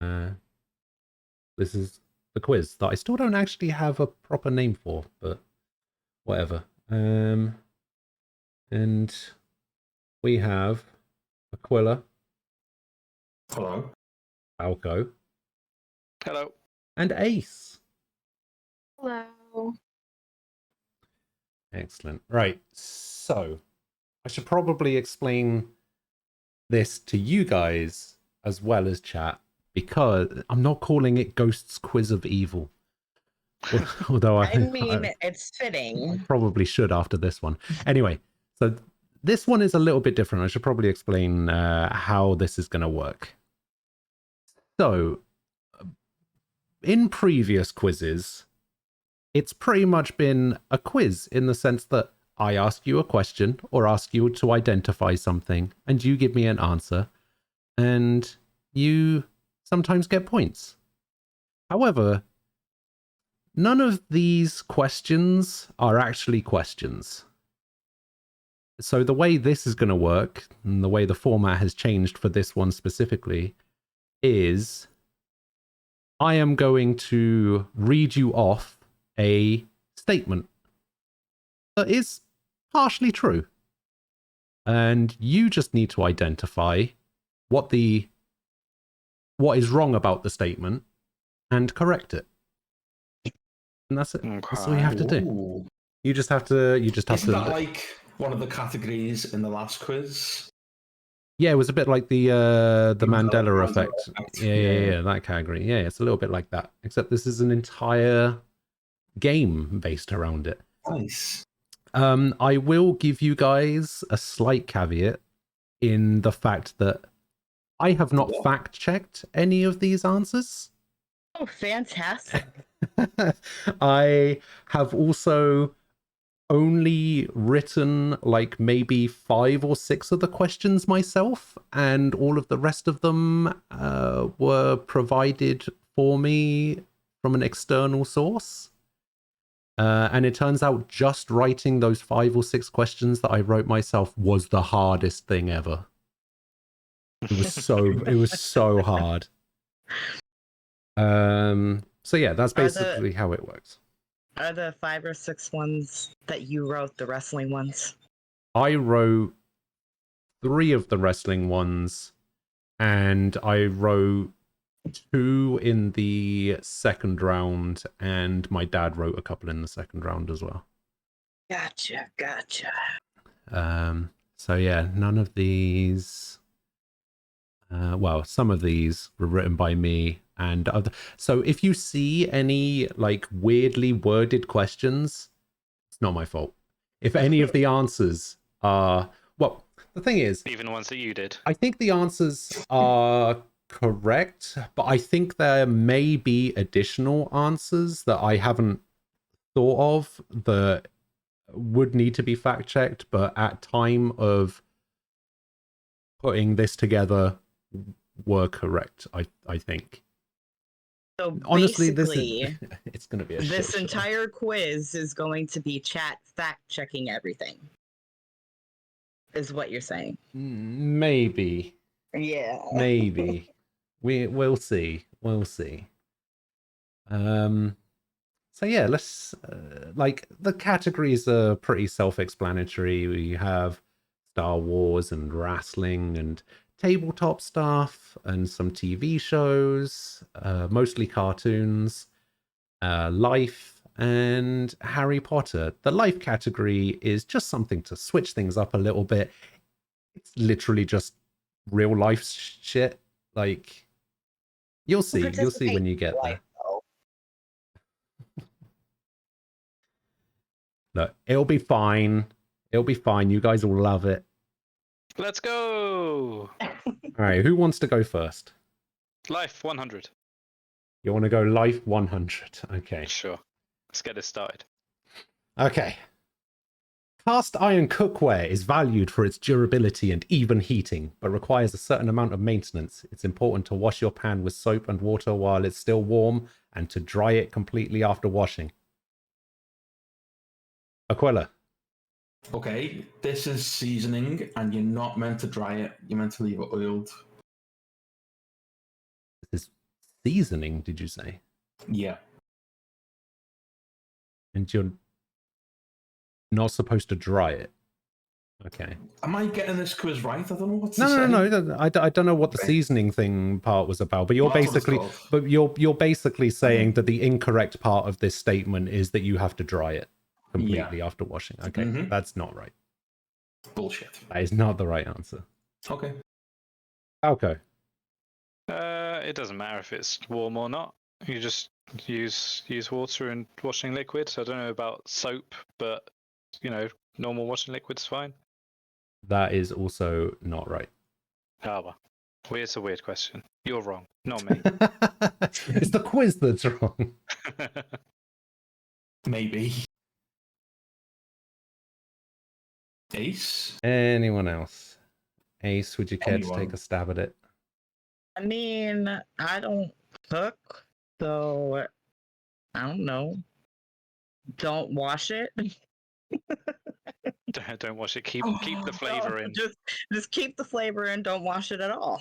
This is the quiz that I still don't actually have a proper name for, but whatever. And we have Aquila. Hello. Falco. Hello. And Ace. Hello. Excellent. Right, so I should probably explain this to you guys as well as chat, because I'm not calling it Ghosts Quiz of Evil. Although I mean, it's fitting. I probably should after this one. Anyway, so this one is a little bit different. I should probably explain how this is going to work. So, in previous quizzes, it's pretty much been a quiz in the sense that I ask you a question or ask you to identify something, and you give me an answer, and you sometimes get points. However, none of these questions are actually questions. So the way this is going to work, and the way the format has changed for this one specifically, is I am going to read you off a statement that is partially true. And you just need to identify what is wrong about the statement and correct it. And that's it. Okay. That's all you have to do. Ooh. You just have to Isn't that like one of the categories in the last quiz? Yeah, it was a bit like the Mandela Mandela effect. effect. Yeah, that category. Yeah, it's a little bit like that. Except this is an entire game based around it. Nice. I will give you guys a slight caveat in the fact that I have not fact-checked any of these answers. Oh, fantastic. I have also only written like maybe 5 or 6 of the questions myself, and all of the rest of them were provided for me from an external source. And it turns out just writing those 5 or 6 questions that I wrote myself was the hardest thing ever. It was so hard. So yeah, that's basically how it works. Are the 5 or 6 ones that you wrote the wrestling ones? I wrote 3 of the wrestling ones, and I wrote 2 in the second round, and my dad wrote a couple in the second round as well. Gotcha. So yeah, none of these. Well, some of these were written by me, and other. So if you see any like weirdly worded questions, it's not my fault. If any of the answers are, well, the thing is, even the ones that you did. I think the answers are correct, but I think there may be additional answers that I haven't thought of that would need to be fact checked, but at time of putting this together were correct, I think. So honestly, basically, it's going to be a this shit entire quiz is going to be chat fact checking everything. Is what you're saying? Maybe. Yeah. Maybe. We'll see. We'll see. So yeah, let's like the categories are pretty self-explanatory. We have Star Wars and wrestling and tabletop stuff and some TV shows, mostly cartoons, life, and Harry Potter. The life category is just something to switch things up a little bit. It's literally just real life shit. Like, you'll see when you get there. Look, it'll be fine. It'll be fine. You guys will love it. Let's go. All right, who wants to go first? Life 100. You want to go life 100? Okay. Sure. Let's get this started. Okay. Cast iron cookware is valued for its durability and even heating, but requires a certain amount of maintenance. It's important to wash your pan with soap and water while it's still warm and to dry it completely after washing. Aquila. Okay, this is seasoning, and you're not meant to dry it. You're meant to leave it oiled. This is seasoning, did you say? Yeah. And you're not supposed to dry it. Okay. Am I getting this quiz right? I don't know what to No, say. no. I don't know what the Okay. seasoning thing part was about, but you're Well, that's what it's basically, called. you're basically saying that the incorrect part of this statement is that you have to dry it completely after washing. Okay, Mhm. that's not right. Bullshit. That is not the right answer. Okay. Okay. It doesn't matter if it's warm or not. You just use water and washing liquid. I don't know about soap, but normal washing liquid's fine. That is also not right. Ah, well. It's a weird question. You're wrong, not me. It's the quiz that's wrong. Maybe. Ace? Anyone else? Ace, would you care to Anyone. take a stab at it? I mean, I don't cook, so I don't know. Don't wash it. Don't wash it. Keep the flavor in. Just keep the flavor in. Don't wash it at all.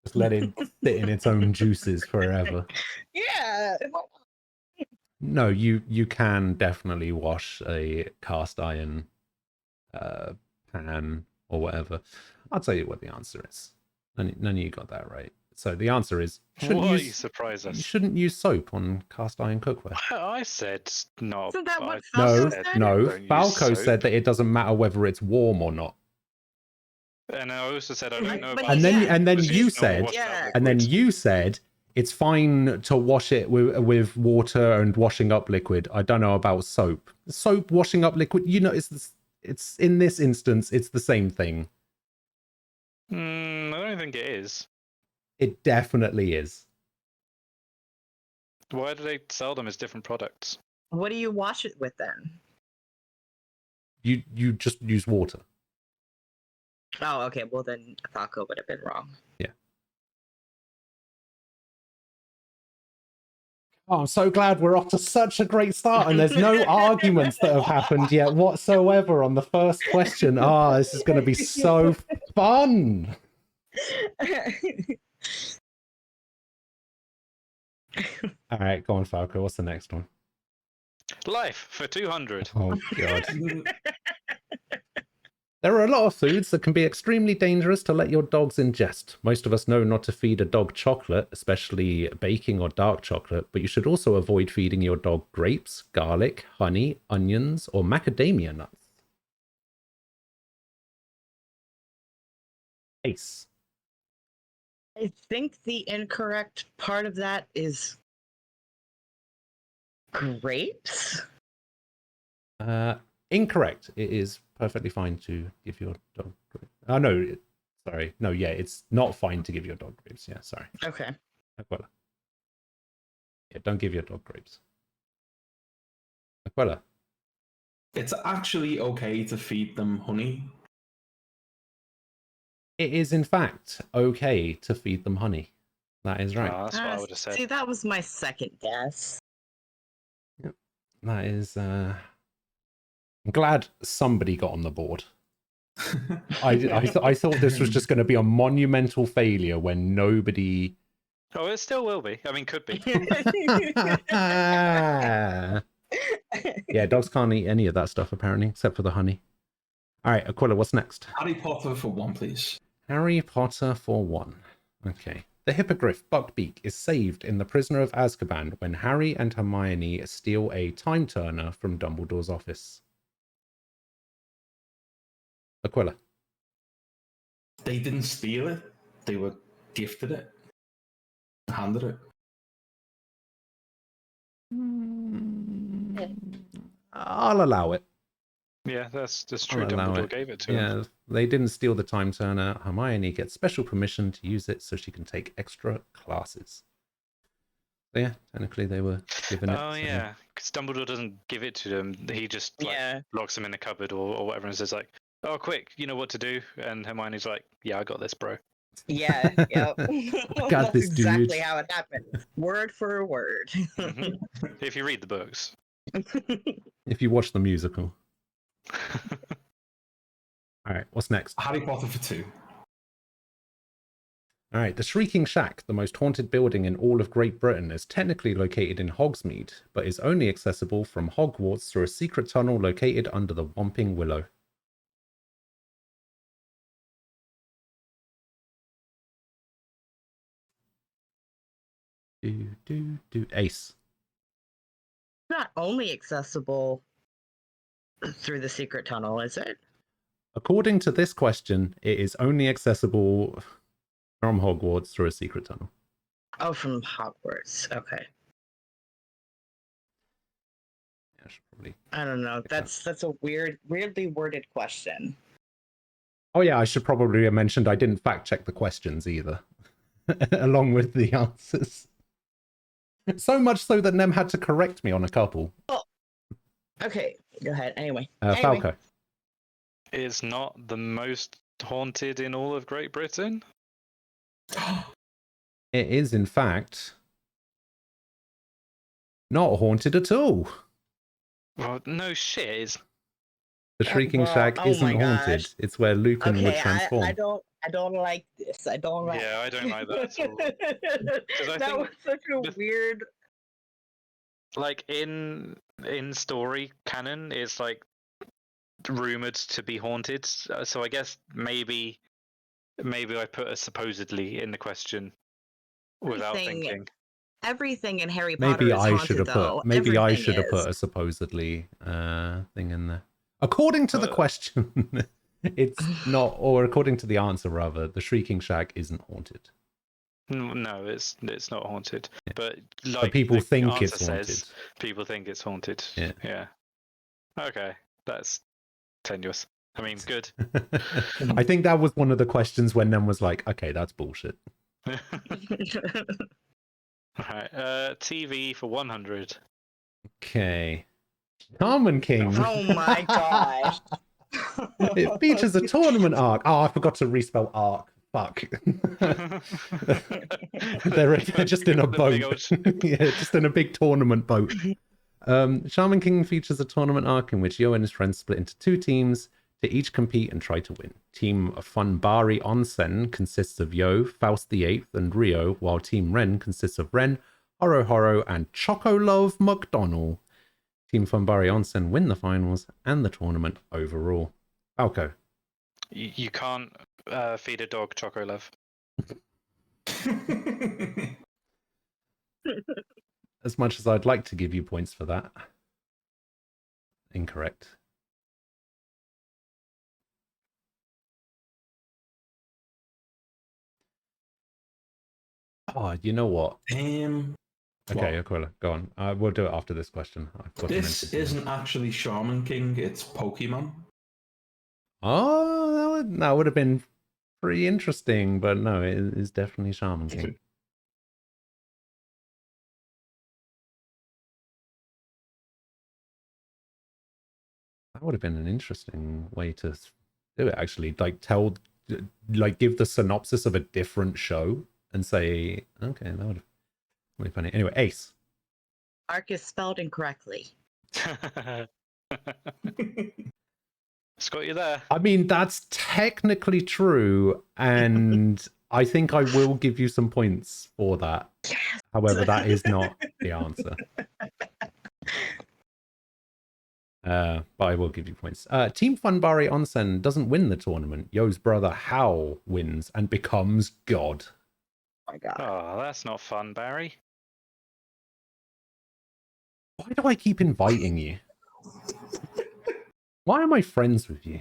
Just let it sit in its own juices forever. Yeah. No, you can definitely wash a cast iron pan or whatever. I'll tell you what the answer is. None of you got that right. So the answer is Why you surprise you us? shouldn't use soap on cast iron cookware. I said no. Isn't that what I No, Falco said said? no. don't use Falco soap. said that it doesn't matter whether it's warm or not. And I also said I don't know But about. And then Yeah. and then Because you know said washing up Yeah. and then liquids. you said it's fine to wash it with water and washing up liquid. I don't know about soap. Soap washing up liquid, it's in this instance it's the same thing. I don't think it is. It definitely is. Why do they sell them as different products? What do you wash it with then? You just use water. Oh, okay. Well, then Falco would have been wrong. Oh, I'm so glad we're off to such a great start, and there's no arguments that have happened yet whatsoever on the first question. Ah, this is going to be so fun. All right, go on, Falco. What's the next one? Life for 200. Oh, God. There are a lot of foods that can be extremely dangerous to let your dogs ingest. Most of us know not to feed a dog chocolate, especially baking or dark chocolate, but you should also avoid feeding your dog grapes, garlic, honey, onions, or macadamia nuts. Ace. I think the incorrect part of that is grapes. Incorrect. It is perfectly fine to give your dog grapes. Oh, no. Sorry. No, yeah, it's not fine to give your dog grapes. Yeah, sorry. Okay. Aquila. Yeah, don't give your dog grapes. Aquila. It's actually okay to feed them honey. It is, in fact, okay to feed them honey. That is right. Oh, that's what I would have said. See, that was my second guess. That is... I'm glad somebody got on the board. I thought this was just going to be a monumental failure when nobody... Oh, it still will be. I mean, could be. Yeah, dogs can't eat any of that stuff, apparently, except for the honey. All right, Aquila, what's next? Harry Potter for one, please. Harry Potter for one. Okay. The hippogriff Buckbeak is saved in The Prisoner of Azkaban when Harry and Hermione steal a time turner from Dumbledore's office. Aquila. They didn't steal it. They were gifted it. Handed it. I'll allow it. Yeah, that's true. I'll allow Dumbledore it. gave it to Yeah, him. they didn't steal the time turner. Hermione gets special permission to use it so she can take extra classes. So yeah, technically they were given it. Oh, so yeah. Because Dumbledore doesn't give it to them. He just locks them in a cupboard or whatever and says, like, oh, quick, you know what to do? And Hermione's like, yeah, I got this, bro. Yeah, yep. got That's this, exactly dude. how it happened. Word for word. Mhm. If you read the books. If you watch the musical. All right, what's next? Harry Potter for two. All right, the Shrieking Shack, the most haunted building in all of Great Britain, is technically located in Hogsmeade, but is only accessible from Hogwarts through a secret tunnel located under the Whomping Willow. Ace. Not only accessible through the secret tunnel, is it? According to this question, it is only accessible from Hogwarts through a secret tunnel. Oh, from Hogwarts. Okay. Yeah, I should probably... I don't know. That's a weirdly worded question. Oh yeah, I should probably have mentioned I didn't fact check the questions either, along with the answers. So much so that Nem had to correct me on a couple. Oh, okay. Go ahead. Anyway. Falco. Is not the most haunted in all of Great Britain. It is, in fact, not haunted at all. Well, no shit. The Shrieking Shack isn't haunted. It's where Lupin would transform. I don't like this. I don't like. Yeah, I don't like that at all. 'Cause I that think was such a weird. Like in story canon, it's like rumored to be haunted. So I guess maybe I put a supposedly in the question without thinking. Everything in Harry Potter Maybe is I haunted, should have though. put. Maybe I Everything should have is. put a supposedly thing in there. According to the question, it's not, or according to the answer rather, the Shrieking Shack isn't haunted. No, it's not haunted. Yeah. But But like people the think it's answer haunted. says, people think it's haunted. Yeah. Okay, that's tenuous. I mean, good. I think that was one of the questions when Nem was like, "Okay, that's bullshit." Alright, TV for 100. Okay. Shaman King. Oh my gosh. It features a tournament arc. Oh, I forgot to respell arc. Fuck. they're just in a boat. Yeah, just in a big tournament boat. Shaman King features a tournament arc in which Yo and his friends split into two teams to each compete and try to win. Team Funbari Onsen consists of Yo, Faust the Eighth, and Rio, while Team Ren consists of Ren, Horo, and Chocolove McDonald. Team Funbari Onsen win the finals and the tournament overall. Falco. You can't feed a dog Choco Love. As much as I'd like to give you points for that. Incorrect. Oh, you know what? Okay, Aquila, go on. We'll do it after this question. This isn't actually Shaman King, it's Pokemon. Oh, that would have been pretty interesting, but no, it is definitely Shaman King. That would have been an interesting way to do it, actually. Give the synopsis of a different show and say, okay, that would have been funny. Anyway, Ace. Arc is spelled incorrectly. Scott, you there? I mean, that's technically true, and I think I will give you some points for that. Yes. However, that is not the answer. But I will give you points. Team Funbari Onsen doesn't win the tournament. Yo's brother Hao wins and becomes God. Oh my god. Oh, that's not fun, Barry. Why do I keep inviting you? Why am I friends with you?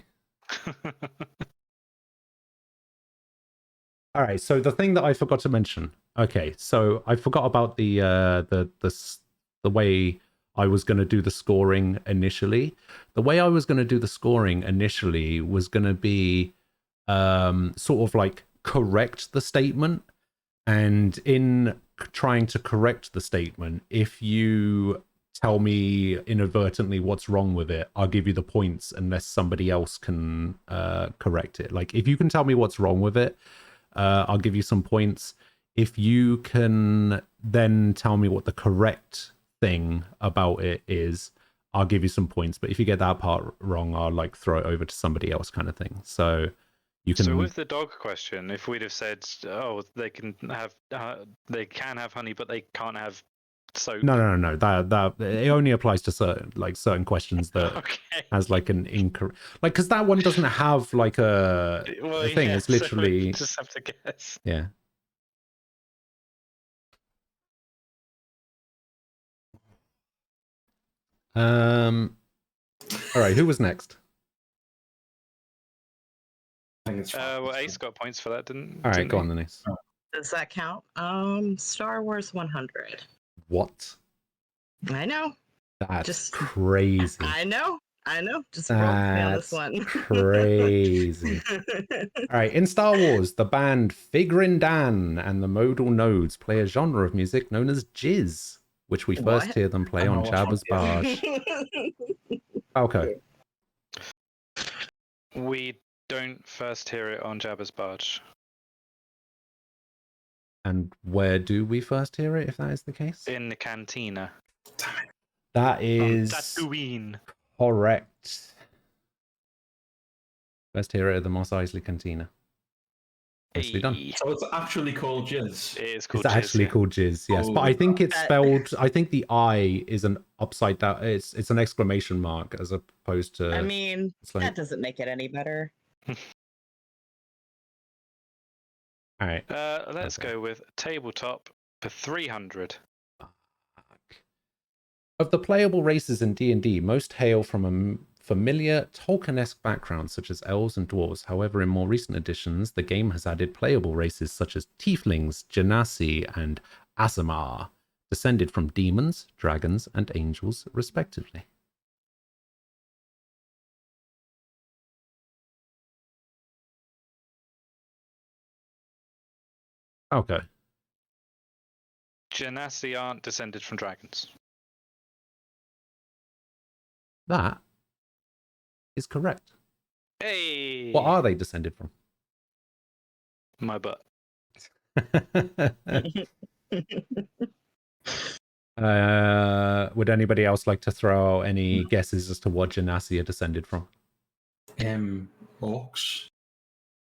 All right, so the thing that I forgot to mention. Okay, so I forgot about the way I was going to do the scoring initially. The way I was going to do the scoring initially was going to be sort of like correct the statement. And in trying to correct the statement, if you tell me inadvertently what's wrong with it, I'll give you the points unless somebody else can correct it. Like if you can tell me what's wrong with it, I'll give you some points. If you can then tell me what the correct thing about it is, I'll give you some points. But if you get that part wrong, I'll like throw it over to somebody else, kind of thing. So You can So with the dog question, if we'd have said, "Oh, they can have honey, but they can't have soap." no. That it only applies to certain questions that Okay. has like an incorrect, like, because that one doesn't have like a Well, thing. yeah, It's so we literally just have to guess. yeah. All right, who was next? I think it's fine. Well, Ace got points for that, didn't? All right, didn't go he? on, then, Ace. Does that count? Star Wars 100. What? I know. That's Just- crazy. I know. Just roll with me on this That's one. crazy. All right, in Star Wars, the band Figrin Dan and the modal nodes play a genre of music known as jizz, which we first What? hear them play I know on which one Jabba's it barge. Okay. We don't first hear it on Jabba's barge. And where do we first hear it, if that is the case? In the cantina. That On is Tatooine. correct. First hear it at the Mos Eisley Cantina. Nicely done. Hey. So it's actually called Jizz. It is called It's actually jizz, called jizz, yes. But I Oh, think it's that- spelled. I think the I is an upside down. It's an exclamation mark as opposed to. I mean, it's like, that doesn't make it any better. all right. Let's Okay. go with tabletop for 300. Of the playable races in D&D, most hail from a familiar Tolkien-esque background, such as elves and dwarves. However, in more recent editions, the game has added playable races such as tieflings, genasi, and Aasimar, descended from demons, dragons, and angels, respectively. Okay. Genasi aren't descended from dragons. That is correct. Hey! What are they descended from? My butt. Would anybody else like to throw out any guesses as to what genasi are descended from? Orcs.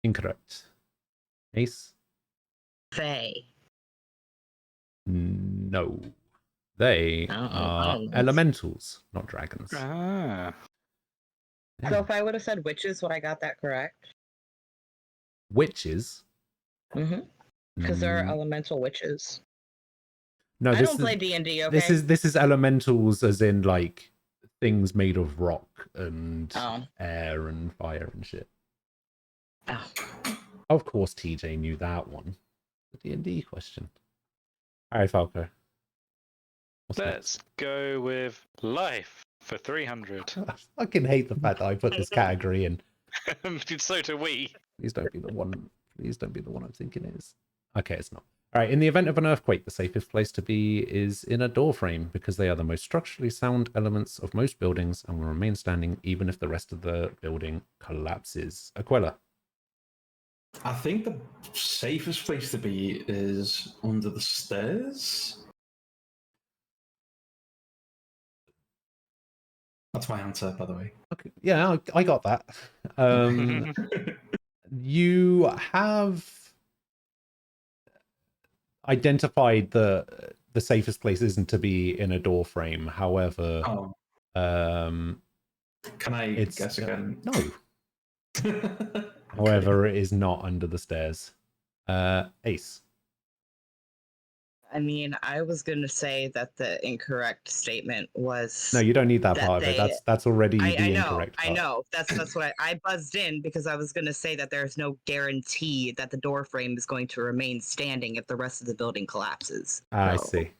Incorrect. Ace? Faye. No. They I are don't know. elementals, not dragons. Ah. Yeah. So if I would have said witches, would I got that correct? Witches? Mm-hmm. Because there are Mm, elemental witches. no, I this don't is play D&D, okay? this is elementals as in like things made of rock and Oh. air and fire and shit. Oh. Of course, TJ knew that one. The D&D question. All right, Falco. What's Let's go with life for 300. next? I fucking hate the fact that I put this category in. So do we. Please don't be the one. Please don't be the one I'm thinking it is. Okay, it's not. All right. In the event of an earthquake, the safest place to be is in a door frame because they are the most structurally sound elements of most buildings and will remain standing even if the rest of the building collapses. Aquila. I think the safest place to be is under the stairs. That's my answer, by the way. Okay. Yeah, I got that. You have identified the safest place isn't to be in a door frame. However, Oh, can I it's guess again? no. Okay. However, it is not under the stairs. Ace. I mean, I was going to say that the incorrect statement was... No, you don't need that That part of it. they- That's already I the know, incorrect part. I know. That's what I buzzed in because I was going to say that there's no guarantee that the door frame is going to remain standing if the rest of the building collapses. I So, see.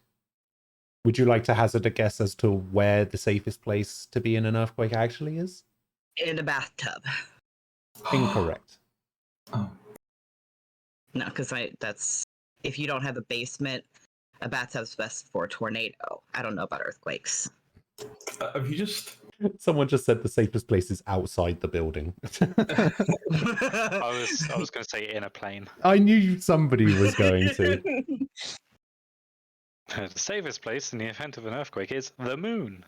Would you like to hazard a guess as to where the safest place to be in an earthquake actually is? in a bathtub. Incorrect. Oh. No, because that's if you don't have a basement, a bathtub's best for a tornado. I don't know about earthquakes. Have you just? Someone just said the safest place is outside the building. I was going to say in a plane. I knew somebody was going to. The safest place in the event of an earthquake is the moon.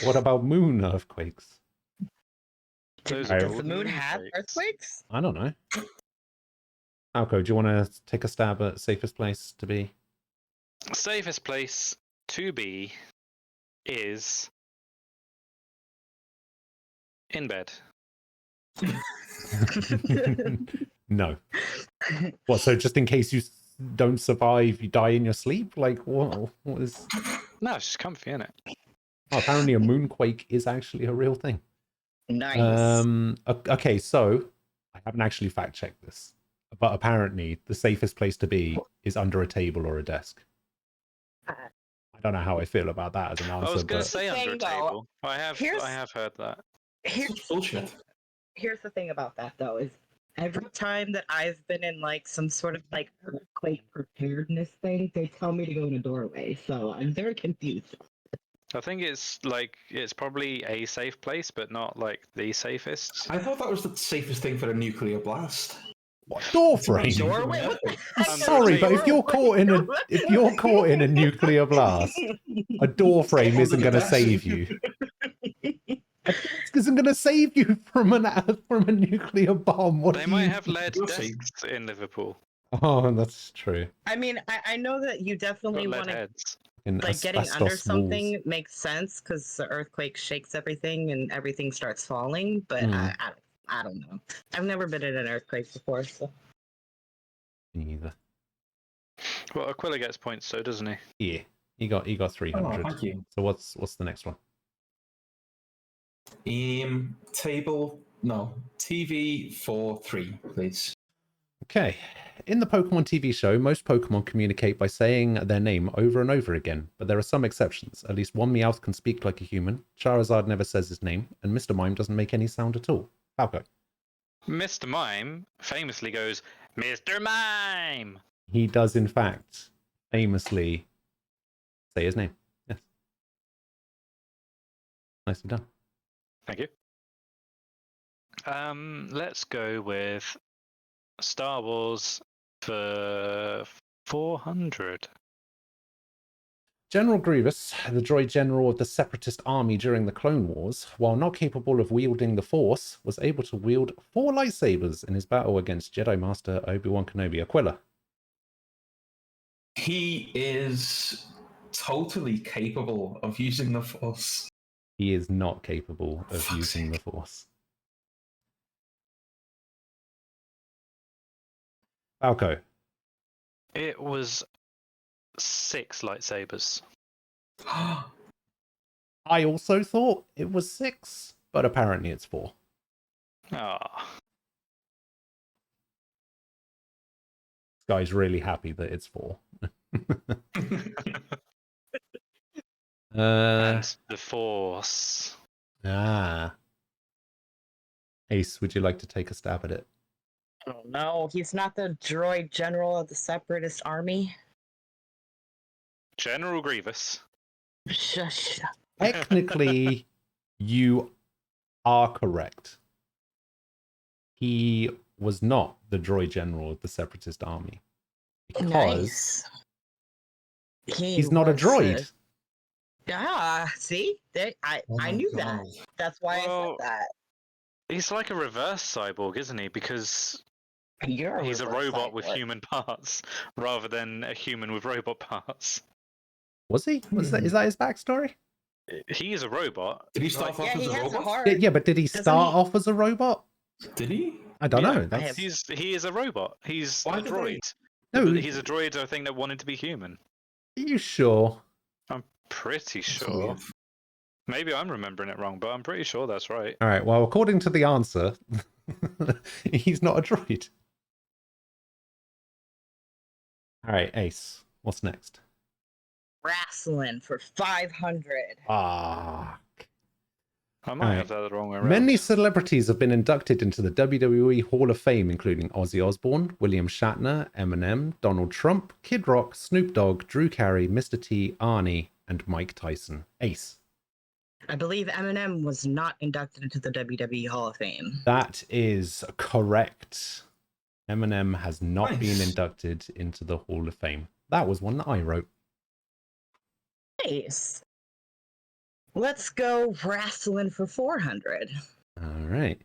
What about moon earthquakes? Those Alright. are Does the moon have moonquakes. earthquakes? I don't know. Alco, do you want to take a stab at safest place to be? Safest place to be is in bed. No. What? So just in case you don't survive, you die in your sleep? Like what? What is? No, it's just comfy, isn't it? Oh, apparently, a moonquake is actually a real thing. Nice. Okay, so I haven't actually fact checked this, but apparently the safest place to be is under a table or a desk. I don't know how I feel about that as an answer. I was going but to say under a Thing, though, table. I here's- have heard that. Here's It's bullshit. here's the thing about that though is every time that I've been in like some sort of like earthquake preparedness thing, they tell me to go in a doorway. So I'm very confused. I think it's probably a safe place, but not like the safest. I thought that was the safest thing for a nuclear blast. what door frame? Doorway? What the heck? Under a Sorry, but if you're Doorway? caught in a nuclear blast, a door frame isn't going to desk. save you. A desk isn't going to save you from a nuclear bomb. What They do might you- have lead We'll see. desks in Liverpool, Oh, that's true. I mean, I know that you but definitely lead want to heads. In like getting under asbestos something walls. makes sense because the earthquake shakes everything and everything starts falling. But Hmm. I don't know. I've never been in an earthquake before, so Me either. Well, Aquila gets points, so doesn't he? Yeah, he got 300. Oh, thank you. So what's the next one? TV for 3, please. Okay. In the Pokemon TV show, most Pokemon communicate by saying their name over and over again, but there are some exceptions. At least one Meowth can speak like a human, Charizard never says his name, and Mr. Mime doesn't make any sound at all. Falco. Mr. Mime famously goes, Mr. Mime! He does, in fact, famously say his name. Yes. Nicely done. Thank you. Let's go with Star Wars for 400. General Grievous, the droid general of the Separatist army during the Clone Wars, while not capable of wielding the Force, was able to wield 4 lightsabers in his battle against Jedi Master Obi-Wan Kenobi. Aquila. He is totally capable of using the Force. He is not capable of Fuck's using the sake. Force. Falco. It was 6 lightsabers. I also thought it was 6, but apparently it's 4. Ah, This guy's really happy that it's 4. and the Force. Ace, would you like to take a stab at it? oh no, he's not the droid general of the Separatist army. General Grievous. Shush. Technically, you are correct. He was not the droid general of the Separatist army. Because Nice. he's not a was, droid. See, I Oh my knew that. God. That's why I Well, said that. He's like a reverse cyborg, isn't he? Because You're he's a reverse robot with cyborg. human parts rather than a human with robot parts. Was he? Is that his backstory? He is a robot. Did he start off Yeah, as he a has a robot? heart. Yeah, but did he Doesn't start he- off as a robot? Did he? I don't Yeah, know. That's... He is a robot. He's Why a did they- droid. No, But he's a droid, I think, that wanted to be human. are you sure? I'm pretty That's sure. weird. Maybe I'm remembering it wrong, but I'm pretty sure that's right. All right, well, according to the answer, he's not a droid. All right, Ace, what's next? Wrestling for 500. Ah. I might Alright. have that the wrong way around. Many celebrities have been inducted into the WWE Hall of Fame, including Ozzy Osbourne, William Shatner, Eminem, Donald Trump, Kid Rock, Snoop Dogg, Drew Carey, Mr. T, Arnie, and Mike Tyson. Ace. I believe Eminem was not inducted into the WWE Hall of Fame. That is correct. Eminem has not been Nice. inducted into the Hall of Fame. That was one that I wrote. Nice. Let's go wrestling for 400. All right.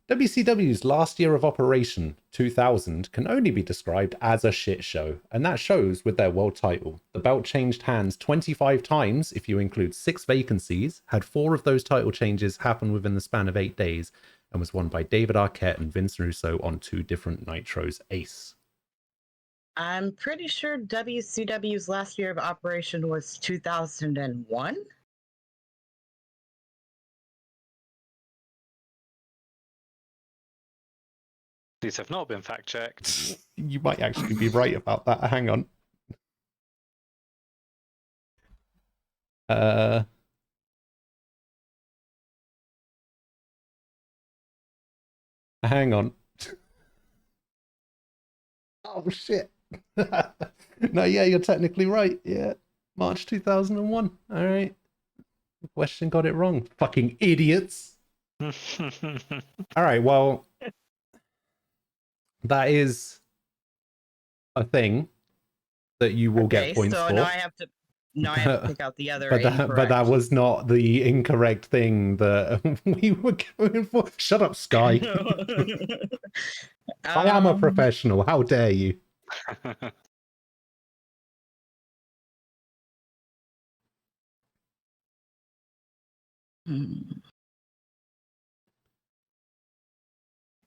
WCW's last year of operation, 2000, can only be described as a shit show, and that shows with their world title. The belt changed hands 25 times, if you include 6 vacancies, had 4 of those title changes happen within the span of 8 days, and was won by David Arquette and Vince Russo on 2 different Nitros. Ace. I'm pretty sure WCW's last year of operation was 2001. These have not been fact checked. You might actually be right about that. Hang on. Hang on. Oh, shit. No, yeah, you're technically right. Yeah. March 2001. All right. The question got it wrong. Fucking idiots. All right, well, that is a thing that you will get points so for. now I have to pick out the other but incorrect. that was not the incorrect thing that we were going for. Shut up, Sky. I am a professional. How dare you?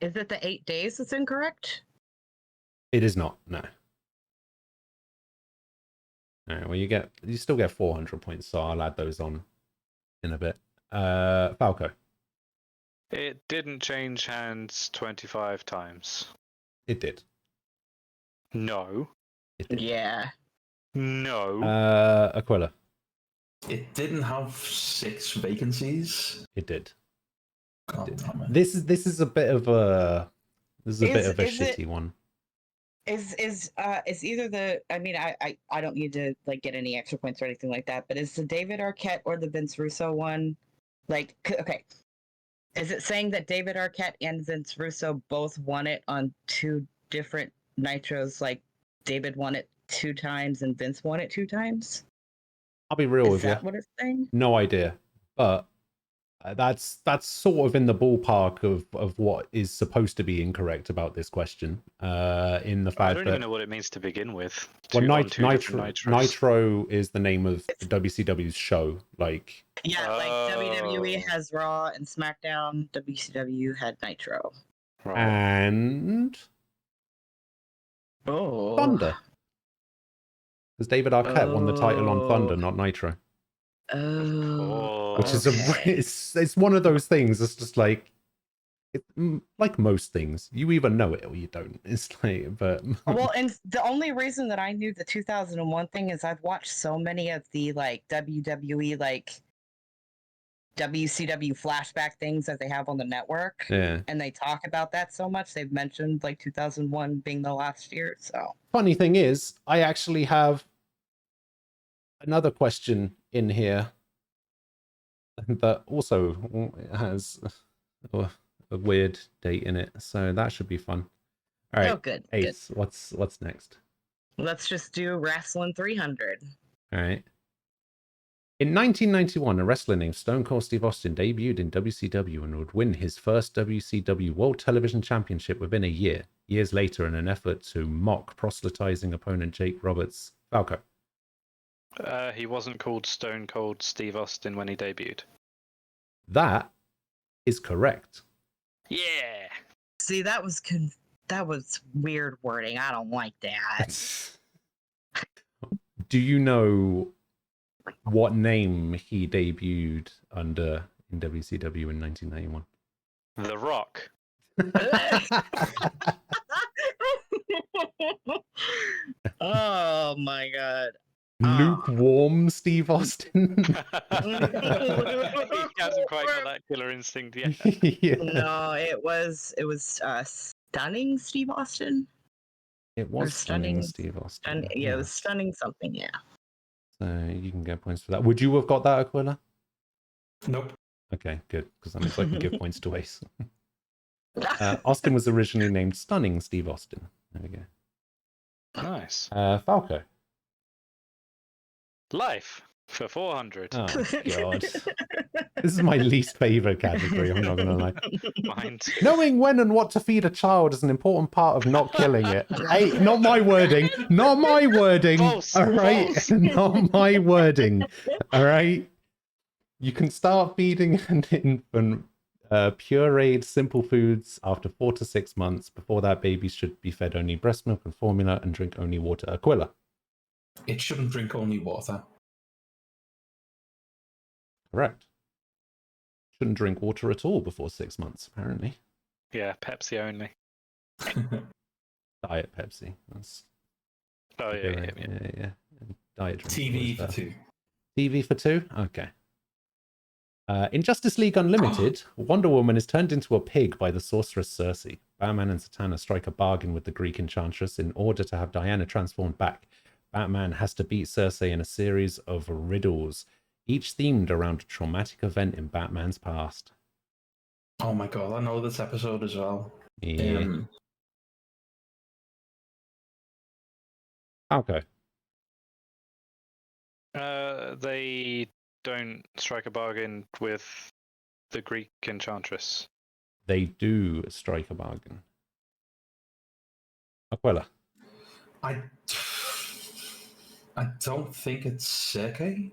Is it the 8 days that's incorrect? It is not. No. All right. Well, you still get 400 points, so I'll add those on in a bit. Falco. It didn't change hands 25 times. It did. No. It did. Yeah. No. Aquila. It didn't have 6 vacancies. It did. God damn it. This is a bit of a shitty one. Is either the I don't need to like get any extra points or anything like that, but is the David Arquette or the Vince Russo one like okay? Is it saying that David Arquette and Vince Russo both won it on 2 different Nitros? Like David won it 2 times and Vince won it 2 times? I'll be real with Is you. that what it's saying? No idea, but that's sort of in the ballpark of what is supposed to be incorrect about this question. In the fact I don't that even know what it means to begin with. well, On two different Nitros. Nitro is the name of WCW's show. Like Yeah, like WWE has Raw and SmackDown. WCW had Nitro. Right. and Oh, Thunder, because David Arquette won the title on Thunder, not Nitro. Oh, Which is okay. it's one of those things. It's just like like most things, you either know it or you don't. It's like, but Well, and the only reason that I knew the 2001 thing is I've watched so many of the like WWE like WCW flashback things that they have on the network, yeah. and they talk about that so much. They've mentioned like 2001 being the last year. So Funny thing is, I actually have another question in here that also has a weird date in it, so that should be fun. All right, oh, good. Ace, what's next? Let's just do Wrestling 300. All right. In 1991, a wrestler named Stone Cold Steve Austin debuted in WCW and would win his first WCW World Television Championship within a year. Years later, in an effort to mock proselytizing opponent Jake Roberts. Falco. He wasn't called Stone Cold Steve Austin when he debuted. That is correct. Yeah. See, that was weird wording. I don't like that. Do you know what name he debuted under in WCW in 1991? The Rock. Oh my god. Lukewarm Steve Austin. He hasn't quite got that killer instinct yet. Yeah. No, it was Stunning Steve Austin. It was Stunning Steve Austin. Yeah, it was Stunning something, yeah. So you can get points for that. Would you have got that, Aquila? Nope. Okay, good, because that means I can give points to Ace. Austin was originally named Stunning Steve Austin. There we go. Nice. Falco. Life. For 400. Oh, God. This is my least favorite category, I'm not going to lie. Mind. Knowing when and what to feed a child is an important part of not killing it. Hey, not my wording. Not my wording. False, All right. false. Not my wording. All right. You can start feeding an infant pureed simple foods after 4 to 6 months. Before that, babies should be fed only breast milk and formula and drink only water. Aquila. It shouldn't drink only water. Correct. Shouldn't drink water at all before 6 months, apparently. Yeah, Pepsi only. Diet Pepsi. That's Oh, yeah. yeah. Diet drink. TV for 2. TV for 2? Okay. In Justice League Unlimited, Wonder Woman is turned into a pig by the sorceress Cersei. Batman and Satana strike a bargain with the Greek enchantress in order to have Diana transformed back. Batman has to beat Cersei in a series of riddles, each themed around a traumatic event in Batman's past. Oh my god, I know this episode as well. Yeah. Okay. They don't strike a bargain with the Greek enchantress. They do strike a bargain. Aquila. I don't think it's Sergei.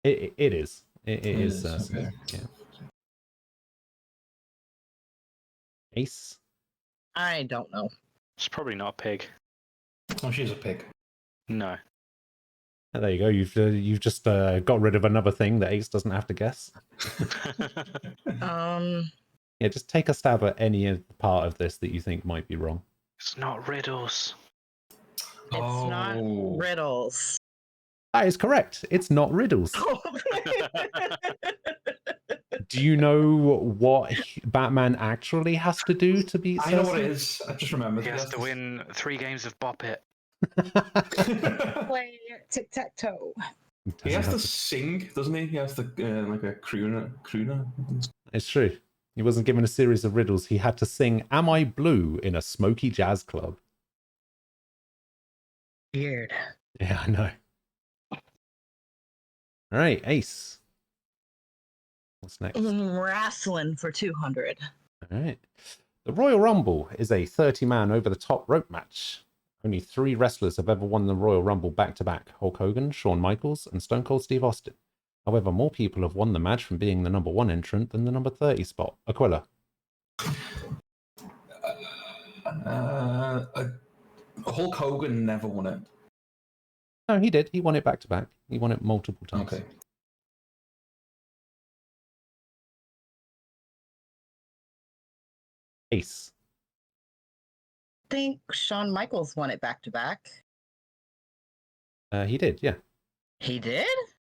It is. It is. Okay. Yeah. Ace. I don't know. It's probably not a pig. Oh, she's a pig. No. There you go. You've just got rid of another thing that Ace doesn't have to guess. Yeah, just take a stab at any part of this that you think might be wrong. It's not riddles. It's not riddles. That is correct. It's not riddles. Do you know what Batman actually has to do to beat Cersei? I know what it is. I just remembered. He has to win 3 games of Bop It. Play tic-tac-toe. He has to sing, doesn't he? He has to, like a crooner. It's true. He wasn't given a series of riddles. He had to sing Am I Blue in a smoky jazz club. Weird. Yeah, I know. All right, Ace. What's next? Wrestling for 200. All right. The Royal Rumble is a 30-man over-the-top rope match. Only 3 wrestlers have ever won the Royal Rumble back-to-back. Hulk Hogan, Shawn Michaels, and Stone Cold Steve Austin. However, more people have won the match from being the number 1 entrant than the number 30 spot. Aquila. Hulk Hogan never won it. No, he did. He won it back-to-back. He won it multiple times. Okay. Ace. I think Shawn Michaels won it back to back. He did, yeah. He did?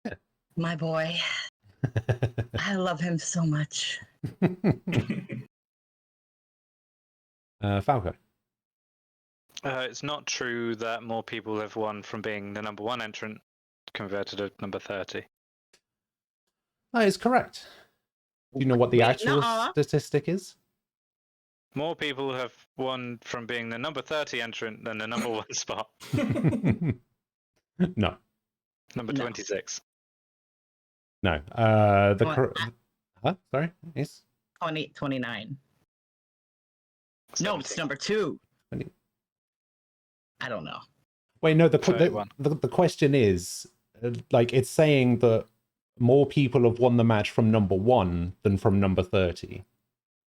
Yeah. My boy. I love him so much. Falco. It's not true that more people have won from being the number 1 entrant compared to the number 30. That is correct. Do you know what the Wait, actual nuh-uh. statistic is? More people have won from being the number 30 entrant than the number 1 spot. No. Number 26. No. Huh? Sorry? Ace? 29. No, it's number 2. 20. I don't know. Wait, no, the question is, like, it's saying that more people have won the match from number 1 than from number 30.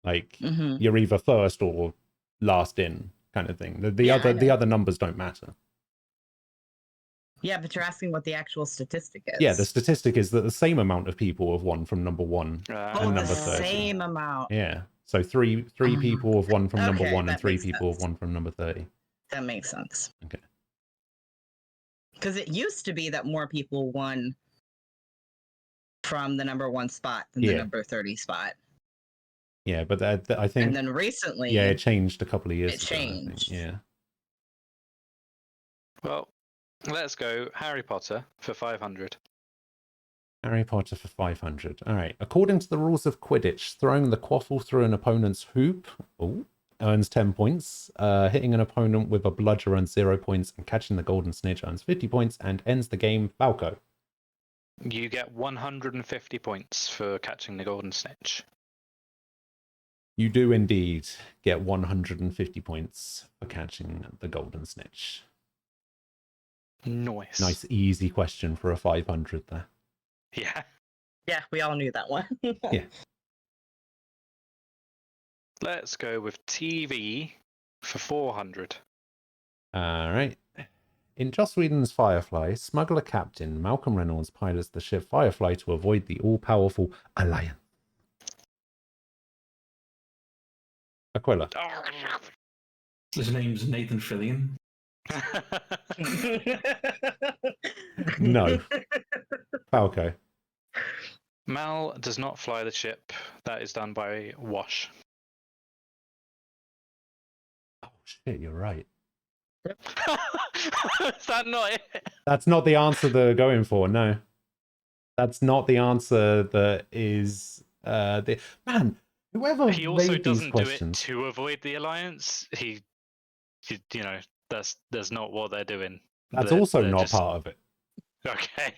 Like, you're either first or last in, kind of thing. The other numbers don't matter. Yeah, but you're asking what the actual statistic is. Yeah, the statistic is that the same amount of people have won from number 1 and number 30. Same amount. Yeah. So three people have won from number 1 and 3 people sense. have won from number 30. That makes sense. Okay. Because it used to be that more people won from the number 1 spot than the number 30 spot. Yeah, but I think... And then recently... Yeah, it changed a couple of years ago. It changed. Yeah. Well, let's go Harry Potter for 500. Harry Potter for 500. All right. According to the rules of Quidditch, throwing the quaffle through an opponent's hoop earns 10 points. Hitting an opponent with a bludger earns 0 points. And catching the golden snitch earns 50 points and ends the game. Falco. You get 150 points for catching the golden snitch. You do indeed get 150 points for catching the golden snitch. Nice. Easy question for a 500 there. Yeah. Yeah, we all knew that one. Yeah. Let's go with TV for 400. All right. In Joss Whedon's Firefly, smuggler captain Malcolm Reynolds pilots the ship Firefly to avoid the all-powerful Alliance. Aquila. His name's Nathan Fillion. No. Falco. Mal does not fly the ship. That is done by Wash. Oh, shit, you're right. Is that not it? That's not the answer they're going for, no. That's not the answer that is... Man, whoever He also made these doesn't do it questions... to avoid the alliance. That's not what they're doing. That's They're also not just... part of it. Okay.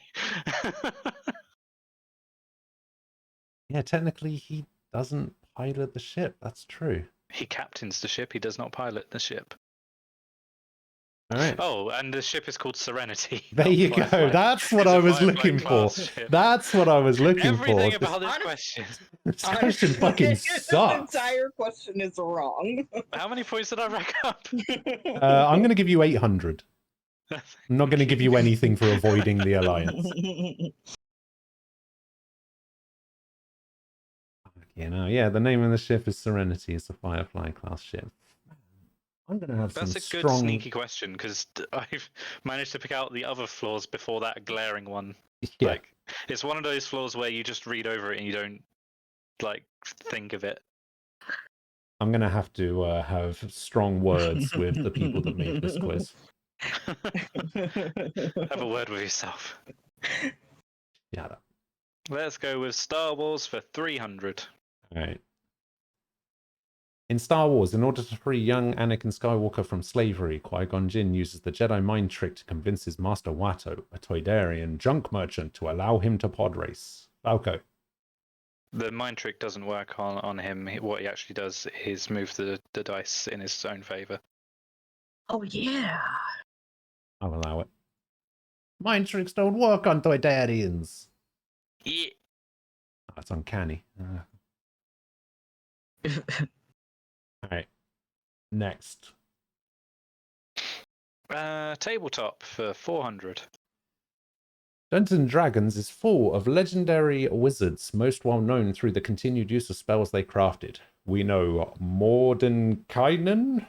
Yeah, technically he doesn't pilot the ship. That's true. He captains the ship. He does not pilot the ship. All right. Oh, and the ship is called Serenity. There you go. Firefly. That's what It's I a was Firefly looking for. class ship. That's what I was looking Everything for. about this Honest- question. This question fucking This sucks. entire question is wrong. How many points did I rack up? I'm going to give you 800. I'm not going to give you anything for avoiding the alliance. Yeah, the name of the ship is Serenity. It's a Firefly class ship. I'm going to have That's some a good strong... sneaky question because I've managed to pick out the other flaws before that glaring one. Yeah. Like, it's one of those flaws where you just read over it and you don't think of it. I'm going to have strong words with the people that made this quiz. Have a word with yourself. Yeah. Let's go with Star Wars for 300. All right. In Star Wars, in order to free young Anakin Skywalker from slavery, Qui-Gon Jinn uses the Jedi mind trick to convince his master Watto, a Toydarian junk merchant, to allow him to pod race. Falco. The mind trick doesn't work on him. What he actually does is move the dice in his own favor. Oh yeah. I'll allow it. Mind tricks don't work on Toydarians. Yeah. Oh, that's uncanny. All right. Next. Tabletop for 400. Dungeons and Dragons is full of legendary wizards, most well known through the continued use of spells they crafted. We know Mordenkainen,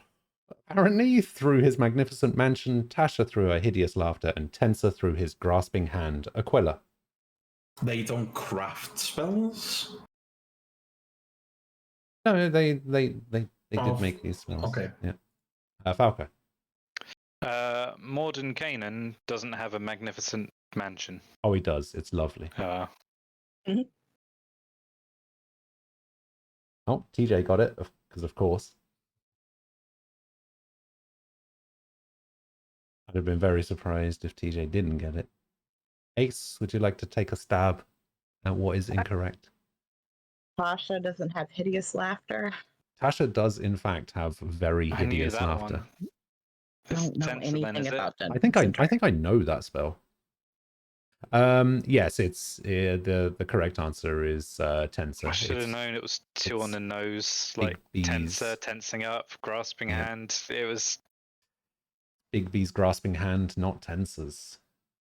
apparently, through his magnificent mansion, Tasha through her hideous laughter, and Tenser through his grasping hand. Aquila. They don't craft spells? No, they did make these spells. Okay. Yeah. Falco. Mordenkainen doesn't have a magnificent mansion. Oh, he does. It's lovely. Uh, Oh, TJ got it, because of course. I'd have been very surprised if TJ didn't get it. Ace, would you like to take a stab at what is incorrect? Tasha doesn't have hideous laughter. Tasha does, in fact, have very I knew hideous that laughter. one. I It's don't know Tenser anything then, is it? about them. I think I know that spell. Yes, it's the correct answer is Tenser. I should have It's known it was two on the nose, big like bees. Tenser, tensing up, grasping Yeah. hand. It was. Big B's grasping hand, not Tenser's.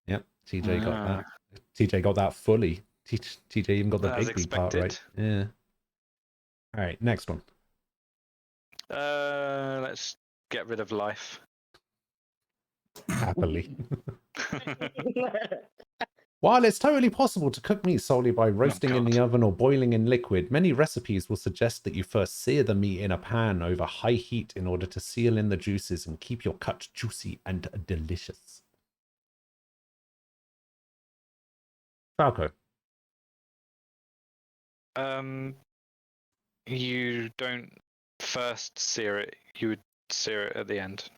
Yep, TJ got Ah. that. TJ got that fully. TJ even got the As Big B part right. expected. Yeah. All right, next one. Let's get rid of life. Happily. While it's totally possible to cook meat solely by roasting in the God. oven or boiling in liquid, many recipes will suggest that you first sear the meat in a pan over high heat in order to seal in the juices and keep your cut juicy and delicious. Falco. You don't first sear it. You would sear it at the end.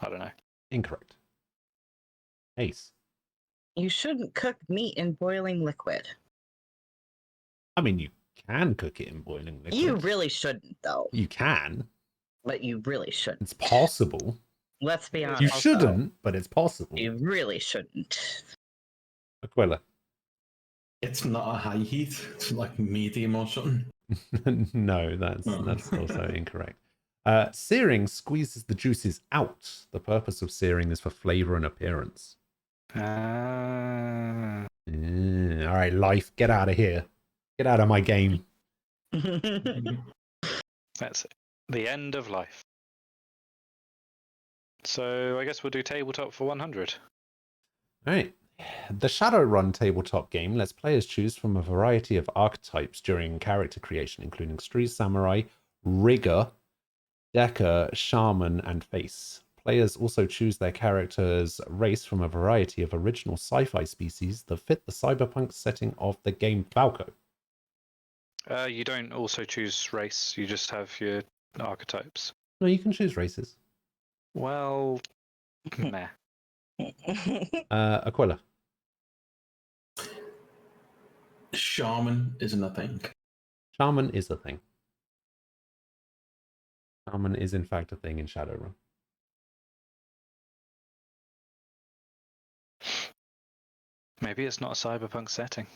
I don't know. Incorrect. Ace. You shouldn't cook meat in boiling liquid. I mean, you can cook it in boiling liquid. You really shouldn't, though. You can. But you really shouldn't. It's possible. Let's be honest. You though. shouldn't, but it's possible. You really shouldn't. Aquila. It's not a high heat. It's like medium or something. No, that's also incorrect. Searing squeezes the juices out. The purpose of searing is for flavor and appearance. All right, life, get out of here. Get out of my game. That's it. The end of life. So I guess we'll do tabletop for 100. All right. The Shadowrun tabletop game lets players choose from a variety of archetypes during character creation, including Street Samurai, Rigger, Decker, Shaman, and Face. Players also choose their character's race from a variety of original sci-fi species that fit the cyberpunk setting of the game Falco. You don't also choose race, you just have your archetypes. No, you can choose races. Well, meh. Aquila. Shaman isn't a thing. Shaman is a thing. Shaman is in fact a thing in Shadowrun. Maybe it's not a cyberpunk setting.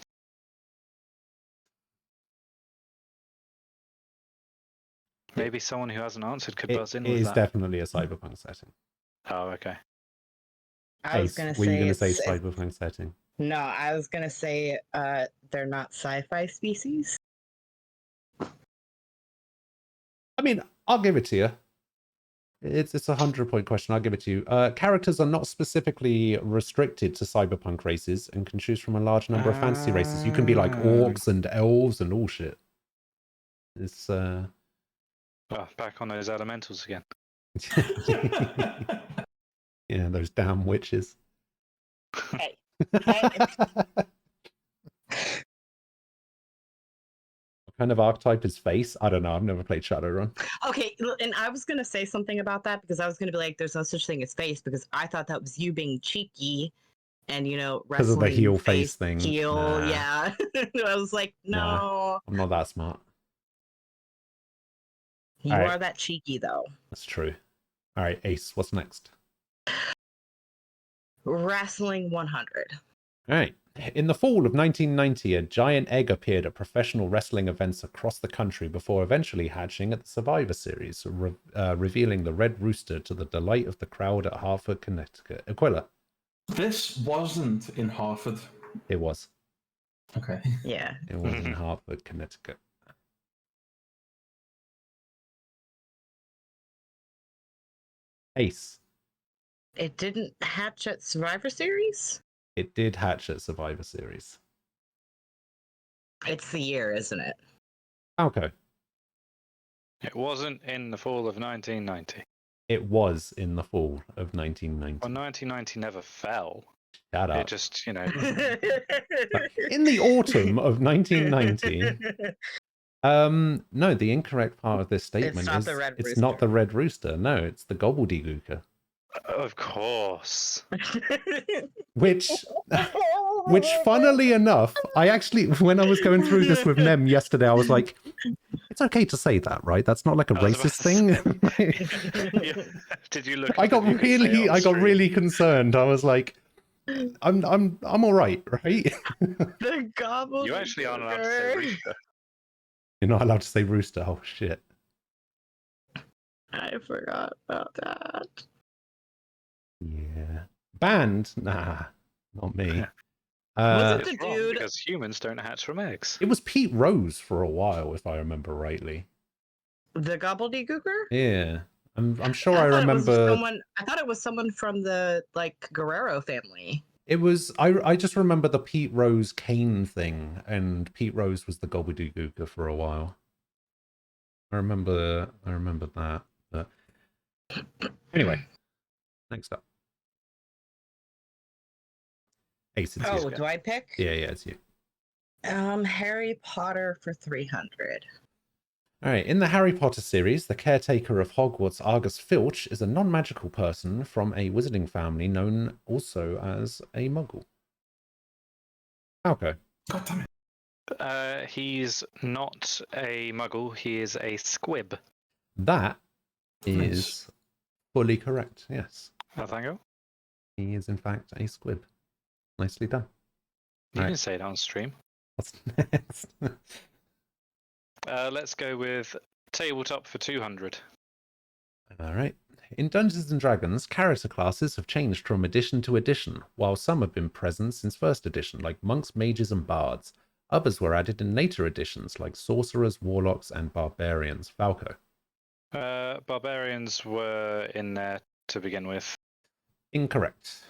Maybe someone who hasn't answered could buzz in It with is that. definitely a cyberpunk setting. Oh, okay. I was Ace, gonna were you say. going to say it's- cyberpunk setting? No, I was gonna say they're not sci-fi species. I mean, I'll give it to you. It's a 100-point question. I'll give it to you. Characters are not specifically restricted to cyberpunk races and can choose from a large number of fantasy races. You can be like orcs and elves and all shit. It's Oh, back on those elementals again. yeah, those damn witches. Hey. What kind of archetype is Face? I don't know. I've never played Shadowrun. Okay, and I was gonna say something about that because I was gonna be like, "There's no such thing as face," because I thought that was you being cheeky, and Because of the wrestling heel face thing. Heel, Nah. yeah. I was like, "No, Nah. I'm not that smart. you All right. are that cheeky though." That's true. All right, Ace, what's next? Wrestling 100. All right. In the fall of 1990, a giant egg appeared at professional wrestling events across the country before eventually hatching at the Survivor Series, revealing the Red Rooster to the delight of the crowd at Hartford, Connecticut. Aquila. This wasn't in Hartford. It was. Okay. Yeah. It was in Hartford, Connecticut. Ace. It didn't hatch at Survivor Series? It did hatch at Survivor Series. It's the year, isn't it? Falco. It wasn't in the fall of 1990. It was in the fall of 1990. Well, 1990 never fell. Shut up. It just, In the autumn of 1990. No, the incorrect part of this statement not is the Red it's not Rooster. the Red Rooster. No, it's the Gobbledygooker. Of course. Which, funnily enough, I actually, when I was going through this with Nem yesterday, I was like, it's okay to say that, right? That's not like a I was about racist to thing. Yeah. Did you look? I up got if you could say it really, on I got stream? really concerned. I was like, I'm all right, right? The gobble. You actually aren't allowed to say rooster. You're not allowed to say rooster. Oh shit. I forgot about that. Yeah. Banned? Nah, not me. Was it It's the wrong dude- because humans don't hatch from eggs. It was Pete Rose for a while, if I remember rightly. The gobbledygooker? Yeah, I'm sure I thought it was remember. someone. I thought it was someone from the Guerrero family. It was. I just remember the Pete Rose Kane thing, and Pete Rose was the Gobbledygooker for a while. I remember that. But anyway, next up, Ace. It's you. Do I pick? Yeah, it's you. Harry Potter for 300. All right, in the Harry Potter series, the caretaker of Hogwarts, Argus Filch, is a non-magical person from a wizarding family known also as a Muggle. Okay. God damn it. He's not a muggle, he is a squib. That is Nice. fully correct. Yes. Oh, thank you. He is, in fact, a squib. Nicely done. You Right. can say it on stream. What's next? Let's go with tabletop for 200. All right. In Dungeons and Dragons, character classes have changed from edition to edition, while some have been present since first edition, like monks, mages, and bards. Others were added in later editions, like sorcerers, warlocks, and barbarians. Falco. Barbarians were in there to begin with. Incorrect.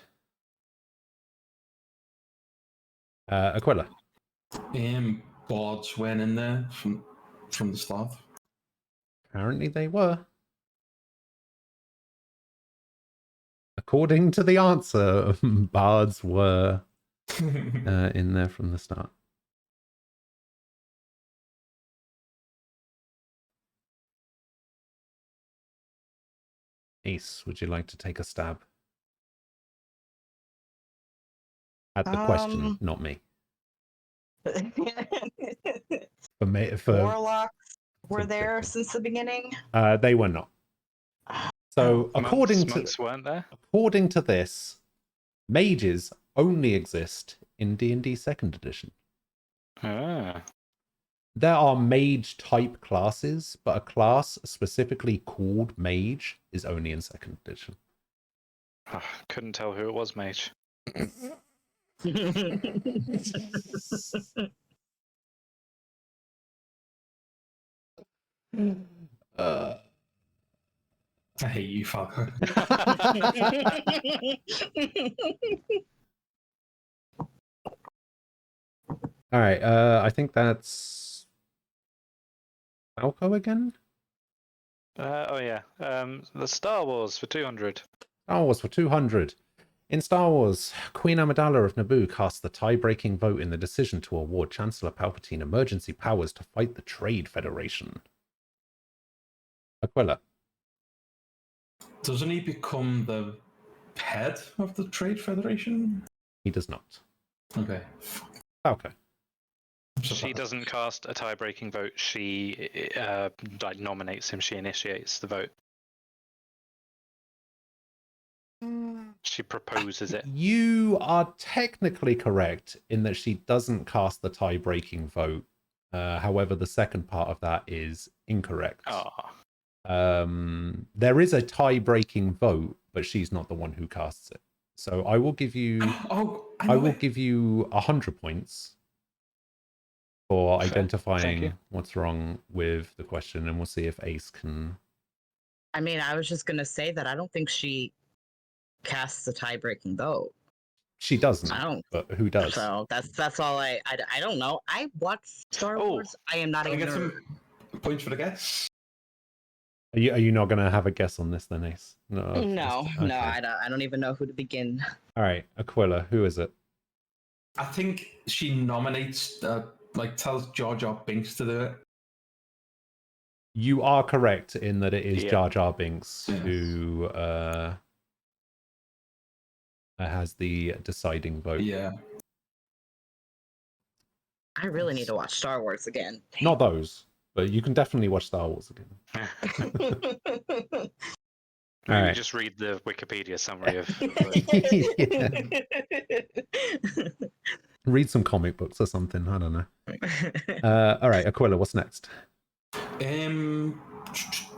Aquila. Bards went in there from the start. Apparently they were. According to the answer, bards were in there from the start. Ace, would you like to take a stab at the question, not me? Warlocks were there since the beginning. They were not. So Monks weren't there? according to this, mages only exist in D&D 2nd edition. Ah. There are mage type classes, but a class specifically called mage is only in 2nd edition. Oh, couldn't tell who it was, mage. I hate you, Falco. All right, I think that's Falco again. Oh yeah, the Star Wars for 200. Star Wars for 200. In Star Wars, Queen Amidala of Naboo cast the tie-breaking vote in the decision to award Chancellor Palpatine emergency powers to fight the Trade Federation. Aquila. Doesn't he become the head of the Trade Federation? He does not. Okay. Falco. She doesn't cast a tie-breaking vote. She nominates him. She initiates the vote. She proposes it. You are technically correct in that she doesn't cast the tie-breaking vote. However, the second part of that is incorrect. There is a tie-breaking vote, but she's not the one who casts it. So I will give you. I will give you 100 points for Fair. identifying what's wrong with the question, and we'll see if Ace can. I mean, I was just gonna say that I don't think she casts the tie-breaking vote. She doesn't. I don't. But who does? So that's all I don't know. I watched Star Wars. I am not Can I get nerd. some points for the guess? Are you not going to have a guess on this then, Ace? No. No, Okay. I don't even know who to begin. All right, Aquila, who is it? I think she nominates, tells Jar Jar Binks to do it. You are correct in that it is Jar Jar Binks Yes. who has the deciding vote. Yeah. I really need to watch Star Wars again. Not those, but you can definitely watch Star Wars again. Maybe Alright. just read the Wikipedia summary of. Read some comic books or something. I don't know. All right, Aquila, what's next?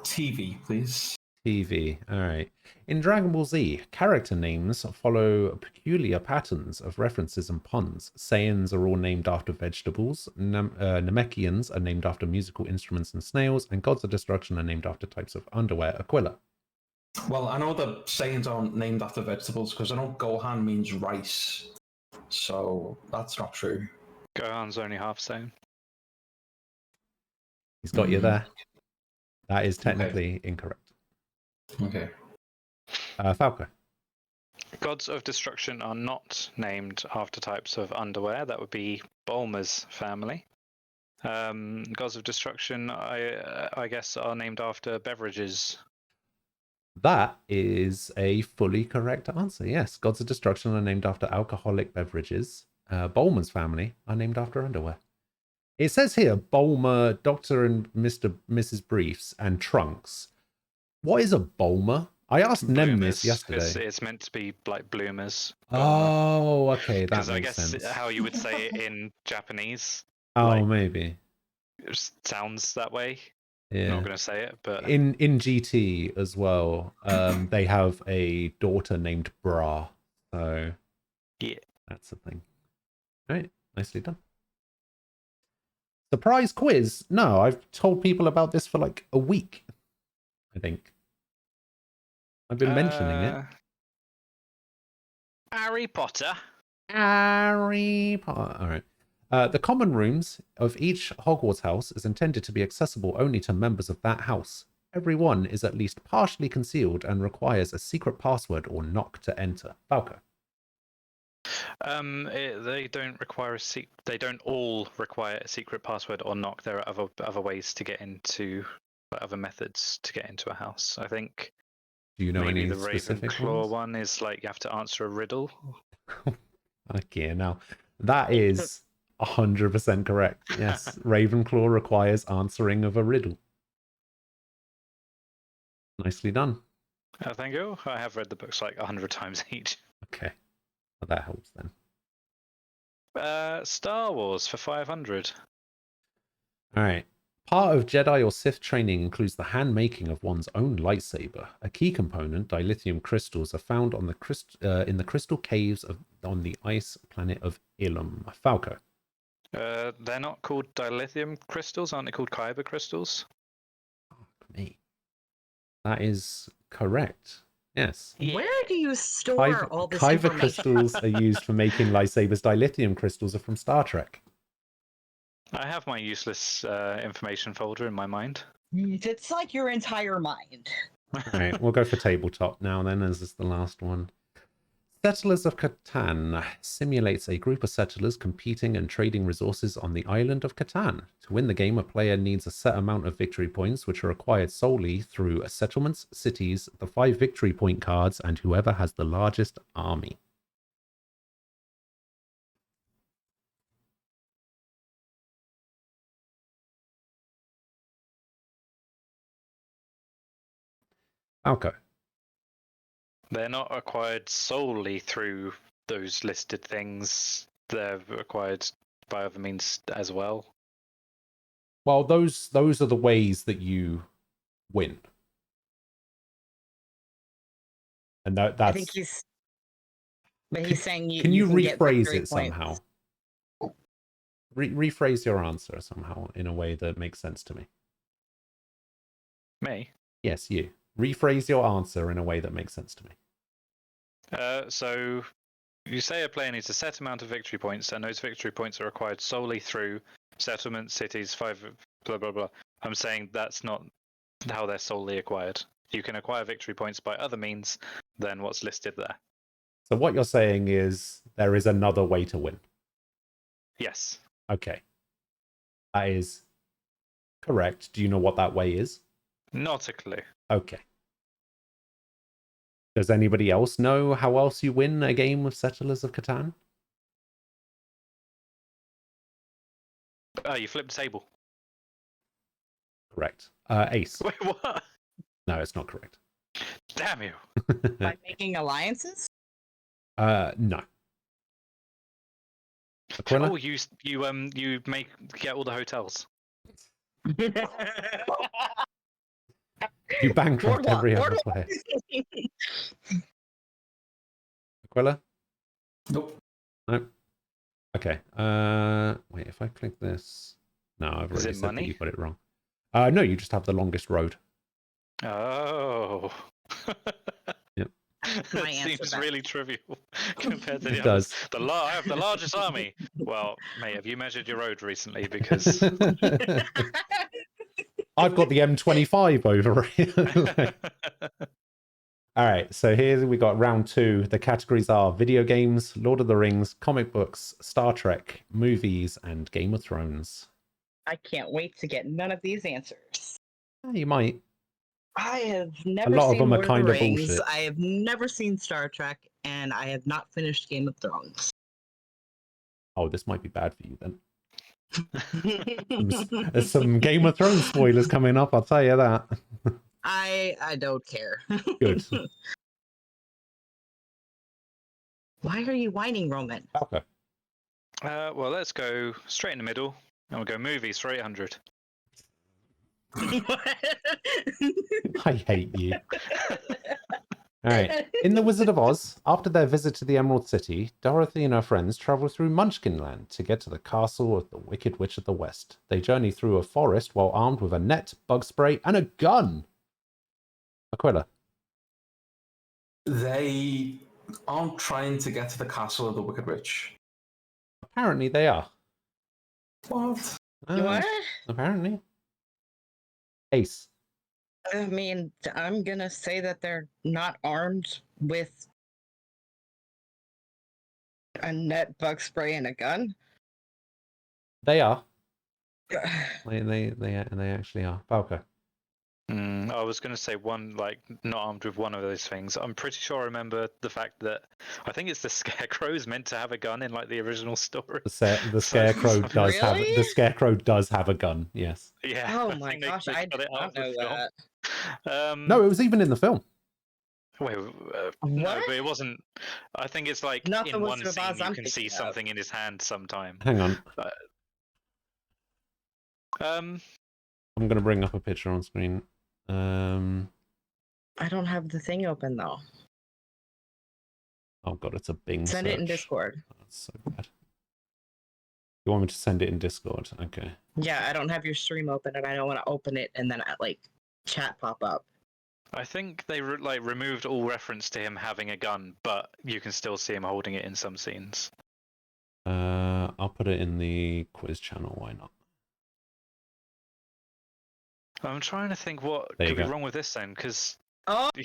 TV, please. TV. All right. In Dragon Ball Z, character names follow peculiar patterns of references and puns. Saiyans are all named after vegetables. Namekians are named after musical instruments and snails. And gods of destruction are named after types of underwear. Aquila. Well, I know the Saiyans aren't named after vegetables because I know Gohan means rice. So that's not true. Gohan's only half Saiyan. He's got you there. That is technically incorrect. Okay. Falco. Gods of destruction are not named after types of underwear. That would be Bulma's family. Gods of destruction, I guess, are named after beverages. That is a fully correct answer. Yes, gods of destruction are named after alcoholic beverages. Bulmer's family are named after underwear. It says here, Bulmer, Dr. and Mrs. Briefs, and Trunks. What is a Bulmer? I asked Nem this yesterday. It's meant to be like bloomers. Oh, okay, that Because I makes guess sense. how you would say it in Japanese Oh, like, maybe. it sounds that way. Yeah. I'm not going to say it, but In GT as well, they have a daughter named Bra. So yeah, that's the thing. All right, nicely done. Surprise quiz? No, I've told people about this for like a week, I think. I've been mentioning it. Harry Potter. Harry Potter. All right. The common rooms of each Hogwarts house is intended to be accessible only to members of that house. Every one is at least partially concealed and requires a secret password or knock to enter. Falco. They don't require a They don't all require a secret password or knock. There are other ways to get into, other methods to get into a house. I think. Do you know maybe any the specific Ravenclaw ones? one is like you have to answer a riddle. Okay, now that is 100% correct. Yes, Ravenclaw requires answering of a riddle. Nicely done. Thank you. I have read the books like 100 times each. Okay, well, that helps then. Star Wars for 500. All right. Part of Jedi or Sith training includes the hand making of one's own lightsaber. A key component, dilithium crystals, are found on the in the crystal caves on the ice planet of Ilum. Falco. They're not called dilithium crystals, aren't they called kyber crystals? Me. That is correct. Yes. Where do you store all this Kyber information? crystals are used for making lightsabers. Dilithium crystals are from Star Trek. I have my useless information folder in my mind. It's like your entire mind. All right, we'll go for tabletop now then, as is the last one. Settlers of Catan simulates a group of settlers competing and trading resources on the island of Catan. To win the game, a player needs a set amount of victory points, which are acquired solely through settlements, cities, the 5 victory point cards, and whoever has the largest army. Falco. They're not acquired solely through those listed things. They're acquired by other means as well. Well, those are the ways that you win. And that's... I think he's... But he's saying you can you get rephrase victory it somehow? points. Rephrase your answer somehow in a way that makes sense to me. Me? Yes, you. Rephrase your answer in a way that makes sense to me. So you say a player needs a set amount of victory points, and those victory points are acquired solely through settlements, cities, 5 blah blah blah. I'm saying that's not how they're solely acquired. You can acquire victory points by other means than what's listed there. So what you're saying is there is another way to win. Yes. Okay. That is correct. Do you know what that way is? Not a clue. Okay. Does anybody else know how else you win a game of Settlers of Catan? Oh, you flipped the table. Correct. Ace. Wait, what? No, it's not correct. Damn you. By making alliances? No. Aquila? Oh, you get all the hotels. You bankrupt every other player. Aquila? Nope. Nope. Okay. Wait, if I click this... No, I've Is already it said that money? you got it wrong. No, you just have the longest road. Oh. Yep. That seems really trivial compared to It the others. does. I have the largest army. Well, mate, have you measured your road recently? Because I've got the M25 over here. All right, so here we got round 2. The categories are video games, Lord of the Rings, comic books, Star Trek, movies, and Game of Thrones. I can't wait to get none of these answers. You might. I have never lot of seen them are Lord of kind the of Rings. bullshit. I have never seen Star Trek, and I have not finished Game of Thrones. Oh, this might be bad for you then. There's some Game of Thrones spoilers coming up, I'll tell you that. I don't care. Good. Why are you whining, Roman? Okay. Well, let's go straight in the middle, and we'll go movies for 800. I hate you. All right. In The Wizard of Oz, after their visit to the Emerald City, Dorothy and her friends travel through Munchkin Land to get to the castle of the Wicked Witch of the West. They journey through a forest while armed with a net, bug spray, and a gun. Aquila. They aren't trying to get to the castle of the Wicked Witch. Apparently they are. What? What? Apparently. Ace. I mean, I'm gonna say that they're not armed with a net, bug spray, and a gun. They are. They actually are. Falco. I was going to say one, like, not armed with one of those things. I'm pretty sure I remember the fact that I think it's the Scarecrow is meant to have a gun in like the original story. The Scarecrow does have Really? the Scarecrow does have a gun. Yes. Yeah. Oh I my think they gosh, cut I it did out not of the know film. that. No, it was even in the film. Wait, no, What? but it wasn't. I think it's like Not the in one Wizard of scene Oz you I'm can see thinking of. something in his hand sometime. Hang on. Um, I'm gonna bring up a picture on screen. I don't have the thing open though. Oh god, it's a Bing Send it in search. Discord. Oh, that's so bad. You want me to send it in Discord? Okay. Yeah, I don't have your stream open, and I don't want to open it and then like chat pop up. I think they removed all reference to him having a gun, but you can still see him holding it in some scenes. I'll put it in the quiz channel. Why not? I'm trying to think what There you could be go. wrong with this then, because Oh, he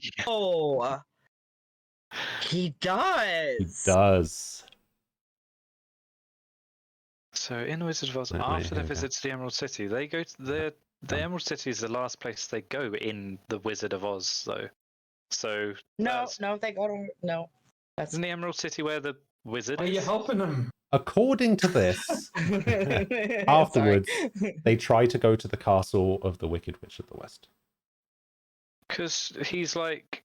does. He does. So in Wizard of Oz, Wait, after here their we go. visit to the Emerald City, they go to the Emerald City is the last place they go in the Wizard of Oz, though. So No, they go to no. That's isn't the Emerald City where the wizard Are is? you helping him? According to this, afterwards Sorry. they try to go to the castle of the Wicked Witch of the West. Because he's like,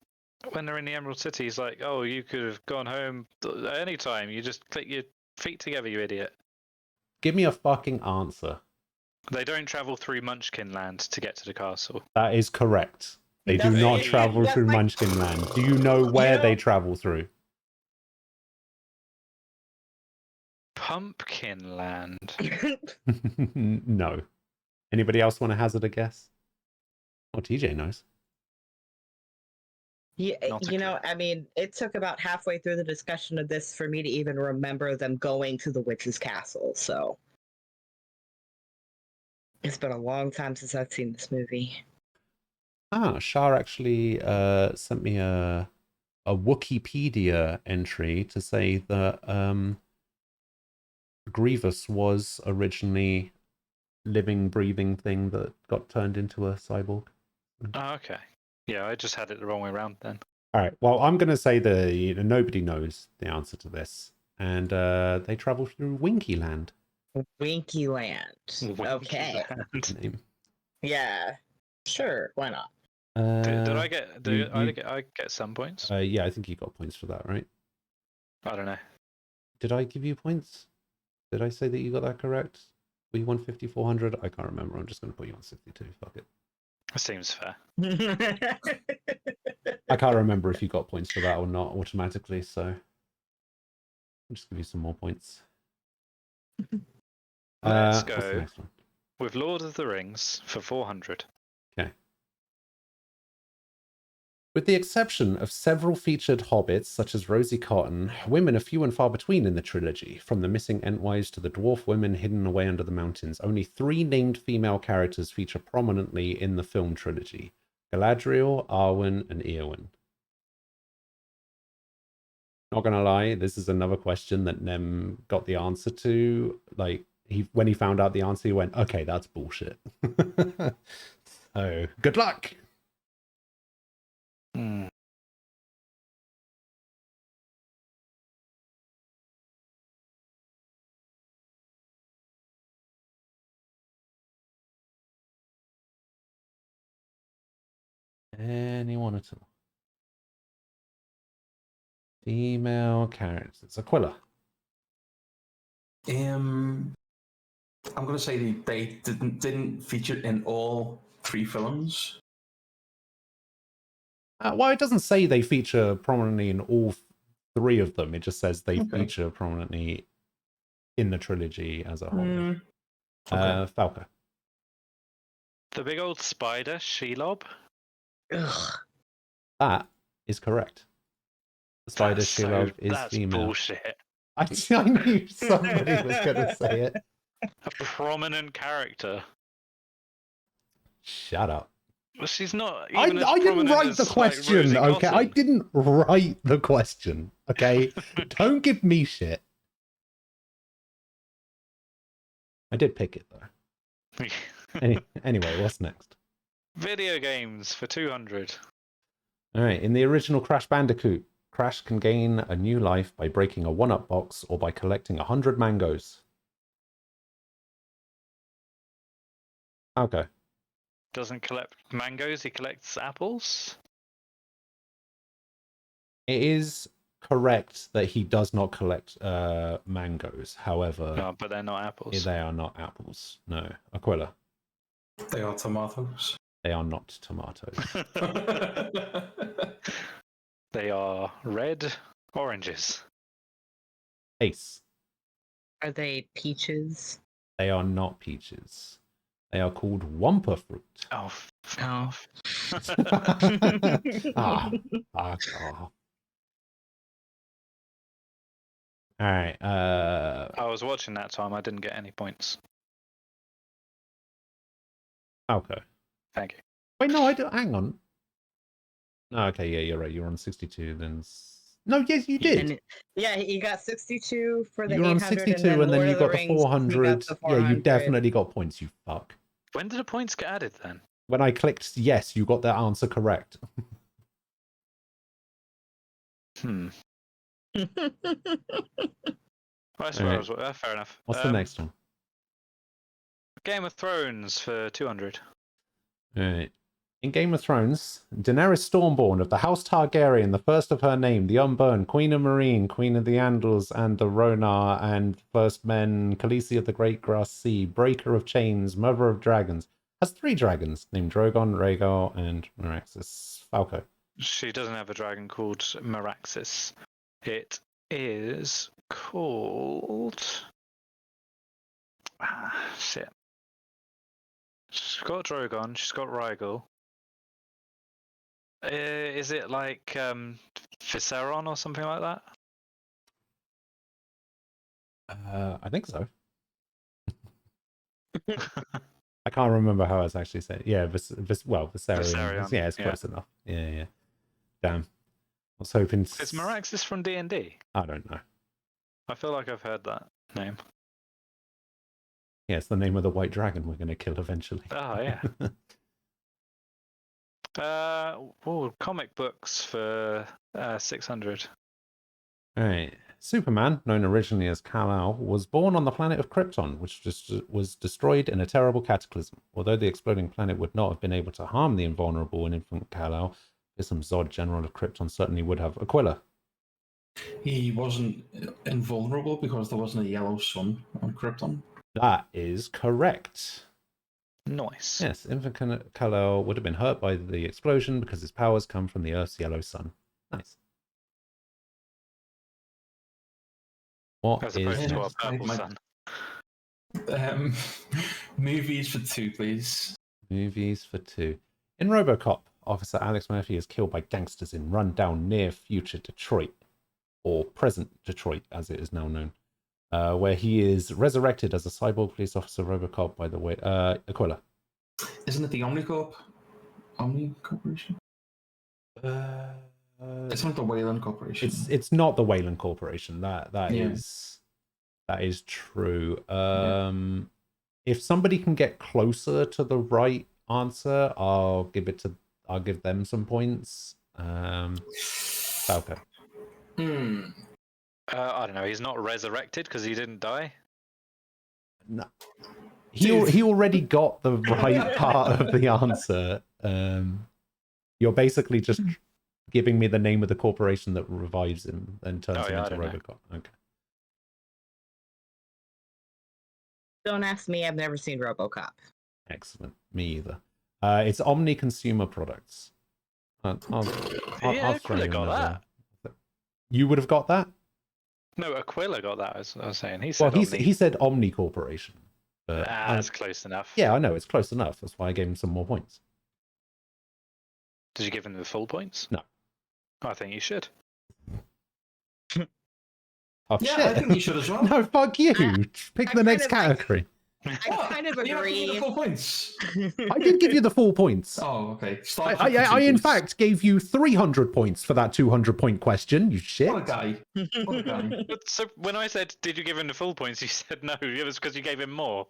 when they're in the Emerald City, he's like, "Oh, you could have gone home at any time. You just click your feet together, you idiot." Give me a fucking answer. They don't travel through Munchkin Land to get to the castle. That is correct. They do That's- not travel that's through like- Munchkin Land. Do you know where they travel through? Pumpkin Land. No. Anybody else want to hazard a guess? Oh, TJ knows. Yeah, Not a you know, clue. I mean, it took about halfway through the discussion of this for me to even remember them going to the witch's castle. So it's been a long time since I've seen this movie. Shah actually sent me a Wikipedia entry to say that Grievous was originally living, breathing thing that got turned into a cyborg. Oh, okay. Yeah, I just had it the wrong way around then. All right. Well, I'm going to say that nobody knows the answer to this, and they travel through Winky Land. Winky Land. Okay. Winkyland. Name. Yeah. Sure. Why not? Did I get? I get some points? Yeah, I think you got points for that, right? I don't know. Did I give you points? Did I say that you got that correct? Were you 150, 400? I can't remember. I'm just going to put you on 62. Fuck it. That seems fair. I can't remember if you got points for that or not automatically, so I'll just give you some more points. Let's What's the go next one? with Lord of the Rings for 400. Okay. With the exception of several featured hobbits, such as Rosie Cotton, women are few and far between in the trilogy. From the missing Entwise to the dwarf women hidden away under the mountains, only 3 named female characters feature prominently in the film trilogy: Galadriel, Arwen, and Eowyn. Not gonna lie, this is another question that Nem got the answer to. Like, when he found out the answer, he went, "Okay, that's bullshit." So, good luck. Hmm. Anyone at all? Female characters. Aquila. I'm gonna say they didn't feature in all 3 films. Well, it doesn't say they feature prominently in all 3 of them. It just says they Okay. feature prominently in the trilogy as a whole. Okay. Falco. The big old spider, Shelob. Ugh. That is correct. The spider That's Shelob is that's female. bullshit. I knew somebody was going to say it. A prominent character. Shut up. Well, she's not I even as didn't prominent write as, the like, question, Rosie okay? I Cotton. didn't write the question, okay? Don't give me shit. I did pick it, though. Anyway, what's next? Video games for 200. All right, in the original Crash Bandicoot, Crash can gain a new life by breaking a 1-up box or by collecting 100 mangoes. Okay. Doesn't collect mangoes, he collects apples. It is correct that he does not collect mangoes. However, No, but they're not apples. they are not apples. No. Aquila, They are tomatoes. they are not tomatoes. They are red oranges. Ace, Are they peaches? they are not peaches. They are called Wumpa fruit. Oh, Oh. Ah, fuck off. All right. I was watching that time. I didn't get any points. Okay. Thank you. Wait, no, I don't. Hang on. No, okay, yeah, you're right. You're on 62. Then. No, yes, you did. And, yeah, you got 62 for the You were on 800, 62, and then Lord you of got the Rings, 400. the Yeah, you 400. definitely got points. You fuck. When did the points get added then? When I clicked yes, you got that answer correct. I suppose. Alright. Fair enough. What's the next one? Game of Thrones for 200. All right. In Game of Thrones, Daenerys Stormborn of the House Targaryen, the first of her name, the Unburned, Queen of Meereen, Queen of the Andals and the Rhonar, and First Men, Khaleesi of the Great Grass Sea, Breaker of Chains, Mother of Dragons, has 3 dragons named Drogon, Rhaegar, and Meraxes. Falco. She doesn't have a dragon called Meraxes. It is called... shit. She's got Drogon, she's got Rhaegal. Is it like Viseron or something like that? I think so. I can't remember how it's actually said. Yeah, Viserion. Viserion, Yeah, it's close enough. Yeah. Damn. I was hoping... Is Meraxes from D&D? I don't know. I feel like I've heard that name. Yeah, it's the name of the white dragon we're going to kill eventually. Oh, yeah. Comic books for 600. All right. Superman, known originally as Kal-El, was born on the planet of Krypton, which was destroyed in a terrible cataclysm. Although the exploding planet would not have been able to harm the invulnerable and infant Kal-El, some Zod general of Krypton certainly would have. Aquila. He wasn't invulnerable because there wasn't a yellow sun on Krypton. That is correct. Nice. Yes, infant Kal-El would have been hurt by the explosion because his powers come from the Earth's yellow sun. Nice. What As is opposed to our next? purple sun. Movies for 2, please. Movies for 2. In RoboCop, Officer Alex Murphy is killed by gangsters in rundown near-future Detroit, or present Detroit, as it is now known, where he is resurrected as a cyborg police officer RoboCop by the way... Aquila. Isn't it the Omnicorp? Omni Corporation? It's not the Wayland Corporation. It's not the Wayland Corporation. That Yeah. is true. If somebody can get closer to the right answer, I'll give them some points. Falco. I don't know. He's not resurrected because he didn't die. No. He already got the right part of the answer. You're basically just giving me the name of the corporation that revives him and turns him into Robocop. Okay. Don't ask me. I've never seen RoboCop. Excellent. Me either. It's Omni Consumer Products. I'll throw you Aquila got another. that. You would have got that? No, Aquila got that. As I was saying, he Well, said he said Omni Corporation. But that's close enough. yeah, I know it's close enough. That's why I gave him some more points. Did you give him the full points? No. I think you should. Oh, Yeah, shit. I think you should as well. No, fuck you. Pick I the next kind of like- category. I kind of You have to give the agree. full points. I did give you the full points. Oh, okay. Star Trek I for 2, in please. fact gave you 300 points for that 200-point question, you shit. What a guy. What a guy. But so when I said, "Did you give him the full points?" you said no. It was because you gave him more.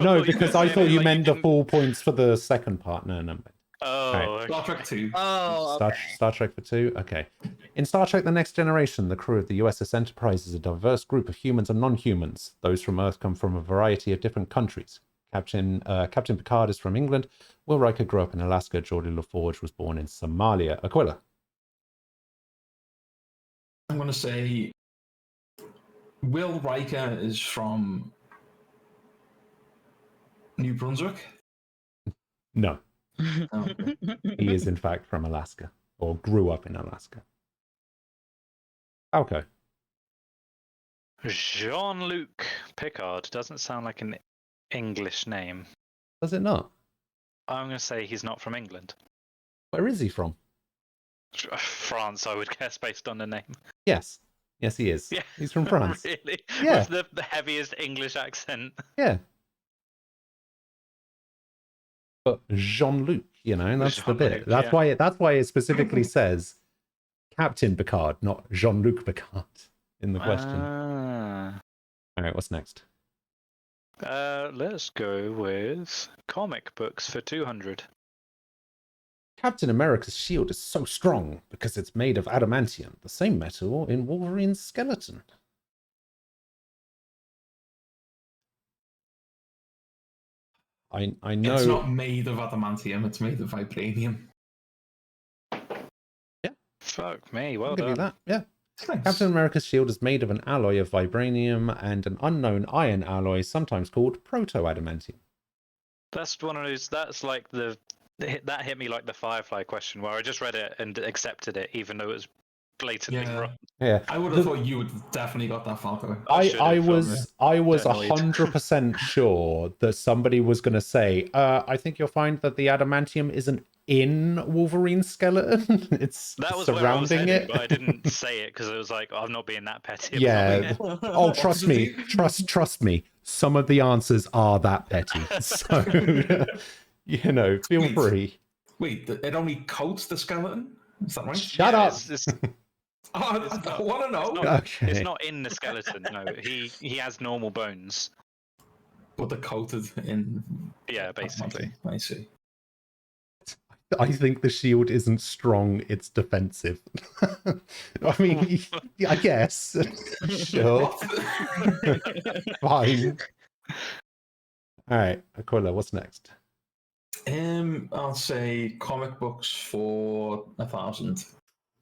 No, you because were I saying thought it you like meant the didn't- full points for the second part. No. Oh, Right. Star Trek 2. Oh, okay. Star Trek for 2? Okay. In Star Trek The Next Generation, the crew of the USS Enterprise is a diverse group of humans and non-humans. Those from Earth come from a variety of different countries. Captain Picard is from England. Will Riker grew up in Alaska. Geordie LaForge was born in Somalia. Aquila. I'm going to say Will Riker is from New Brunswick. No, Oh, okay. he is in fact from Alaska, or grew up in Alaska. Okay. Jean-Luc Picard doesn't sound like an English name. Does it not? I'm going to say he's not from England. Where is he from? France, I would guess, based on the name. Yes, he is. Yeah. He's from France. Really? Yeah. With the heaviest English accent. Yeah. But Jean-Luc, that's the bit. Jean-Luc, That's why it specifically says Captain Picard, not Jean-Luc Picard in the question. Ah. All right, what's next? Let's go with comic books for 200. Captain America's shield is so strong because it's made of adamantium, the same metal in Wolverine's skeleton. I know. It's not made of adamantium, it's made of vibranium. Fuck me, I'll well give you done. that. Yeah. Thanks. Captain America's shield is made of an alloy of vibranium and an unknown iron alloy, sometimes called proto-adamantium. That's one of those. That's like that hit me like the Firefly question, where I just read it and accepted it, even though it was blatantly Yeah. wrong. Yeah. I would have thought you would definitely got that, Falco. I was annoyed. 100% sure that somebody was going to say, I think you'll find that the adamantium isn't in Wolverine's skeleton. It's That was where I was surrounding heading, it. but I didn't say it because it was like, I'm not being that petty. about Yeah. it. Oh, trust me. Trust me. Some of the answers are that petty. So, feel Wait. free. Wait, it only coats the skeleton? Is that right? Shut Yeah, up. It's I want to know. Okay. It's not in the skeleton. No, he has normal bones. But they're coated in. Yeah, basically. I see. I think the shield isn't strong, it's defensive. I mean, I guess. Sure. Fine. Alright, Aquila, what's next? I'll say comic books for 1,000.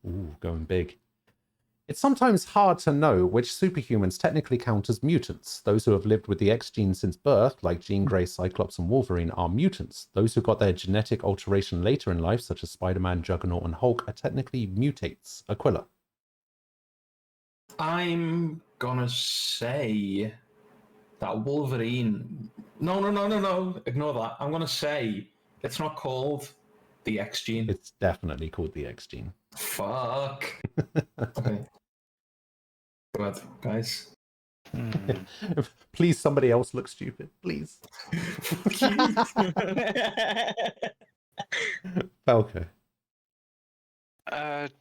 Ooh, going big. It's sometimes hard to know which superhumans technically count as mutants. Those who have lived with the X gene since birth, like Jean Grey, Cyclops, and Wolverine, are mutants. Those who got their genetic alteration later in life, such as Spider-Man, Juggernaut, and Hulk, are technically mutates. Aquila. I'm gonna say that Wolverine. No. Ignore that. I'm gonna say it's not called the X gene. It's definitely called the X gene. Fuck. Okay. Good, guys. Please, somebody else look stupid. Please. Falco.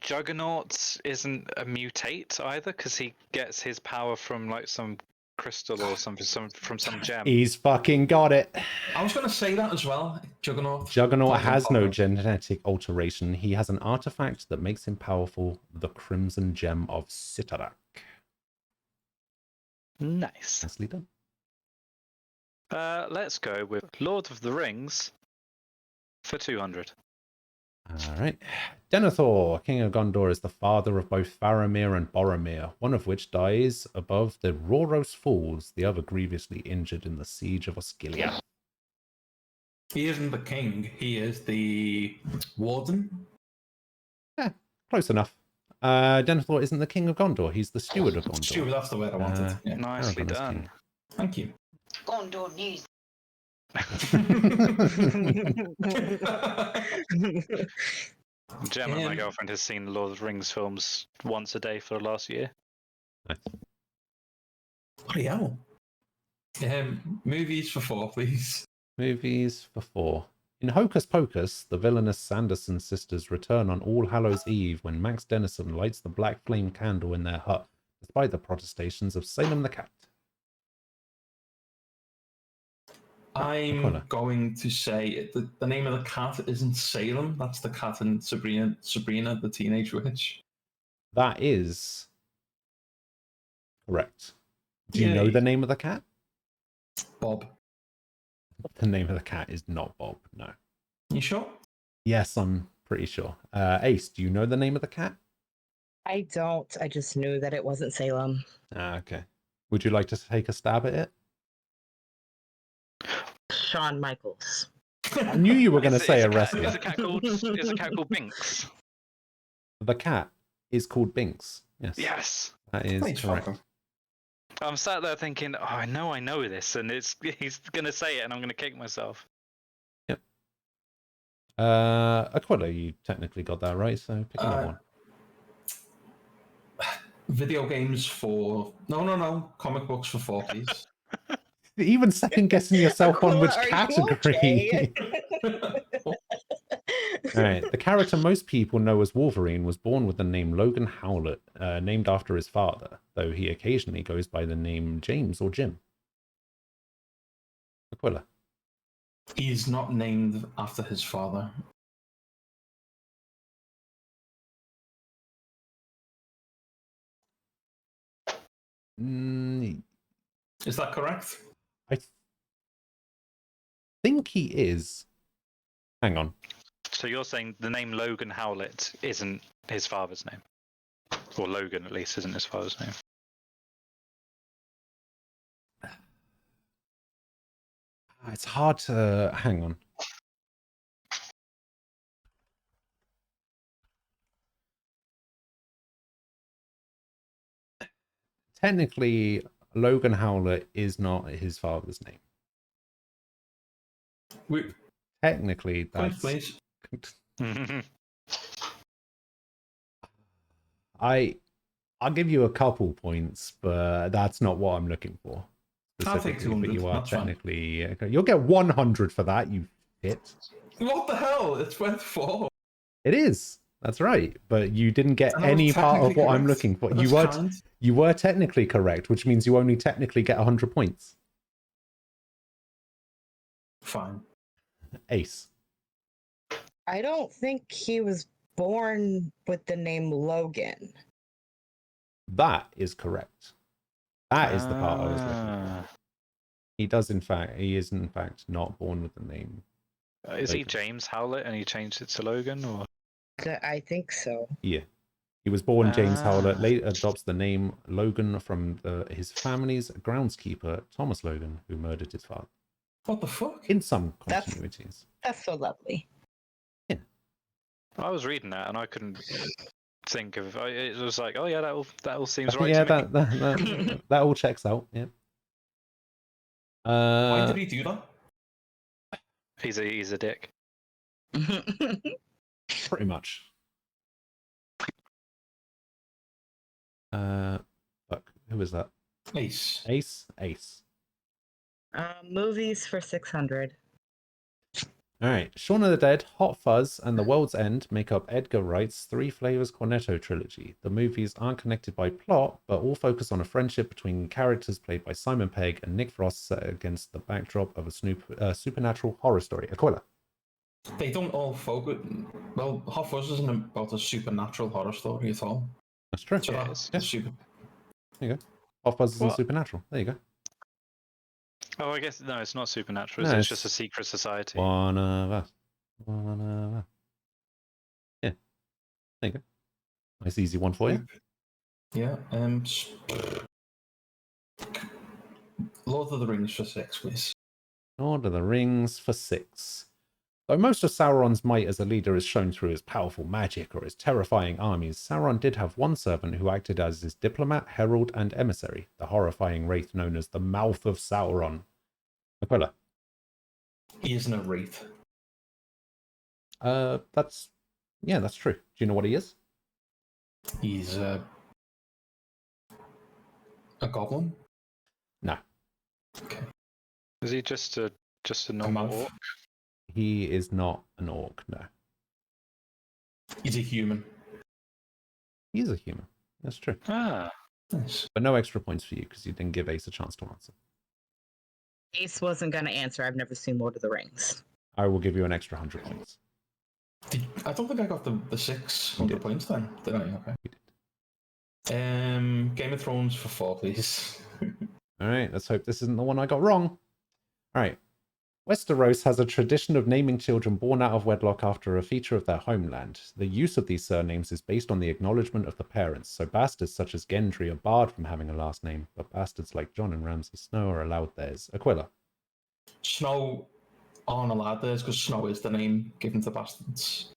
Juggernaut isn't a mutate either, because he gets his power from like some crystal or something, from some gem. He's fucking got it. I was gonna say that as well. Juggernaut. Juggernaut has no genetic alteration. He has an artifact that makes him powerful, the Crimson Gem of Sitarak. Nice. Nicely done. Let's go with Lord of the Rings for 200. All right. Denethor, King of Gondor, is the father of both Faramir and Boromir, one of which dies above the Rhoros Falls, the other grievously injured in the siege of Osgiliath. He isn't the king. He is the warden. Close enough. Denethor isn't the King of Gondor. He's the steward of Gondor. Steward, that's the word I wanted. Yeah. Nicely Aragorn is done. king. Thank you. Gondor news. Gemma, my girlfriend, has seen the Lord of the Rings films once a day for the last year. Nice. Bloody hell. Movies for 4, please. Movies for 4. In Hocus Pocus, the villainous Sanderson sisters return on All Hallows Eve when Max Dennison lights the black flame candle in their hut, despite the protestations of Salem the cat. I'm going to say the name of the cat isn't Salem. That's the cat in Sabrina the Teenage Witch. That is correct. Do you know Yay. the name of the cat? Bob. The name of the cat is not Bob, no. You sure? Yes, I'm pretty sure. Ace, do you know the name of the cat? I don't. I just knew that it wasn't Salem. Okay. Would you like to take a stab at it? Shawn Michaels. I knew you were going to say a wrestler. Is a cat called Binks? The cat is called Binks. Yes. Yes. That is Please, correct. Falcon. I'm sat there thinking, oh, I know this, and he's gonna say it, and I'm gonna kick myself. Yep. Aquila, you technically got that right, so pick another one. Video games for... No. Comic books for 4, please. Even second guessing yourself on which Aquila, are you category. okay? All right. The character most people know as Wolverine was born with the name Logan Howlett, named after his father, though he occasionally goes by the name James or Jim. Aquila. He's not named after his father. Is that correct? I think he is. Hang on. So you're saying the name Logan Howlett isn't his father's name? Or Logan, at least, isn't his father's name? It's hard to... Hang on. Technically, Logan Howlett is not his father's name. Technically, that's... Please. I'll give you a couple points, but that's not what I'm looking for. I'll take 200. But you are That's fine. technically... You'll get 100 for that, you fit. What the hell? It's worth 4. It is. That's right. But you didn't get And I was any part of technically what I'm correct. looking for. That's kind. You were technically correct, which means you only technically get 100 points. Fine. Ace. I don't think he was born with the name Logan. That is correct. That is the part I was looking for. He is in fact not born with the name. Is he Logan. James Howlett and he changed it to Logan? Or I think so. Yeah. He was born James Howlett, later adopts the name Logan from his family's groundskeeper, Thomas Logan, who murdered his father. What the fuck? In some That's- continuities. That's so lovely. I was reading that and I couldn't think of. It was like, oh yeah, that all seems right Yeah, to me. that all checks out. Yeah. Why did he do that? He's a dick. Pretty much. Fuck. Who is that? Ace. Ace. Movies for 600. All right. Shaun of the Dead, Hot Fuzz, and The World's End make up Edgar Wright's Three Flavors Cornetto trilogy. The movies aren't connected by plot, but all focus on a friendship between characters played by Simon Pegg and Nick Frost set against the backdrop of a supernatural horror story. Aquila. They don't all focus. Well, Hot Fuzz isn't about a supernatural horror story at all. That's true. So Yeah, that's it's- super. There you go. Hot Fuzz isn't What? supernatural. There you go. Oh, I guess no, it's not supernatural. No, It's it's- just a secret society. One of us. There you go. Nice easy one for you. Yeah. Lord of the Rings for 6, please. Lord of the Rings for 6. Though most of Sauron's might as a leader is shown through his powerful magic or his terrifying armies, Sauron did have one servant who acted as his diplomat, herald, and emissary, the horrifying wraith known as the Mouth of Sauron. Aquila. He isn't a wraith. That's true. Do you know what he is? He's a goblin. No. Okay. Is he just a normal mouth. orc? He is not an orc, no. He's a human. He's a human. That's true. Ah. Nice. But no extra points for you because you didn't give Ace a chance to answer. Ace wasn't going to answer. I've never seen Lord of the Rings. I will give you an extra 100 points. I don't think I got the 600 points then. Did I? Okay. You did. Game of Thrones for 4, please. All right, let's hope this isn't the one I got wrong. All right. Westeros has a tradition of naming children born out of wedlock after a feature of their homeland. The use of these surnames is based on the acknowledgement of the parents, so bastards such as Gendry are barred from having a last name, but bastards like Jon and Ramsay Snow are allowed theirs. Aquila. Snow aren't allowed theirs because Snow is the name given to bastards.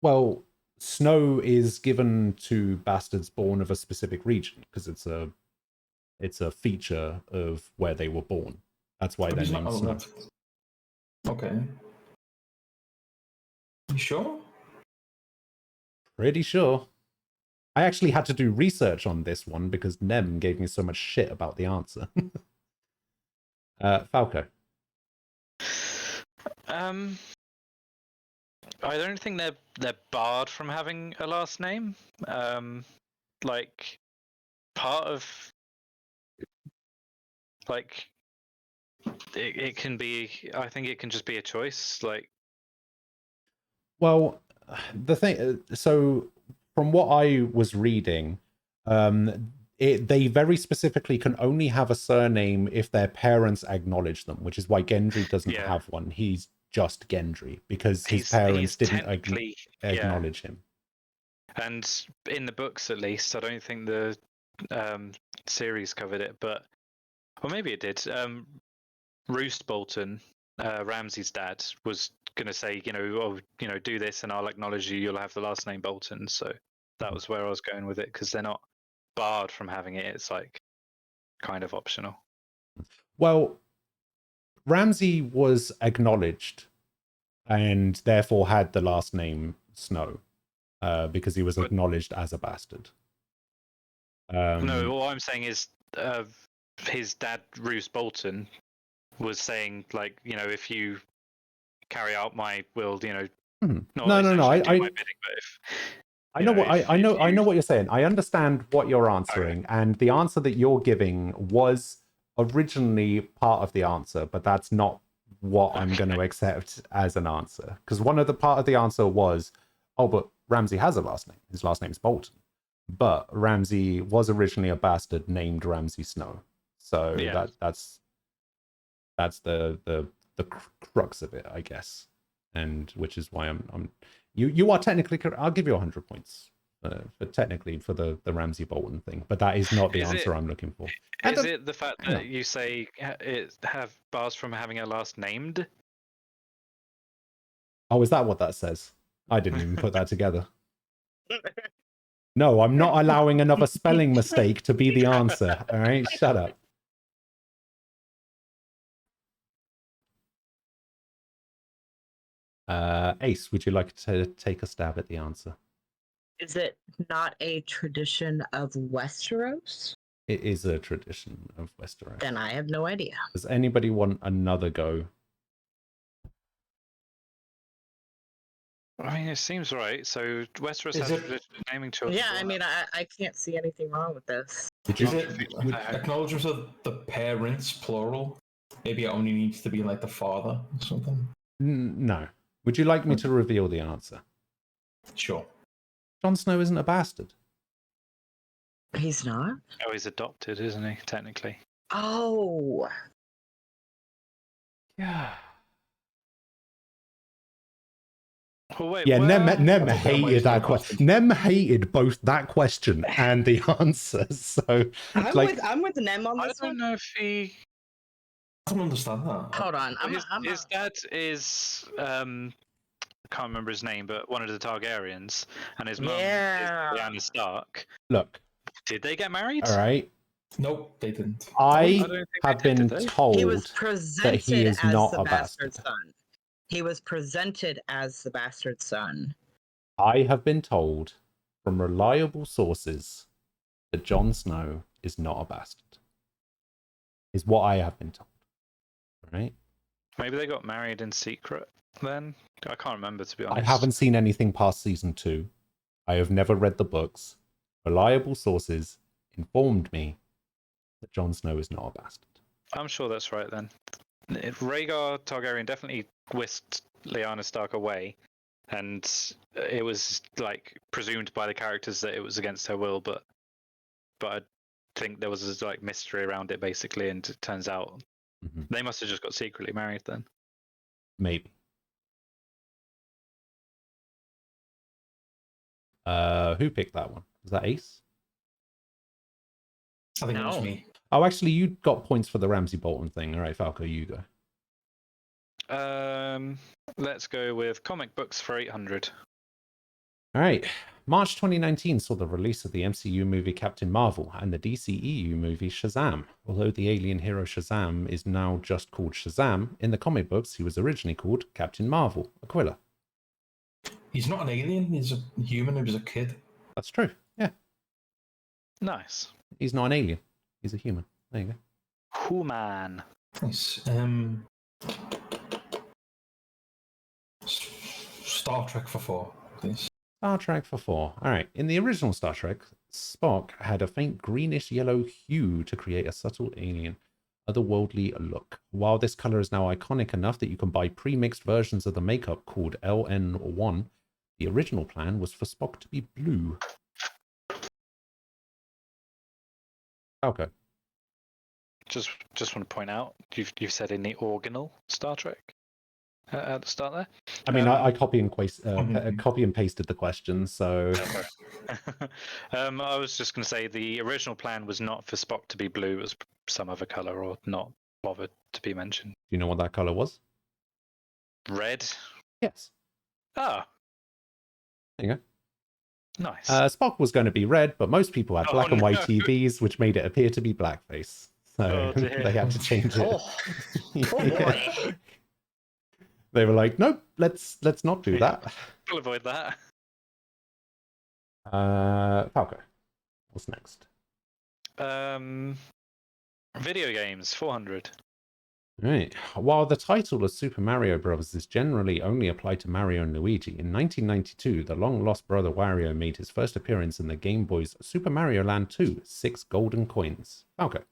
Well, Snow is given to bastards born of a specific region because it's a feature of where they were born. That's why But their he's not name's Snow. allowed. Okay. You sure? Pretty sure. I actually had to do research on this one because Nem gave me so much shit about the answer. Falco. I don't think they're barred from having a last name. Like part of like it can be. I think it can just be a choice. Like, Well, the thing. So, from what I was reading, they very specifically can only have a surname if their parents acknowledge them, which is why Gendry doesn't Yeah. have one. He's just Gendry because his parents didn't acknowledge him. And in the books, at least, I don't think the series covered it, but or maybe it did. Roose Bolton, Ramsay's dad, was going to say, do this and I'll acknowledge you. You'll have the last name Bolton. So that was where I was going with it because they're not barred from having it. It's like kind of optional. Well, Ramsay was acknowledged and therefore had the last name Snow because he was acknowledged as a bastard. No, all I'm saying is his dad, Roose Bolton, was saying, like, if you carry out my will, No. my bidding, but if I know what you're saying. I understand what you're answering, Okay. and the answer that you're giving was originally part of the answer, but that's not what I'm going to accept as an answer. Because one of the part of the answer was, oh, but Ramsay has a last name. His last name's Bolton. But Ramsay was originally a bastard named Ramsay Snow. So Yeah. that's the crux of it, I guess. And which is why you are technically correct. I'll give you 100 points for technically for the Ramsay Bolton thing, but that is not the answer I'm looking for. Is it the fact that you say it have bars from having a last named? Oh, is that what that says? I didn't even put that together. No, I'm not allowing another spelling mistake to be the answer. All right, shut up. Ace, would you like to take a stab at the answer? Is it not a tradition of Westeros? It is a tradition of Westeros. Then I have no idea. Does anybody want another go? I mean, it seems right. So Westeros Is has it- naming children. Yeah, I mean, I can't see anything wrong with this. Is it acknowledgements of the parents, plural? Maybe it only needs to be like the father or something. No. Would you like me to reveal the answer? Sure. Jon Snow isn't a bastard. He's not? Oh, he's adopted, isn't he? Technically. Oh. Yeah. Oh, wait, Yeah, Nem I think that hated might that be question. Nem hated both that question and the answers. So, like, I'm with Nem on I this don't one. know if he. I don't understand that. Hold on, His dad is I can't remember his name, but one of the Targaryens, and his mum is Yeah. Lyanna Stark. look, Did they get married? all right. Nope, they didn't. I I don't think have they did, been did they? told He was that presented he is as not the a bastard bastard. son. He was presented as the bastard son. I have been told from reliable sources that Jon Snow is not a bastard. Is what I have been told. Right? Maybe they got married in secret then? I can't remember, to be I honest. haven't seen anything past season 2. I have never read the books. Reliable sources informed me that Jon Snow is not a bastard. I'm sure that's right then. Rhaegar Targaryen definitely whisked Lyanna Stark away, and it was like presumed by the characters that it was against her will, but I think there was this like mystery around it basically, and it turns out they must have just got secretly married then. Maybe. Who picked that one? Was that Ace? I think it was No. me. Oh, actually, you got points for the Ramsay Bolton thing. All right, Falco, you go. Let's go with comic books for 800. All right. March 2019 saw the release of the MCU movie Captain Marvel and the DCEU movie Shazam. Although the alien hero Shazam is now just called Shazam, in the comic books he was originally called Captain Marvel. Aquila. He's not an alien. He's a human who was a kid. That's true. Yeah. Nice. He's not an alien. He's a human. There you go. Human. Nice. Star Trek for 4, please. Star Trek for 4. All right. In the original Star Trek, Spock had a faint greenish-yellow hue to create a subtle alien, otherworldly look. While this color is now iconic enough that you can buy pre-mixed versions of the makeup called LN1, the original plan was for Spock to be blue. Okay. Just want to point out, you've said in the original Star Trek at the start there. I mean, I copy and pasted the question, so... I was just going to say the original plan was not for Spock to be blue, it was some other color or not bothered to be mentioned. Do you know what that color was? Red? Yes. Oh. There you go. Nice. Spock was going to be red, but most people had black and white no. TVs, which made it appear to be blackface. So dear. they had to change it. Oh, oh boy. They were like, nope, let's not do that. We'll avoid that. Falco, what's next? Video games, 400. Right. While the title of Super Mario Bros. Is generally only applied to Mario and Luigi, in 1992, the long-lost brother Wario made his first appearance in the Game Boy's Super Mario Land 2, 6 golden coins. Falco.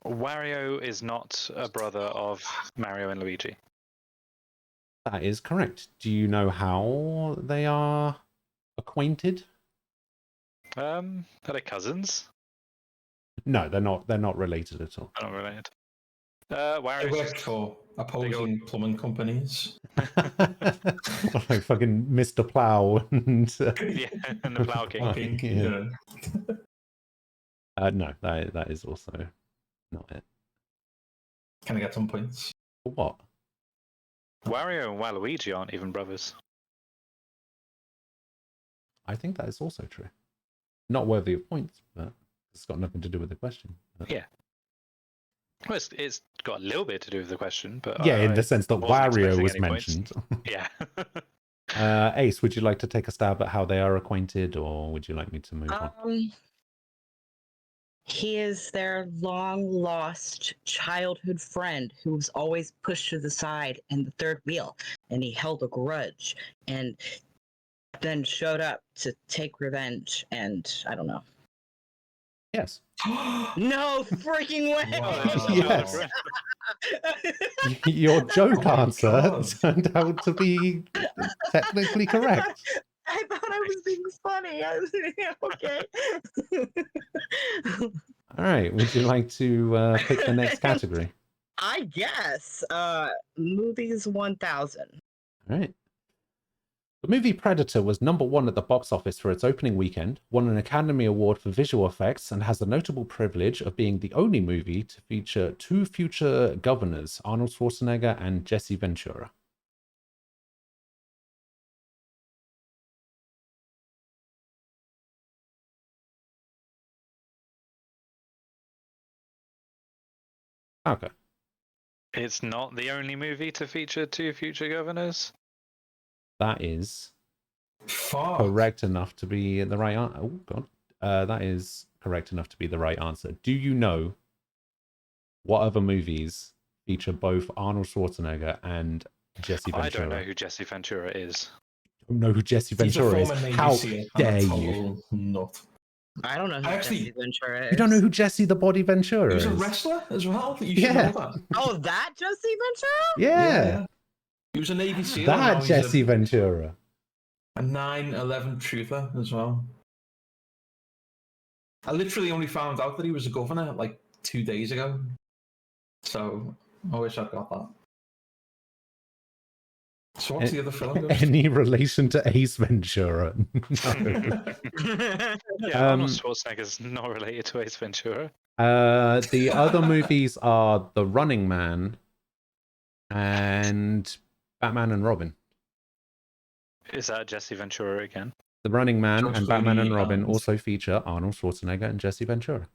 Wario is not a brother of Mario and Luigi. That is correct. Do you know how they are acquainted? Are they cousins? No, they're not. They're not related at all. They're not related. They Wario's worked just... for opposing plumbing companies. Like fucking Mr. Plow and Yeah, and the Plow King. King, yeah. yeah. No, that is also not it. Can I get some points? For what? Wario and Waluigi aren't even brothers. I think that is also true. Not worthy of points, but it's got nothing to do with the question. But... Yeah. Well, it's got a little bit to do with the question, but yeah, in the sense that wasn't Wario expecting was any mentioned. Yeah. Ace, would you like to take a stab at how they are acquainted, or would you like me to move on? He is their long lost childhood friend who was always pushed to the side in the third wheel, and he held a grudge and then showed up to take revenge, and I don't know. Yes. No freaking way! Wow. Yes. Your joke answer God. turned out to be technically correct. I thought I was being funny. I was okay. All right. Would you like to pick the next category? I guess. Movies 1000. All right. The movie Predator was #1 at the box office for its opening weekend, won an Academy Award for visual effects, and has the notable privilege of being the only movie to feature 2 future governors, Arnold Schwarzenegger and Jesse Ventura. Okay. It's not the only movie to feature 2 future governors. That is Fuck. correct enough to be the right answer. Oh, God. That is correct enough to be the right answer. Do you know what other movies feature both Arnold Schwarzenegger and Jesse Ventura? I don't know who Jesse Ventura is. You don't know who Jesse He's a Ventura is? former Navy How SEAL and a dare you? total nut. I don't know who Actually, Jesse Ventura is. You don't know who Jesse the Body Ventura He was is? a wrestler as well. You should Yeah. know that. Oh, that Jesse Ventura? Yeah, He was a Navy SEAL. and now that he's Jesse Ventura. a 9/11 truther as well. I literally only found out that he was a governor like 2 days ago. So I wish I'd got that. So what's the other film? Any relation to Ace Ventura? No. Yeah, Arnold Schwarzenegger's not related to Ace Ventura. The other movies are The Running Man and Batman and Robin. Is that Jesse Ventura again? The Running Man George and Batman and Clooney Robin and- also feature Arnold Schwarzenegger and Jesse Ventura.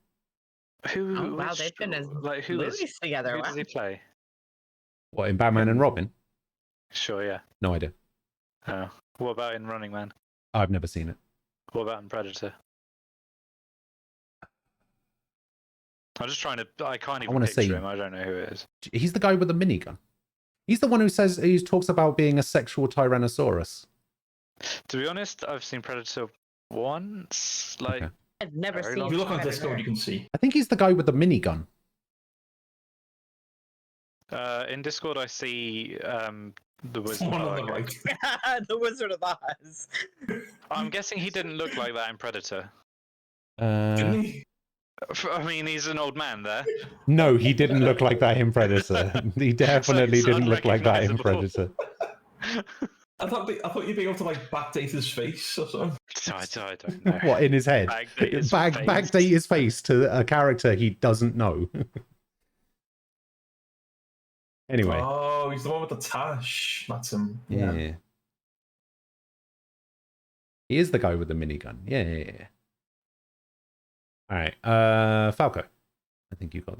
Who? Oh, wow, which- they've been in like who is? movies together. Who Wow. does he play? What, in Batman and Robin? Sure, yeah. No idea. Oh. What about in Running Man? I've never seen it. What about in Predator? I'm just trying to. I can't even wanna picture say- him. I don't know who it is. He's the guy with the minigun. He's the one who talks about being a sexual Tyrannosaurus. To be honest, I've seen Predator once. Like, Okay. I've never Very seen. long If you look on Predator. Discord, you can see. I think he's the guy with the minigun. in Discord, I see the Wizard. One Oh, on the okay. right. The Wizard of Oz. I'm guessing he didn't look like that in Predator. Didn't he? I mean, he's an old man there. No, he didn't look like that in Predator. He definitely it's didn't look like that in unrecognisable. Predator. I thought you'd be able to like backdate his face or something. I don't know. What, in his head? Backdate his face. Backdate his face to a character he doesn't know. Anyway. Oh, he's the one with the tash. That's him. Yeah. He is the guy with the minigun. Yeah. All right. Falco. I think you got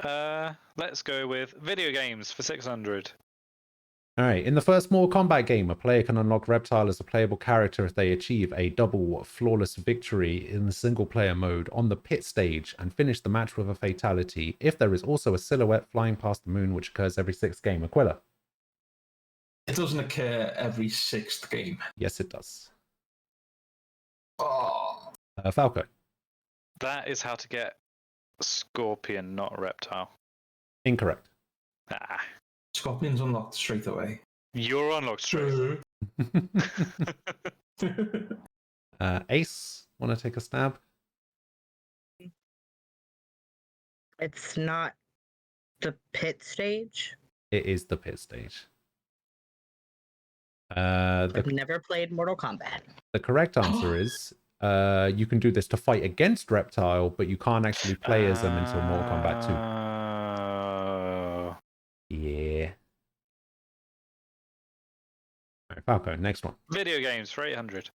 that. Let's go with video games for 600. All right. In the first Mortal Kombat game, a player can unlock Reptile as a playable character if they achieve a double flawless victory in the single player mode on the pit stage and finish the match with a fatality. If there is also a silhouette flying past the moon, which occurs every 6th game. Aquila. It doesn't occur every 6th game. Yes, it does. Oh. Falco. That is how to get Scorpion, not Reptile. Incorrect. Ah, Scorpion's unlocked straight away. you're unlocked straight. Ace, want to take a stab? It's not the pit stage. It is the pit stage. I've The never played Mortal Kombat. correct answer is you can do this to fight against Reptile, but you can't actually play as them until Mortal Kombat 2. Oh. Yeah. All right, Falco, next one. Video games for 800.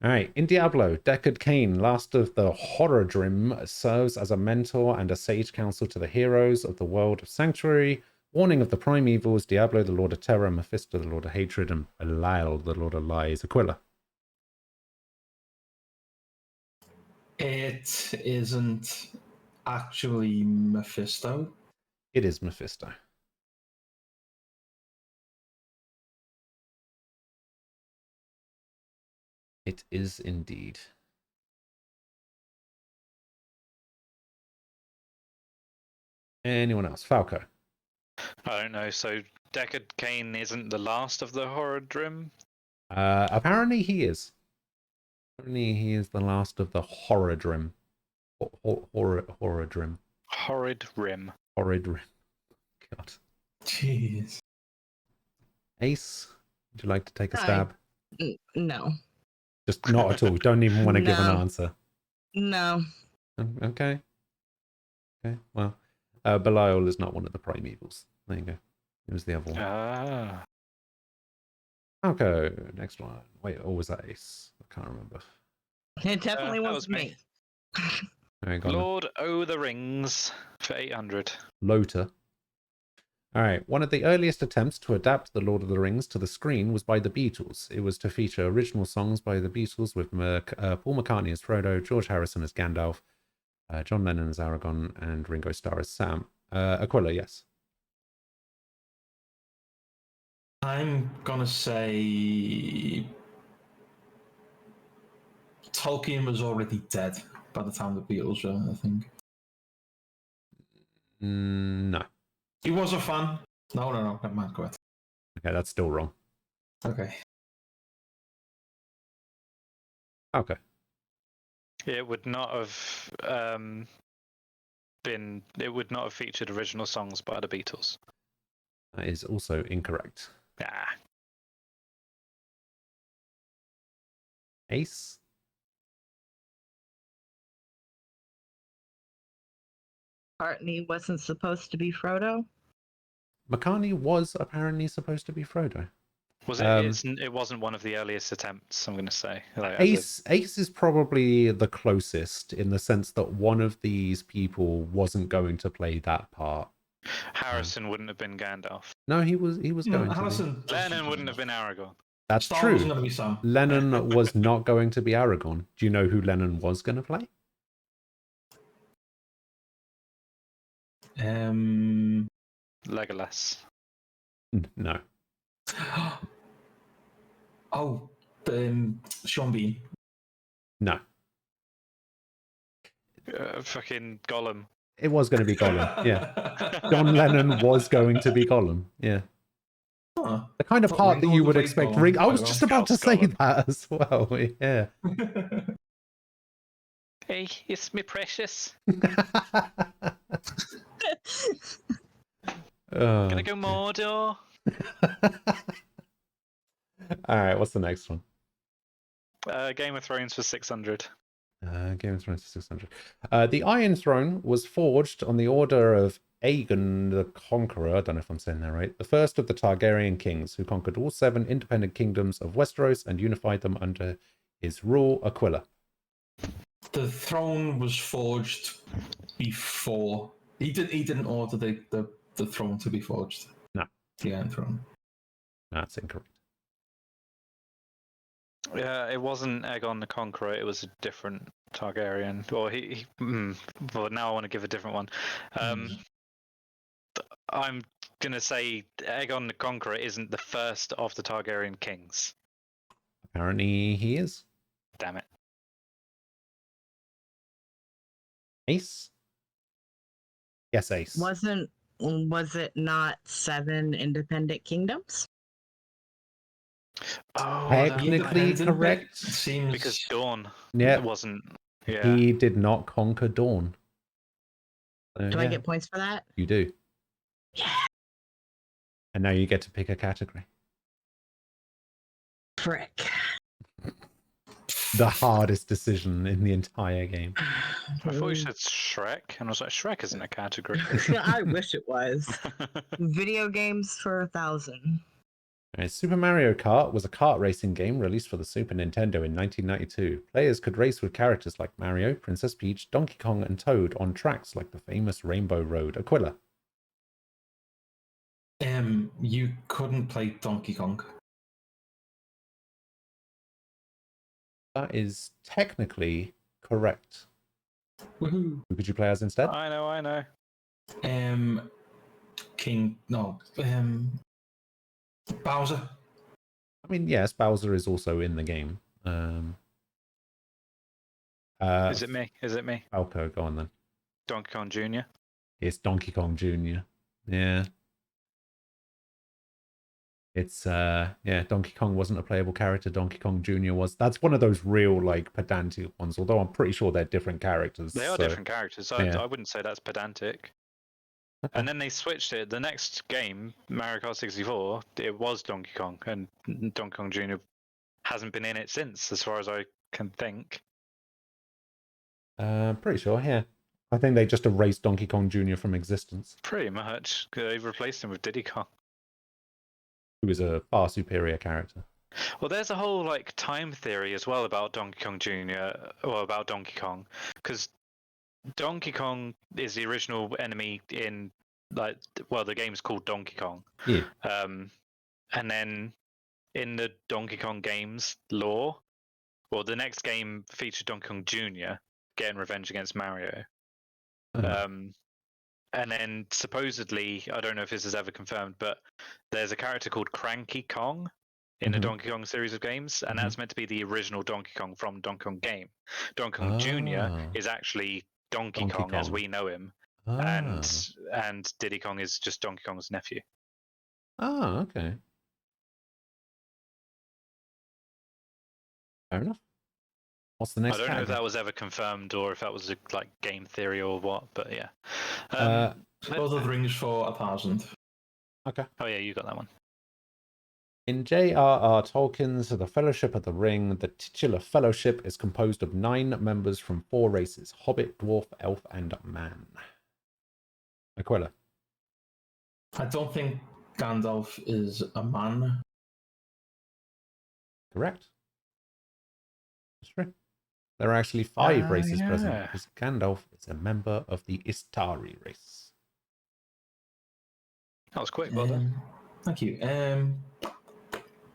All right, in Diablo, Deckard Cain, last of the Horadrim, serves as a mentor and a sage counsel to the heroes of the world of Sanctuary, warning of the prime evils, Diablo, the Lord of Terror, Mephisto, the Lord of Hatred, and Belial, the Lord of Lies. Aquila. It isn't actually Mephisto. It is Mephisto. It is indeed. Anyone else? Falco. I don't know. So Deckard Cain isn't the last of the Horadrim? Apparently he is. Apparently he is the last of the Horadrim. Horadrim. Horrid Rim. Horadrim. God. Jeez. Ace, Would you like to take a Hi. stab? No. Just not at all. Don't even want to give an No. answer. No. Okay. Okay. Well, Belial is not one of the primevals. There you go. It was the other one. Ah. Okay. Next one. Wait, or was that Ace? I can't remember. It definitely that wasn't was me. All right, go on then. Lord O' the Rings for 800. Loter. All right. One of the earliest attempts to adapt The Lord of the Rings to the screen was by the Beatles. It was to feature original songs by the Beatles with Paul McCartney as Frodo, George Harrison as Gandalf, John Lennon as Aragorn, and Ringo Starr as Sam. Aquila, yes. I'm gonna say Tolkien was already dead by the time the Beatles were, I think. No. He was a fan. No, never mind, go ahead. Okay, that's still wrong. Okay. Okay. It would not have been. It would not have featured original songs by the Beatles. That is also incorrect. Ah. Ace? McCartney wasn't supposed to be Frodo. McCartney was apparently supposed to be Frodo. Was it? It wasn't one of the earliest attempts. I'm going to say. Like, Ace is probably the closest in the sense that one of these people wasn't going to play that part. Harrison wouldn't have been Gandalf. No, he was going to Harrison be. Lennon wouldn't have been Aragorn. That's Star wasn't true. going to be Sam. Lennon was not going to be Aragorn. Do you know who Lennon was going to play? Legolas. No. Oh, Sean Bean. No. Fucking Gollum. It was going to be Gollum. Yeah. John Lennon was going to be Gollum. Yeah. Huh. The kind of Thought part that Ringo you would would have expect played Ring. Gollum I was quite just well. about to House say Gollum. that as well. Yeah. Hey, it's me precious. Oh, Gonna go Mordor. all right, what's the next one? Game of Thrones for 600. Game of Thrones 600. The Iron Throne was forged on the order of Aegon the Conqueror. I don't know if I'm saying that right. The first of the Targaryen kings, who conquered all 7 independent kingdoms of Westeros and unified them under his rule. Aquila. The throne was forged before. He didn't order the throne to be forged. No. The Iron Throne. That's incorrect. Yeah, it wasn't Aegon the Conqueror. It was a different Targaryen. Or well, now I want to give a different one. I'm gonna say Aegon the Conqueror isn't the first of the Targaryen kings. Apparently he is. Damn it. Ace? Yes, Ace. Was it not 7 independent kingdoms? Oh, Technically Independent bit correct. seems because Dawn Yeah. wasn't. Yeah. He did not conquer Dawn. So, Do I yeah, get points for that? you do. Yeah. And now you get to pick a category. Frick. The hardest decision in the entire game. I thought you said Shrek, and I was like, Shrek isn't a category. I wish it was. Video games for 1,000. Alright, Super Mario Kart was a kart racing game released for the Super Nintendo in 1992. Players could race with characters like Mario, Princess Peach, Donkey Kong, and Toad on tracks like the famous Rainbow Road. Aquila. You couldn't play Donkey Kong. That is technically correct. Woohoo! Who could you play as instead? I know. Bowser. I mean, yes, Bowser is also in the game. Is it me? Falco, go on then. Donkey Kong Jr. It's Donkey Kong Jr. Yeah. It's Donkey Kong wasn't a playable character, Donkey Kong Jr. was. That's one of those real like pedantic ones, although I'm pretty sure they're different characters. They are different characters. yeah. I wouldn't say that's pedantic. And then they switched it. The next game, Mario Kart 64, it was Donkey Kong, and Donkey Kong Jr. hasn't been in it since, as far as I can think. Pretty sure, yeah. I think they just erased Donkey Kong Jr. from existence. Pretty much. They've replaced him with Diddy Kong. Who is a far superior character. Well, there's a whole like time theory as well about Donkey Kong Jr. or about Donkey Kong, because Donkey Kong is the original enemy in the game's called Donkey Kong. Yeah. And then in the Donkey Kong games lore, the next game featured Donkey Kong Jr. getting revenge against Mario. And then supposedly, I don't know if this is ever confirmed, but there's a character called Cranky Kong in the Donkey Kong series of games, and that's meant to be the original Donkey Kong from Donkey Kong game. Donkey Kong Jr. is actually Donkey Kong as we know him, and Diddy Kong is just Donkey Kong's nephew. Oh, okay. Fair enough. What's the next I don't know if category? that was ever confirmed or if that was a game theory or what, but yeah. Lord of the Rings for 1,000. Okay. Oh yeah, you got that one. In J.R.R. Tolkien's The Fellowship of the Ring, the titular fellowship is composed of 9 members from 4 races: Hobbit, Dwarf, Elf, and Man. Aquila. I don't think Gandalf is a man. Correct. That's true. There are actually 5 races present, yeah. because Gandalf is a member of the Istari race. That was quick, well done. Thank you.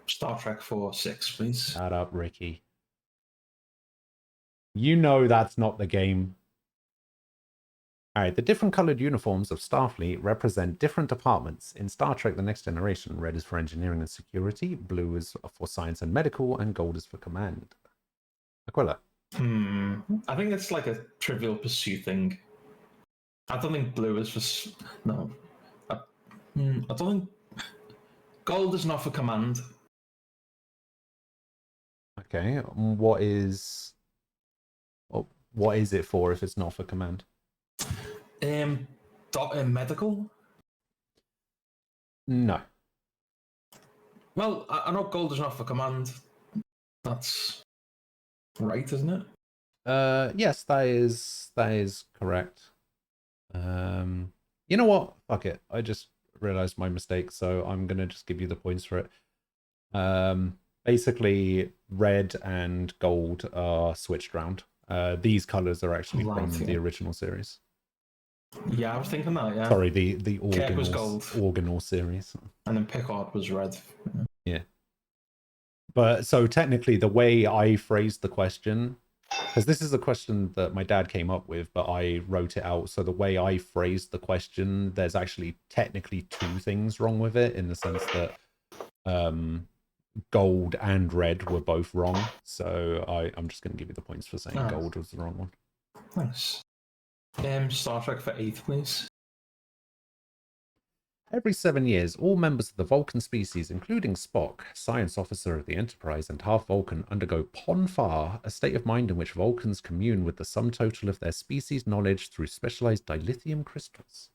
Star Trek 4-6, please. Shut up, Ricky. You know that's not the game. Alright, the different colored uniforms of Starfleet represent different departments. In Star Trek The Next Generation, red is for engineering and security, blue is for science and medical, and gold is for command. Aquila. I think it's like a Trivial Pursuit thing. I don't think blue is for... No. I don't think... Gold is not for command. Okay, what is it for if it's not for command? Medical? No. Well, I know gold is not for command. That's right, isn't it? Yes, that is correct. You know what? Fuck it. I just realized my mistake, so I'm gonna just give you the points for it. Basically, red and gold are switched round. These colors are actually from the original series. Yeah, I was thinking that, yeah. Sorry, the Kirk was gold. organal series. And then Picard was red. Yeah. But so technically the way I phrased the question, because this is a question that my dad came up with, but I wrote it out. So the way I phrased the question, there's actually technically 2 things wrong with it, in the sense that gold and red were both wrong. So I'm just going to give you the points for saying gold was the wrong one. Thanks. Star Trek for 8, please. Every 7 years, all members of the Vulcan species, including Spock, science officer of the Enterprise and half Vulcan, undergo Ponfar, a state of mind in which Vulcans commune with the sum total of their species' knowledge through specialized dilithium crystals.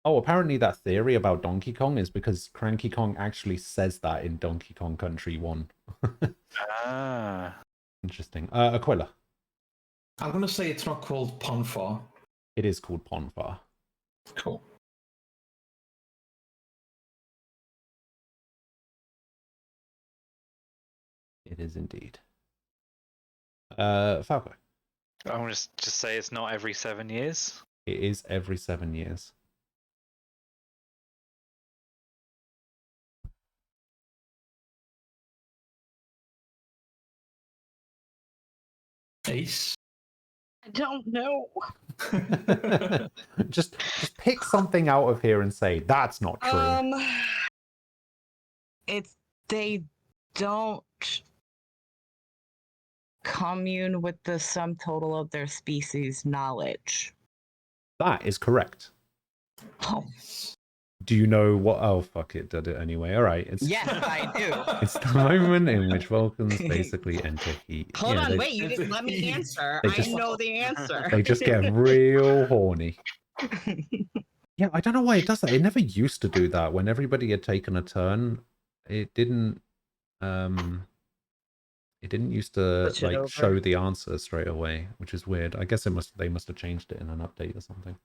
Oh, apparently that theory about Donkey Kong is because Cranky Kong actually says that in Donkey Kong Country 1. Interesting. Aquila. I'm going to say it's not called Ponfar. It is called Ponfar. Cool. It is indeed. Falco. I'm going to just say it's not every 7 years. It is every 7 years. Ace. I don't know. just pick something out of here and say that's not true. They don't commune with the sum total of their species' knowledge. That is correct. Oh. Do you know what? Oh, fuck it, did it anyway. All right. Yes, I do. It's the moment in which Vulcans basically enter heat. Hold on, they, wait, you didn't let me answer. They I just- know the answer. They just get real horny. Yeah, I don't know why it does that. It never used to do that. When everybody had taken a turn, it didn't used to Switch it like over. show the answer straight away, which is weird. I guess they must have changed it in an update or something.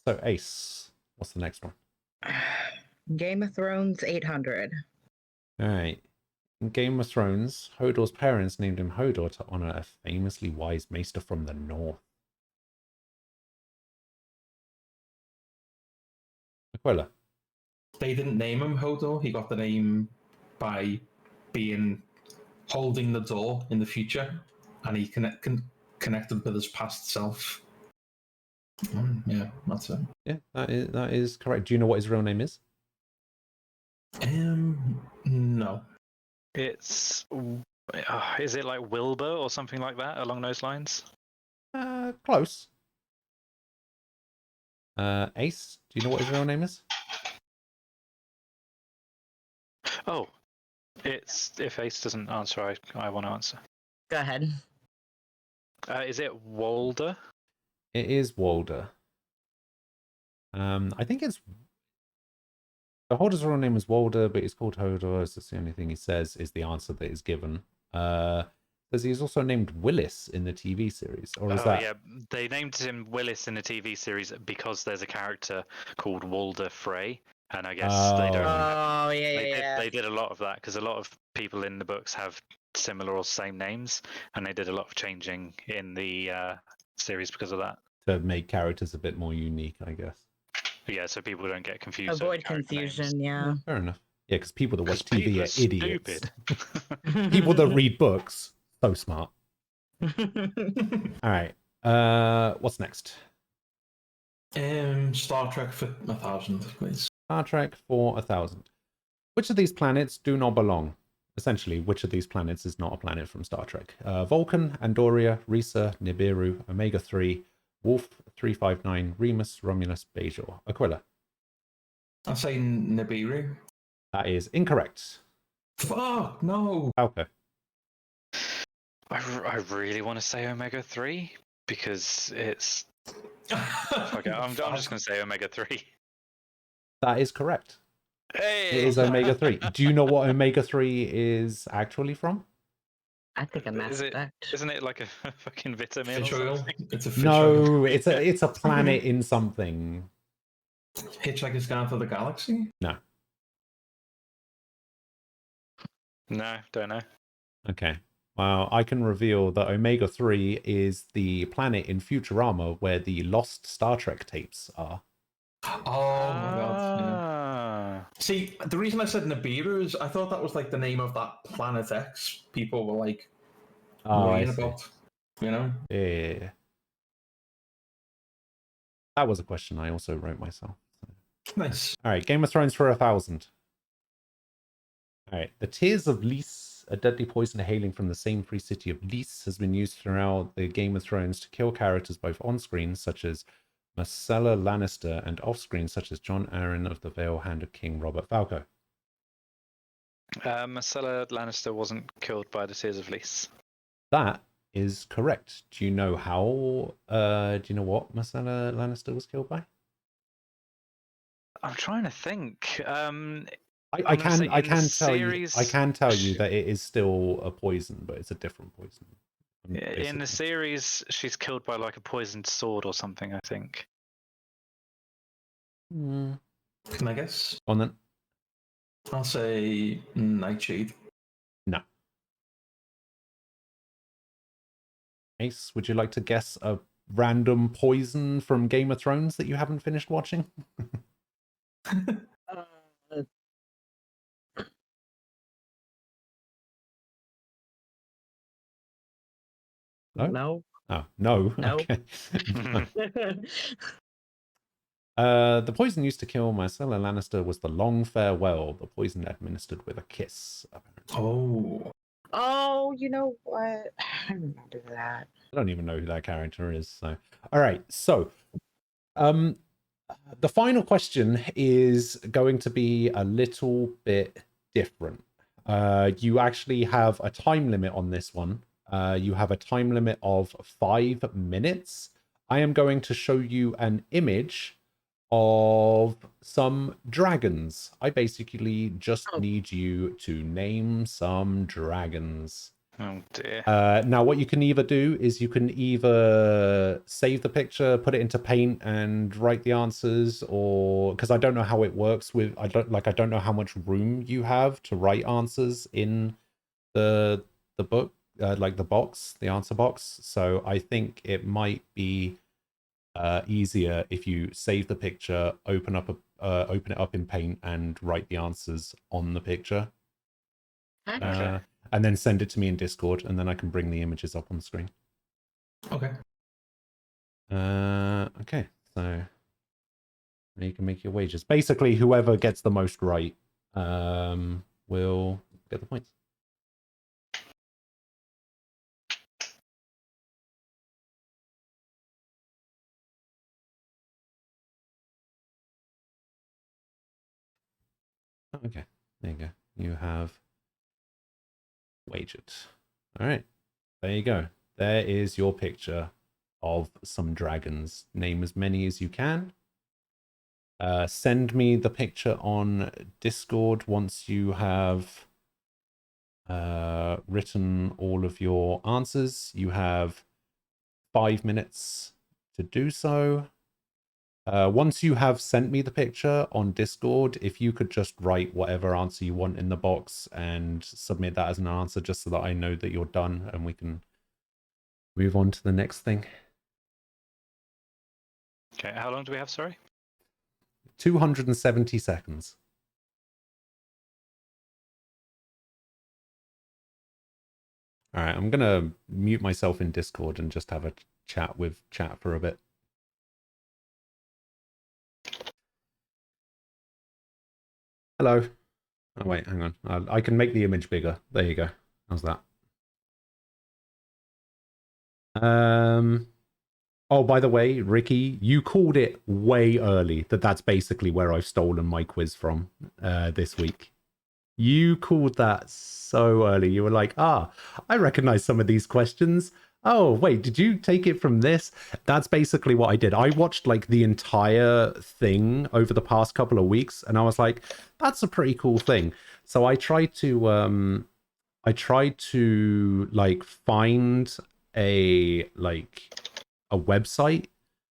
So Ace, what's the next one? Game of Thrones 800. All right. In Game of Thrones, Hodor's parents named him Hodor to honor a famously wise maester from the north. Aquila. They didn't name him Hodor. He got the name by being holding the door in the future, and he connected with his past self. Yeah, that's it. Yeah, that is correct. Do you know what his real name is? No. It's is it like Wilbur or something like that along those lines? Close. Ace, do you know what his real name is? Oh, it's if Ace doesn't answer, I want to answer. Go ahead. Is it Walder? It is Walder. I think it's the Hodor's real name is Walder, but he's called Hodor. So that's the only thing he says is the answer that is given. Because he's also named Willis in the TV series, or is that? Yeah, they named him Willis in the TV series because there's a character called Walder Frey, and I guess they don't. Oh, yeah. They did a lot of that because a lot of people in the books have similar or same names, and they did a lot of changing in the series because of that. To make characters a bit more unique, I guess. Yeah, so people don't get confused. over Avoid character names. confusion, yeah. Fair enough. Yeah, because people that watch 'Cause people TV are are idiots. stupid. People that read books, so smart. All right. What's next? Star Trek for 1,000, please. Star Trek for 1,000. Which of these planets do not belong? Essentially, which of these planets is not a planet from Star Trek? Vulcan, Andoria, Risa, Nibiru, Omega-3, Wolf 359, Remus, Romulus, Bajor. Aquila. I'll say Nibiru. That is incorrect. Fuck, no. Falco. I really want to say Omega-3 because it's. Okay, I'm just going to say Omega-3. That is correct. Hey! It is Omega-3. Do you know what Omega-3 is actually from? I think a Mass Effect. Isn't it like a fucking vitamin? Fish or oil. something? It's a fish oil. No, it's a planet in something. Hitchhiker's Guide to the Galaxy? No. No, don't know. Okay. Well, I can reveal that Omega-3 is the planet in Futurama where the lost Star Trek tapes are. Oh my god. Yeah. Ah. See, the reason I said Nibiru is I thought that was like the name of that Planet X people were like Oh, I worrying see. about, you know? Yeah. That was a question I also wrote myself. Nice. All right, Game of Thrones for 1,000. All right, the Tears of Lys, a deadly poison hailing from the same free city of Lys, has been used throughout the Game of Thrones to kill characters both on screen, such as Marcella Lannister, and off screen, such as Jon Arryn of the Vale, Hand of King Robert Falco. Marcella Lannister wasn't killed by the Tears of Lys. That is correct. Do you know how? Do you know what Marcella Lannister was killed by? I'm trying to think. I can tell you that it is still a poison, but it's a different poison. In the series, she's killed by like a poisoned sword or something, I think. Can I guess? On then. I'll say Nightshade. No. Ace, would you like to guess a random poison from Game of Thrones that you haven't finished watching? No. Oh, no. No. Okay. The poison used to kill Marcella Lannister was the Long Farewell, the poison administered with a kiss. Oh. Oh, you know what? I remember that. I don't even know who that character is. So, all right. So, The final question is going to be a little bit different. You actually have a time limit on this one. You have a time limit of 5 minutes. I am going to show you an image of some dragons. I basically just need you to name some dragons. Oh dear. Now, what you can either do is you can either save the picture, put it into Paint, and write the answers, or because I don't know how it works with I don't know how much room you have to write answers in the book, like the answer box. So I think it might be easier if you save the picture, open it up in Paint, and write the answers on the picture. Okay. And then send it to me in Discord, and then I can bring the images up on the screen. Okay. Okay, so you can make your wages. Basically, whoever gets the most right will get the points. Okay, there you go. You have wagered. All right, there you go. There is your picture of some dragons. Name as many as you can. Send me the picture on Discord once you have written all of your answers. You have 5 minutes to do so. Once you have sent me the picture on Discord, if you could just write whatever answer you want in the box and submit that as an answer, just so that I know that you're done and we can move on to the next thing. Okay, how long do we have, sorry? 270 seconds. All right, I'm going to mute myself in Discord and just have a chat with chat for a bit. Hello. Oh, wait, hang on. I can make the image bigger. There you go. How's that? Oh, by the way, Ricky, you called it way early that's basically where I've stolen my quiz from this week. You called that so early. You were like, I recognize some of these questions. Oh, wait, did you take it from this? That's basically what I did. I watched like the entire thing over the past couple of weeks, and I was like, that's a pretty cool thing. So I tried to like find a website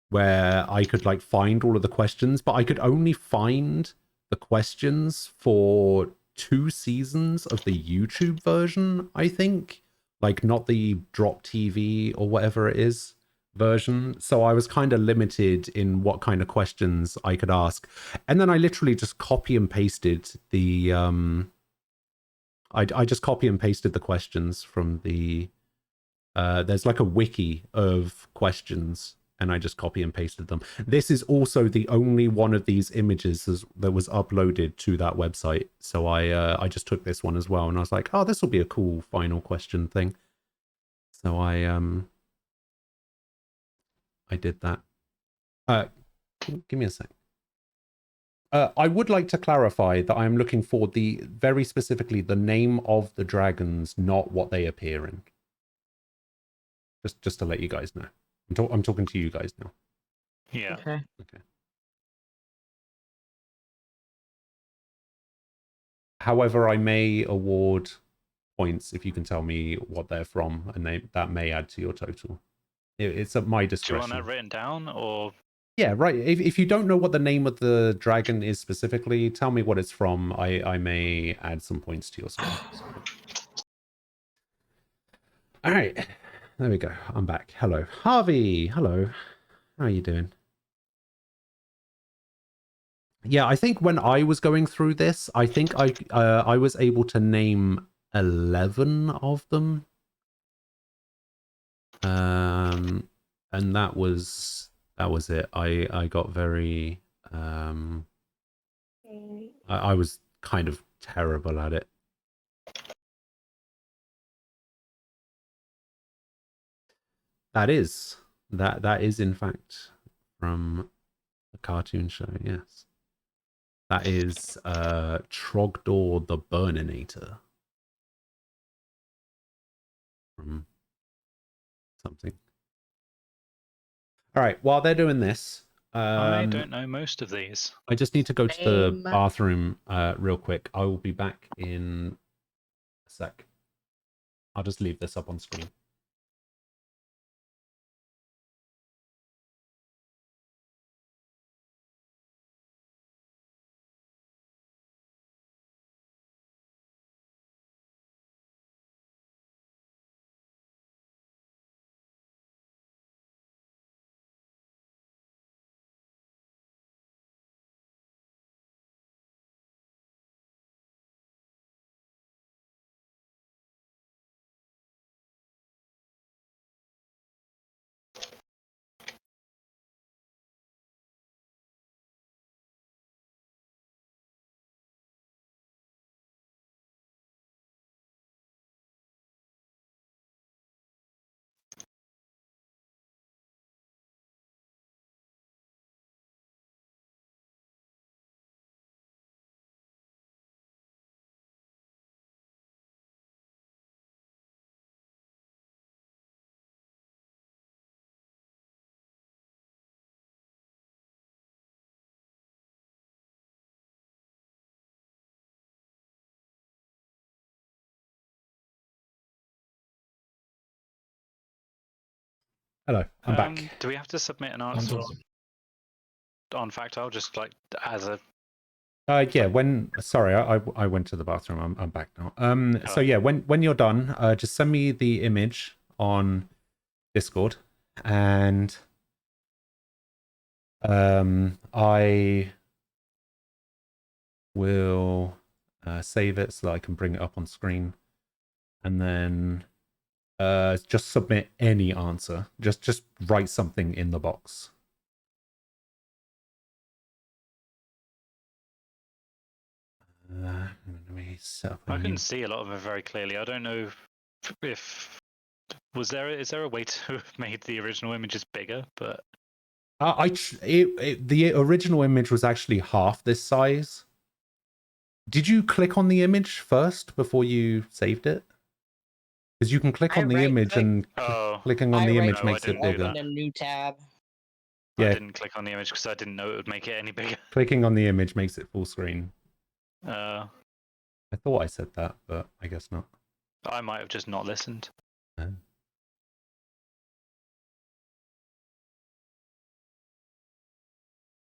where I could like find all of the questions, but I could only find the questions for 2 seasons of the YouTube version, I think. Like not the Drop TV or whatever it is version. So I was kind of limited in what kind of questions I could ask. And then I literally just copy and pasted the I just copy and pasted the questions from the there's like a wiki of questions, and I just copy and pasted them. This is also the only one of these images that was uploaded to that website. So I just took this one as well, and I was like, oh, this will be a cool final question thing. So I did that. Give me a sec. I would like to clarify that I'm looking for very specifically the name of the dragons, not what they appear in. Just to let you guys know. I'm talking to you guys now. Yeah. Okay. However, I may award points if you can tell me what they're from, and that may add to your total. It's at my discretion. Do you want that written down, or? Yeah, right. If you don't know what the name of the dragon is specifically, tell me what it's from. I may add some points to your score. All right. There we go. I'm back. Hello. Harvey. Hello. How are you doing? Yeah, I think when I was going through this, I think I was able to name 11 of them. And that was it. I got very I was kind of terrible at it. That is in fact from the cartoon show, yes. That is Trogdor the Burninator. From something. All right, while they're doing this, I don't know most of these. I just need to go to the Same. bathroom real quick. I will be back in a sec. I'll just leave this up on screen. Hello, I'm back. Do we have to submit an answer on Factile, just like as a? Yeah. Sorry, I went to the bathroom. I'm back now. So Oh. yeah, when you're done, just send me the image on Discord, and I will save it so that I can bring it up on screen, and then just submit any answer. Just write something in the box. Let me set up a I new- couldn't see a lot of them very clearly. I don't know if is there a way to have made the original images bigger, but the original image was actually half this size. Did you click on the image first before you saved it? Because you can click on the image and clicking on the image makes it bigger. Open a new tab. Yeah. I didn't click on the image because I didn't know it would make it any bigger. Clicking on the image makes it full screen. I thought I said that, but I guess not. I might have just not listened.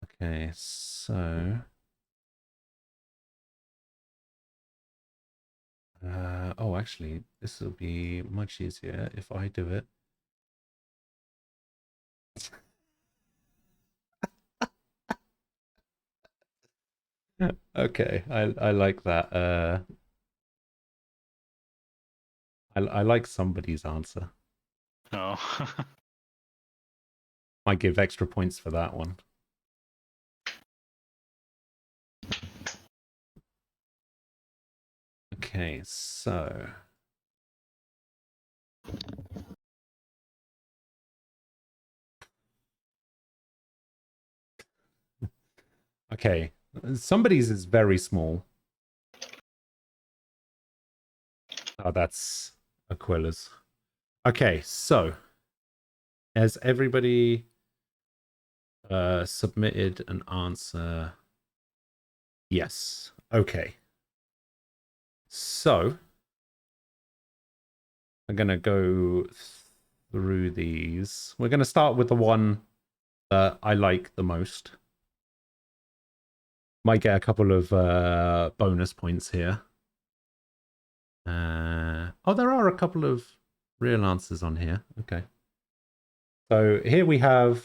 Okay, so oh, actually, this will be much easier if I do it. Okay, I like that. I like somebody's answer. Oh. Might give extra points for that one. Okay, so okay, somebody's is very small. Oh, that's Aquila's. Okay, so has everybody submitted an answer? Yes. Okay. So I'm gonna go through these. We're gonna start with the one that I like the most. Might get a couple of bonus points here. Oh, there are a couple of real answers on here. Okay. So here we have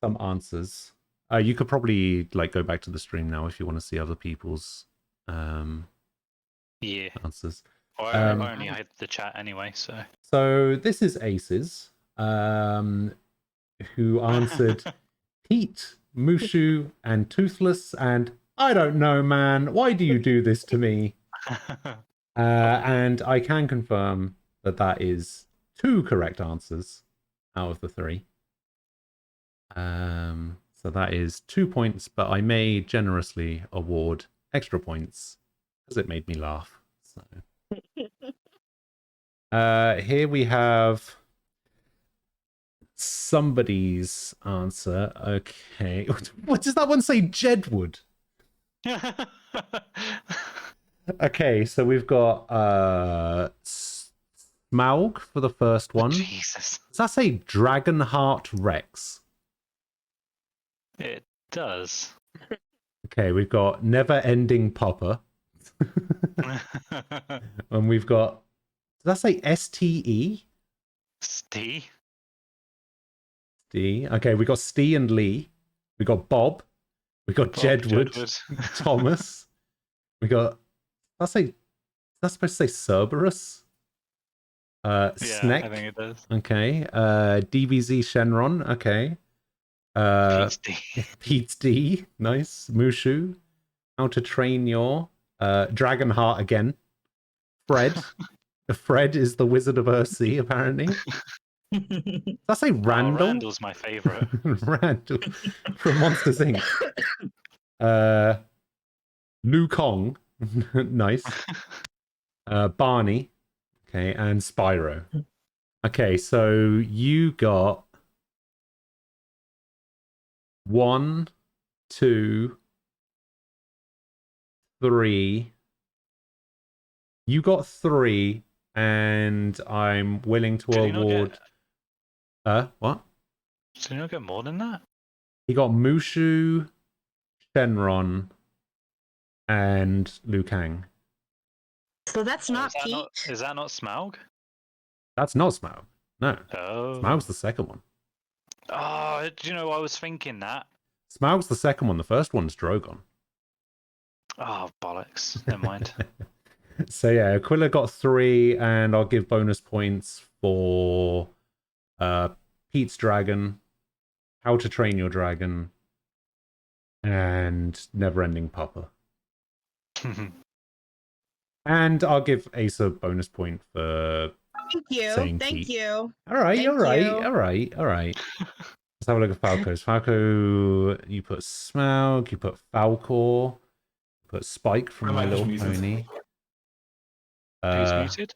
some answers. You could probably like go back to the stream now if you want to see other people's Yeah. answers. Well, I only had the chat anyway, so. So this is Aces, who answered Pete, Mushu, and Toothless, and I don't know, man. Why do you do this to me? And I can confirm that that is 2 correct answers out of the 3. So that is 2 points, but I may generously award extra points because it made me laugh. So here we have somebody's answer. Okay. What does that one say? Jedwood. Okay, so we've got Smaug for the first one. Jesus. Does that say Dragonheart Rex? It does. Okay, we've got Never Ending Popper. And we've got, does that say STE? Steve. D. Okay, we got Stee and Lee. We got Bob. We got Jedwood. Thomas. We got, that's supposed to say Cerberus? Yeah, Sneck. I think it does. Okay. DBZ Shenron. Okay. Pete's D. Nice. Mushu. How to Train Your. Dragonheart again. Fred. Fred is the Wizard of Earthsea, apparently. Did I say Randall? Randall's my favorite. Randall from Monsters Inc. Liu Kong. Nice. Barney. Okay, and Spyro. Okay, so you got 1, 2, 3. You got 3, and I'm willing to award. What? Did you not get more than that? He got Mushu, Shenron, and Liu Kang. So that's not Pete. Is that not Smaug? That's not Smaug. No. Oh. Smaug's the second one. Oh, do you know I was thinking that? Smaug's the second one. The first one's Drogon. Oh, bollocks. Never mind. So yeah, Aquila got 3, and I'll give bonus points for Pete's Dragon, How to Train Your Dragon, and Neverending Papa. And I'll give Ace a bonus point for Thank you. saying Thank Pete. you. All right, Thank all right, you. all right, all right. Let's have a look at Falco's. Falco, you put Smaug, you put Falcor, you put Spike from My Little Pony. Who's muted?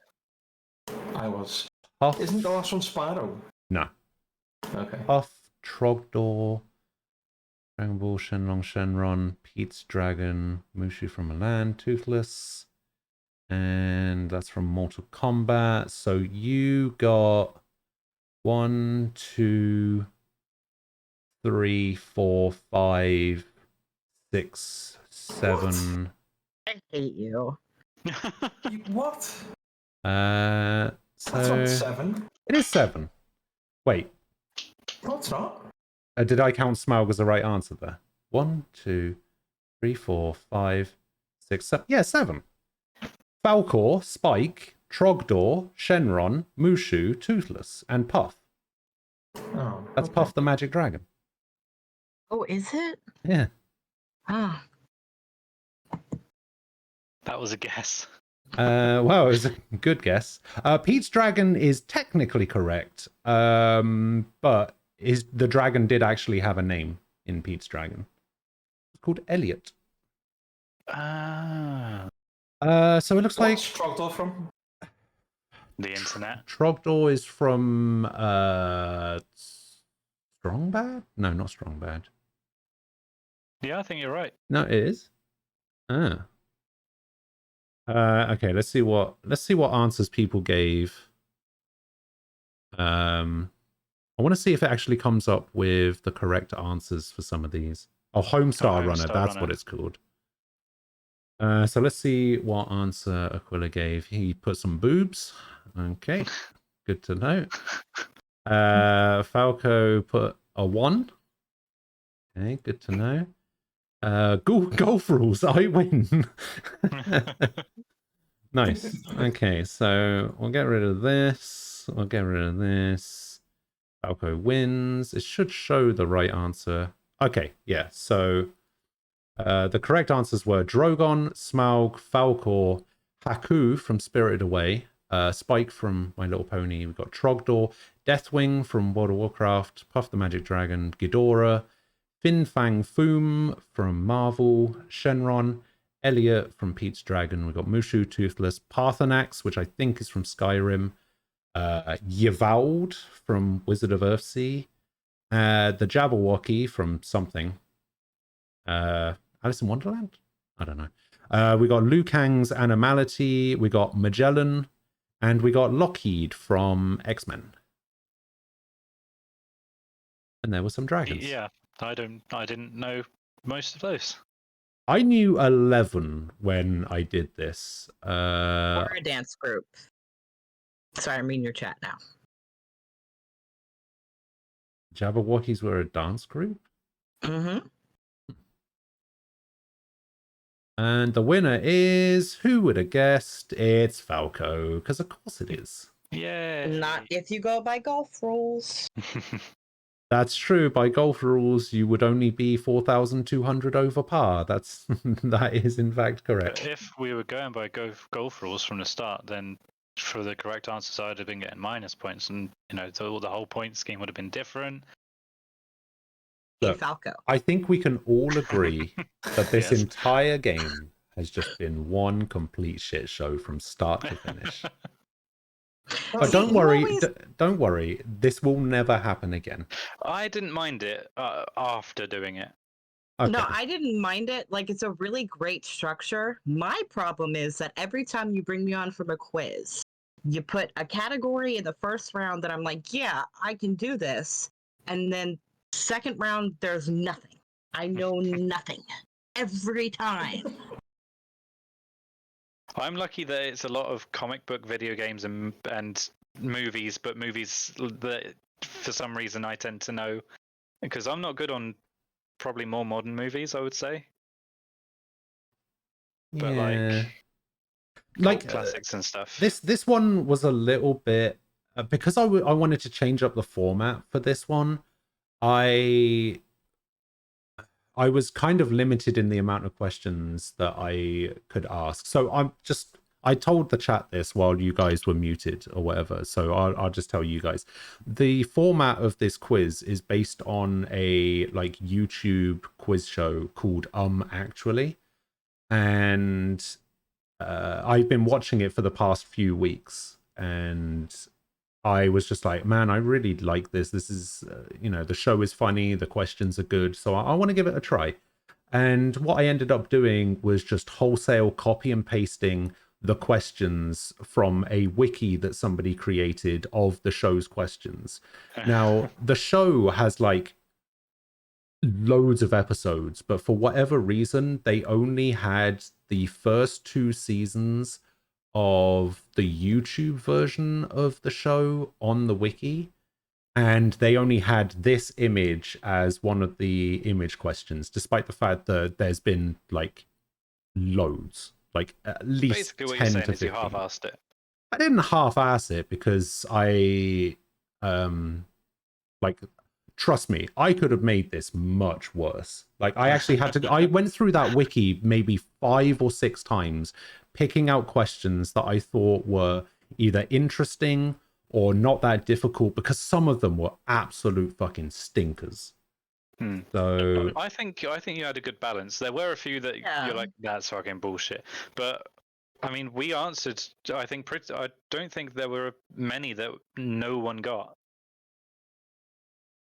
I was. Puff. Isn't the last one Spyro? No. Okay. Puff, Trogdor, Dragon Ball, Shenlong, Shenron, Pete's Dragon, Mushu from Milan, Toothless, and that's from Mortal Kombat. So you got 1, 2, 3, 4, 5, 6, 7. I hate you. What? So That's not 7. it is 7. Wait, No, it's not. did I count Smaug as the right answer there? 1, 2, 3, 4, 5, 6, 7. Yeah, 7. Falcor, Spike, Trogdor, Shenron, Mushu, Toothless, and Puff. Oh, That's okay. Puff the Magic Dragon. Oh, is it? Yeah. Ah. That was a guess. Well, it was a good guess. Pete's Dragon is technically correct, but the dragon did actually have a name in Pete's Dragon. It's called Elliot. Ah. So it looks like What's Trogdor from? The internet. Trogdor is from Strongbad? No, not Strongbad. Yeah, I think you're right. No, it is. Ah. Okay, let's see what answers people gave. I want to see if it actually comes up with the correct answers for some of these. Oh, Homestar Runner, that's what it's called. So let's see what answer Aquila gave. He put some boobs. Okay, good to know. Falco put a 1. Okay, good to know. Golf rules, I win. Nice. Okay, so we'll get rid of this. We'll get rid of this. Falco wins. It should show the right answer. Okay, yeah. So the correct answers were Drogon, Smaug, Falcor, Haku from Spirited Away, Spike from My Little Pony. We've got Trogdor, Deathwing from World of Warcraft, Puff the Magic Dragon, Ghidorah, Fin Fang Foom from Marvel, Shenron, Elliot from Pete's Dragon. We've got Mushu, Toothless, Parthenax, which I think is from Skyrim, Yvald from Wizard of Earthsea, the Jabberwocky from something. Alice in Wonderland? I don't know. We got Liu Kang's Animality, we got Magellan, and we got Lockheed from X-Men. And there were some dragons. Yeah, I didn't know most of those. I knew 11 when I did this. We're a dance group. Sorry, I'm reading your chat now. Jabberwockies were a dance group? Mm-hmm. And the winner is, who would have guessed? It's Falco, because of course it is. Yeah. Not if you go by golf rules. That's true. By golf rules, you would only be 4,200 over par. That is in fact correct. But if we were going by golf rules from the start, then for the correct answers, I'd have been getting minus points, and the whole point scheme would have been different. Hey, Look, Falco. I think we can all agree that this Yes. entire game has just been one complete shit show from start to finish. But See, don't you worry, always- don't worry. This will never happen again. I didn't mind it after doing it. Okay. No, I didn't mind it. Like, it's a really great structure. My problem is that every time you bring me on from a quiz, you put a category in the first round that I'm like, yeah, I can do this. And then second round, there's nothing. I know nothing. Every time. I'm lucky that it's a lot of comic book, video games, and movies, but movies that for some reason I tend to know, because I'm not good on probably more modern movies, I would say. But Yeah. like classics and stuff. This one was a little bit because I wanted to change up the format for this one. I was kind of limited in the amount of questions that I could ask. So I told the chat this while you guys were muted or whatever. So I'll just tell you guys. The format of this quiz is based on a like YouTube quiz show called Actually. And I've been watching it for the past few weeks, and I was just like, man, I really like this. This is, the show is funny. The questions are good. So I want to give it a try. And what I ended up doing was just wholesale copy and pasting the questions from a wiki that somebody created of the show's questions. Now, the show has like loads of episodes, but for whatever reason, they only had the first 2 seasons of the YouTube version of the show on the wiki, and they only had this image as one of the image questions, despite the fact that there's been like loads, like at least Basically, what 10 you're saying to is you 15. half-assed it. I didn't half-ass it because I trust me, I could have made this much worse. Like, I actually had to, I went through that wiki maybe 5 or 6 times, picking out questions that I thought were either interesting or not that difficult, because some of them were absolute fucking stinkers. So I think you had a good balance. There were a few that Yeah. you're like, that's fucking bullshit. But I mean, we answered. I think I don't think there were many that no one got.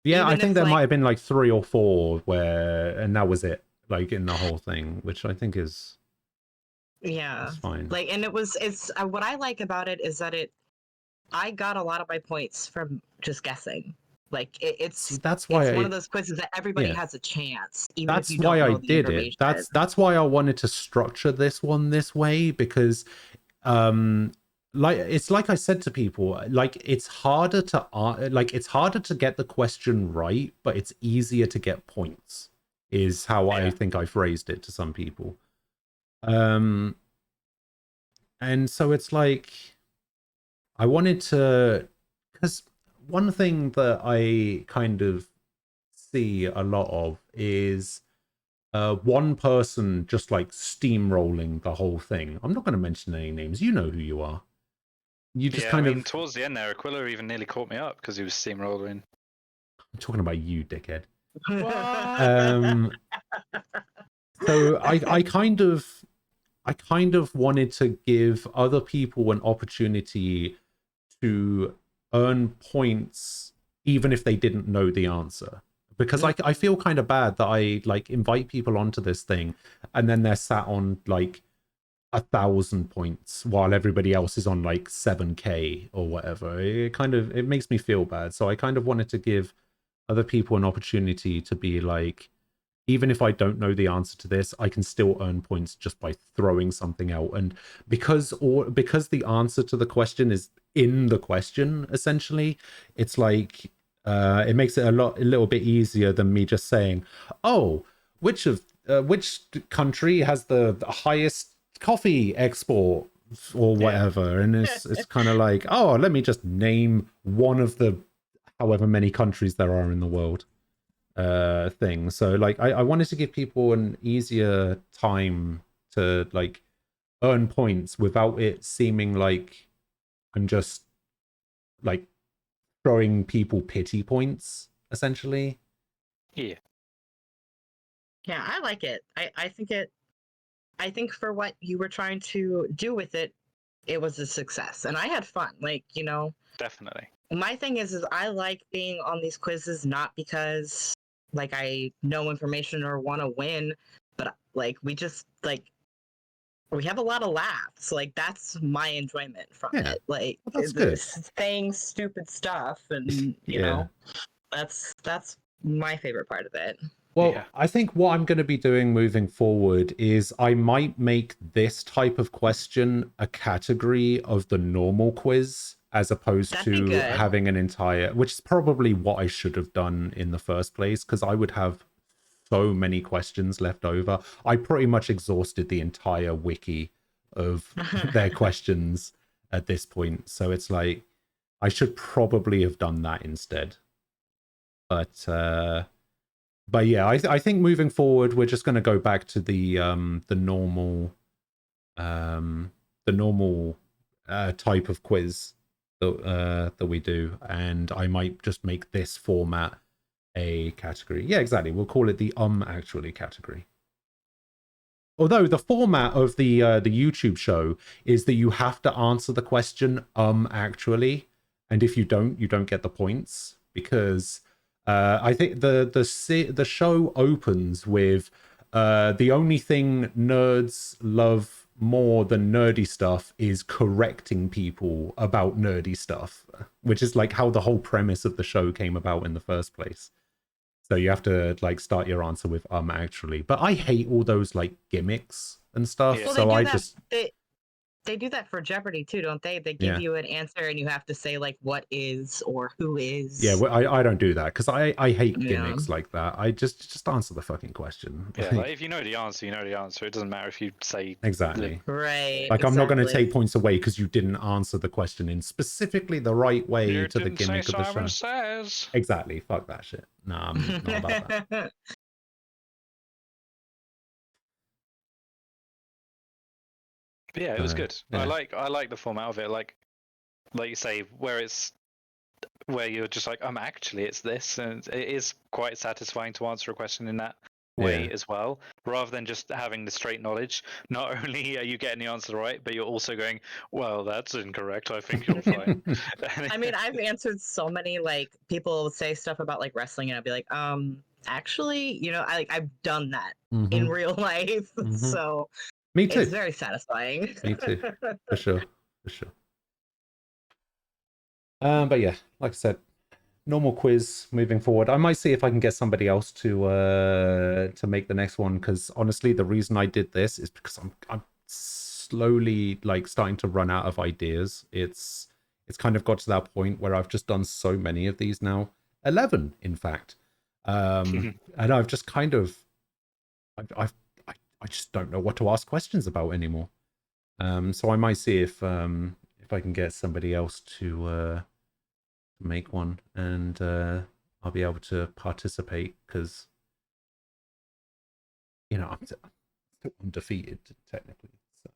yeah, I Even think if, there like- might have been like 3 or 4 where, and that was it, like in the whole thing, which I think is Yeah. fine. Like, and it's what I like about it is that I got a lot of my points from just guessing. Like, it's That's why one of those quizzes that everybody yeah. has a chance. Even That's if you don't why know I the did it. information. That's why I wanted to structure this one this way, because like it's like I said to people, like it's harder to get the question right, but it's easier to get points, is how I Yeah. think I phrased it to some people. And so it's like I wanted to, because one thing that I kind of see a lot of is one person just like steamrolling the whole thing. I'm not going to mention any names. You know who you are. You just kind of. Towards the end there, Aquila even nearly caught me up because he was steamrolling. I'm talking about you, dickhead. Um, so I kind of wanted to give other people an opportunity to earn points even if they didn't know the answer, because I feel kind of bad that I like invite people onto this thing and then they're sat on like 1,000 points while everybody else is on like 7k or whatever. It makes me feel bad, so I kind of wanted to give other people an opportunity to be like, even if I don't know the answer to this, I can still earn points just by throwing something out. And because the answer to the question is in the question, essentially, it's like it makes it a little bit easier than me just saying, "Oh, which country has the highest coffee export?" or whatever. And it's kind of like, "Oh, let me just name one of the however many countries there are in the world." Thing. So like I wanted to give people an easier time to like earn points without it seeming like I'm just like throwing people pity points, essentially. Yeah. Yeah, I like it. I think for what you were trying to do with it, it was a success. And I had fun. Like, you know, Definitely. my thing is I like being on these quizzes not because like I know information or want to win, but like we just like we have a lot of laughs. Like that's my enjoyment from Yeah. it. Like Well, that's good. saying stupid stuff, and you know that's my favorite part of it. Well, Yeah. I think what I'm going to be doing moving forward is I might make this type of question a category of the normal quiz, as opposed That'd be to good. having an entire, which is probably what I should have done in the first place, because I would have so many questions left over. I pretty much exhausted the entire wiki of their questions at this point. So it's like, I should probably have done that instead. But yeah, I think moving forward, we're just going to go back to the normal type of quiz that we do, and I might just make this format a category. Yeah, exactly. We'll call it the actually category. Although the format of the YouTube show is that you have to answer the question actually, and if you don't get the points, because I think the show opens with the only thing nerds love more than nerdy stuff is correcting people about nerdy stuff, which is like how the whole premise of the show came about in the first place. So you have to like start your answer with actually. But I hate all those like gimmicks and stuff. Yeah. Well, So they do I that. just They do that for Jeopardy too, don't they? They give yeah. you an answer and you have to say like what is or who is. Yeah, well, I don't do that because I hate Yeah. gimmicks like that. I just answer the fucking question. Yeah, like if you know the answer, you know the answer. It doesn't matter if you say exactly. Right. Like I'm not going to exactly. take points away because you didn't answer the question in specifically the right way You to the didn't say gimmick of the show. Simon Says. Exactly. Fuck that shit. No, I'm not about that. But yeah, it was good. Yeah. I like the format of it. Like you say, where you're just like, actually it's this, and it is quite satisfying to answer a question in that way as well, rather than just having the straight knowledge. Not only are you getting the answer right, but you're also going, well, that's incorrect. I think you're fine. I mean, I've answered so many like people say stuff about like wrestling, and I'd be like, actually, you know, I've done that in real life, so me too. it's very satisfying. Me too, for sure. But yeah, like I said, normal quiz moving forward. I might see if I can get somebody else to make the next one, because honestly, the reason I did this is because I'm slowly like starting to run out of ideas. It's kind of got to that point where I've just done so many of these now, 11 in fact, and I've just kind of I just don't know what to ask questions about anymore. So I might see if I can get somebody else to make one, and I'll be able to participate, because you know I'm still undefeated technically. So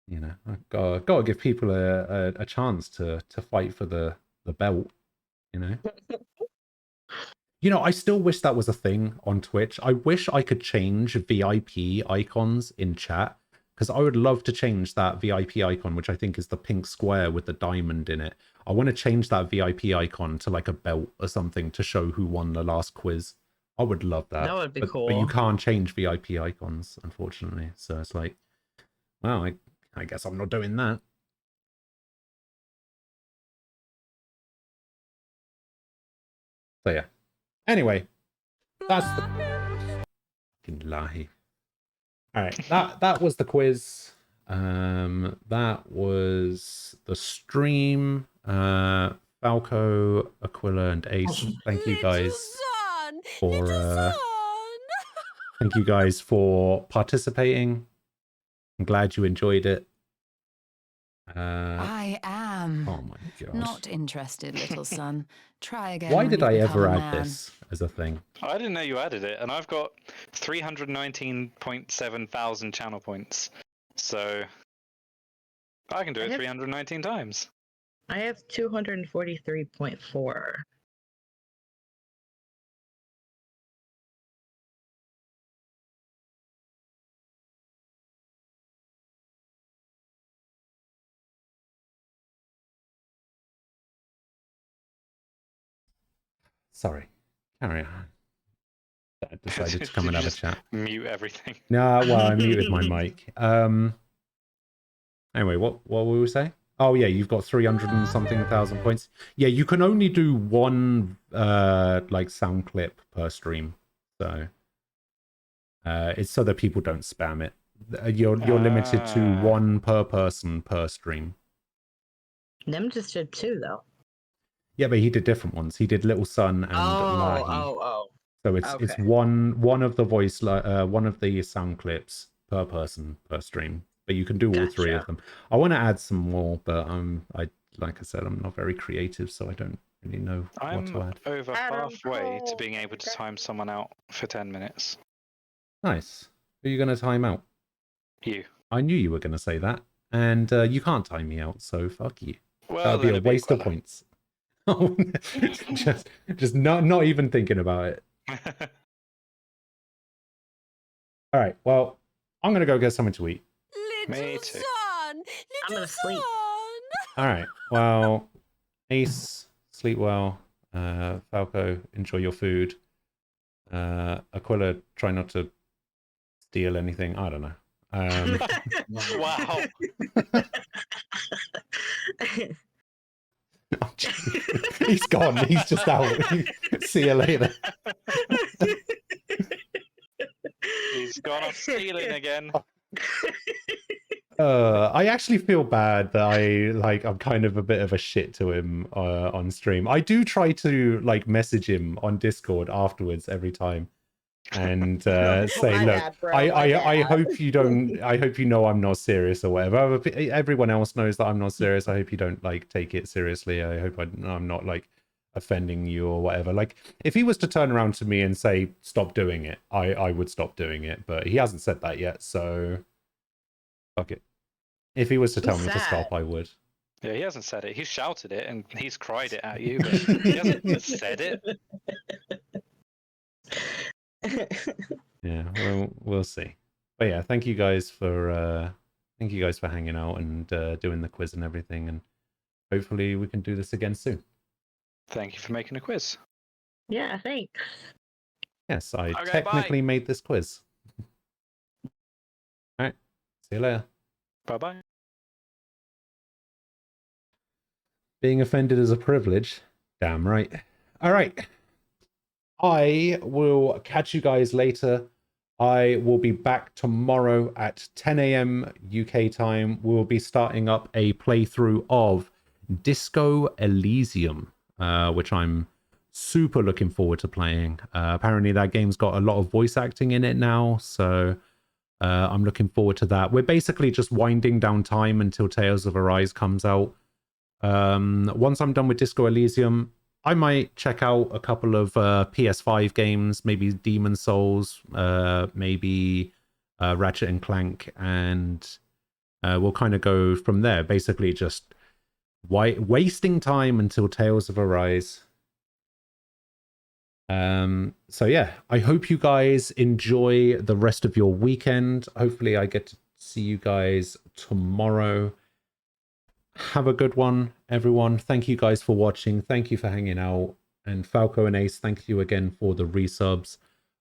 you know I've got to give people a chance to fight for the belt. You know. You know, I still wish that was a thing on Twitch. I wish I could change VIP icons in chat, because I would love to change that VIP icon, which I think is the pink square with the diamond in it. I want to change that VIP icon to like a belt or something to show who won the last quiz. I would love that. That would be But you cool. can't change VIP icons, unfortunately. So it's like, well, I guess I'm not doing that. So yeah. Anyway, that's the fucking lie. All right, that was the quiz. That was the stream. Falco, Aquila, and Ace. Awesome. Thank you guys Son, for son. thank you guys for participating. I'm glad you enjoyed it. I am Oh my god. not interested, little son. Try again. Why when did you I become ever a add man. this as a thing? I didn't know you added it, and I've got 319.7 thousand channel points. So I can do it 319 times. I have 243.4. Sorry. Carry on. I decided to come and have a Just chat. Mute everything. No, well, I muted my mic. Anyway, what were we saying? Oh yeah, you've got 300 and something thousand points. Yeah, you can only do one like sound clip per stream. So it's so that people don't spam it. You're limited to one per person per stream. Them just did 2 though. Yeah, but he did different ones. He did Little Sun and Lahi. Oh. So it's Okay. one of the voice one of the sound clips per person per stream. But you can do all three of Gotcha. them. I want to add some more, but like I said, I'm not very creative, so I don't really know what I'm to add. over I don't halfway to know. being able to time someone out for 10 minutes. Nice. Who are you going to time out? You. I knew you were going to say that, and you can't time me out, so fuck you. Well, That would be then a it'd be waste of Aquila. points. just not even thinking about it. All right. Well, I'm going to go get something to eat. Me Little too. son, I'm little gonna sleep. son. All right. Well, Ace, sleep well. Falco, enjoy your food. Aquila, try not to steal anything. I don't know. Wow. Oh, he's gone. He's just out. See you later. He's gone off stealing again. I actually feel bad that I'm kind of a bit of a shit to him on stream. I do try to like message him on Discord afterwards every time and say, My look, bad, bro, my I bad." hope you don't. I hope you know I'm not serious or whatever. Everyone else knows that I'm not serious. I hope you don't like take it seriously. I hope I'm not like offending you or whatever. Like if he was to turn around to me and say stop doing it, I would stop doing it. But he hasn't said that yet, so fuck it. If he was to tell me to stop, I would. Yeah, he hasn't said it. He's shouted it and he's cried it at you, but he hasn't said it. Yeah, we'll see. But yeah, thank you guys for hanging out and doing the quiz and everything, and hopefully we can do this again soon. Thank you for making a quiz. Yeah, thanks. Yes, I Okay, technically bye. made this quiz. All right, see you later. Bye bye. Being offended is a privilege. Damn right. All right. I will catch you guys later. I will be back tomorrow at 10 a.m. UK time. We'll be starting up a playthrough of Disco Elysium, which I'm super looking forward to playing. Apparently that game's got a lot of voice acting in it now, so I'm looking forward to that. We're basically just winding down time until Tales of Arise comes out. Once I'm done with Disco Elysium, I might check out a couple of PS5 games, maybe Demon Souls, maybe Ratchet and Clank, and we'll kind of go from there. Basically just wasting time until Tales of Arise. So yeah, I hope you guys enjoy the rest of your weekend. Hopefully I get to see you guys tomorrow. Have a good one, everyone. Thank you guys for watching. Thank you for hanging out. And Falco and Ace, thank you again for the resubs.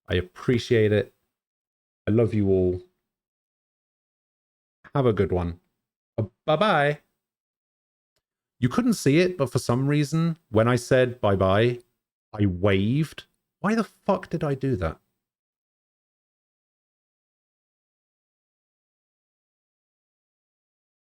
I appreciate it. I love you all. Have a good one. Bye-bye. You couldn't see it, but for some reason, when I said bye-bye, I waved. Why the fuck did I do that?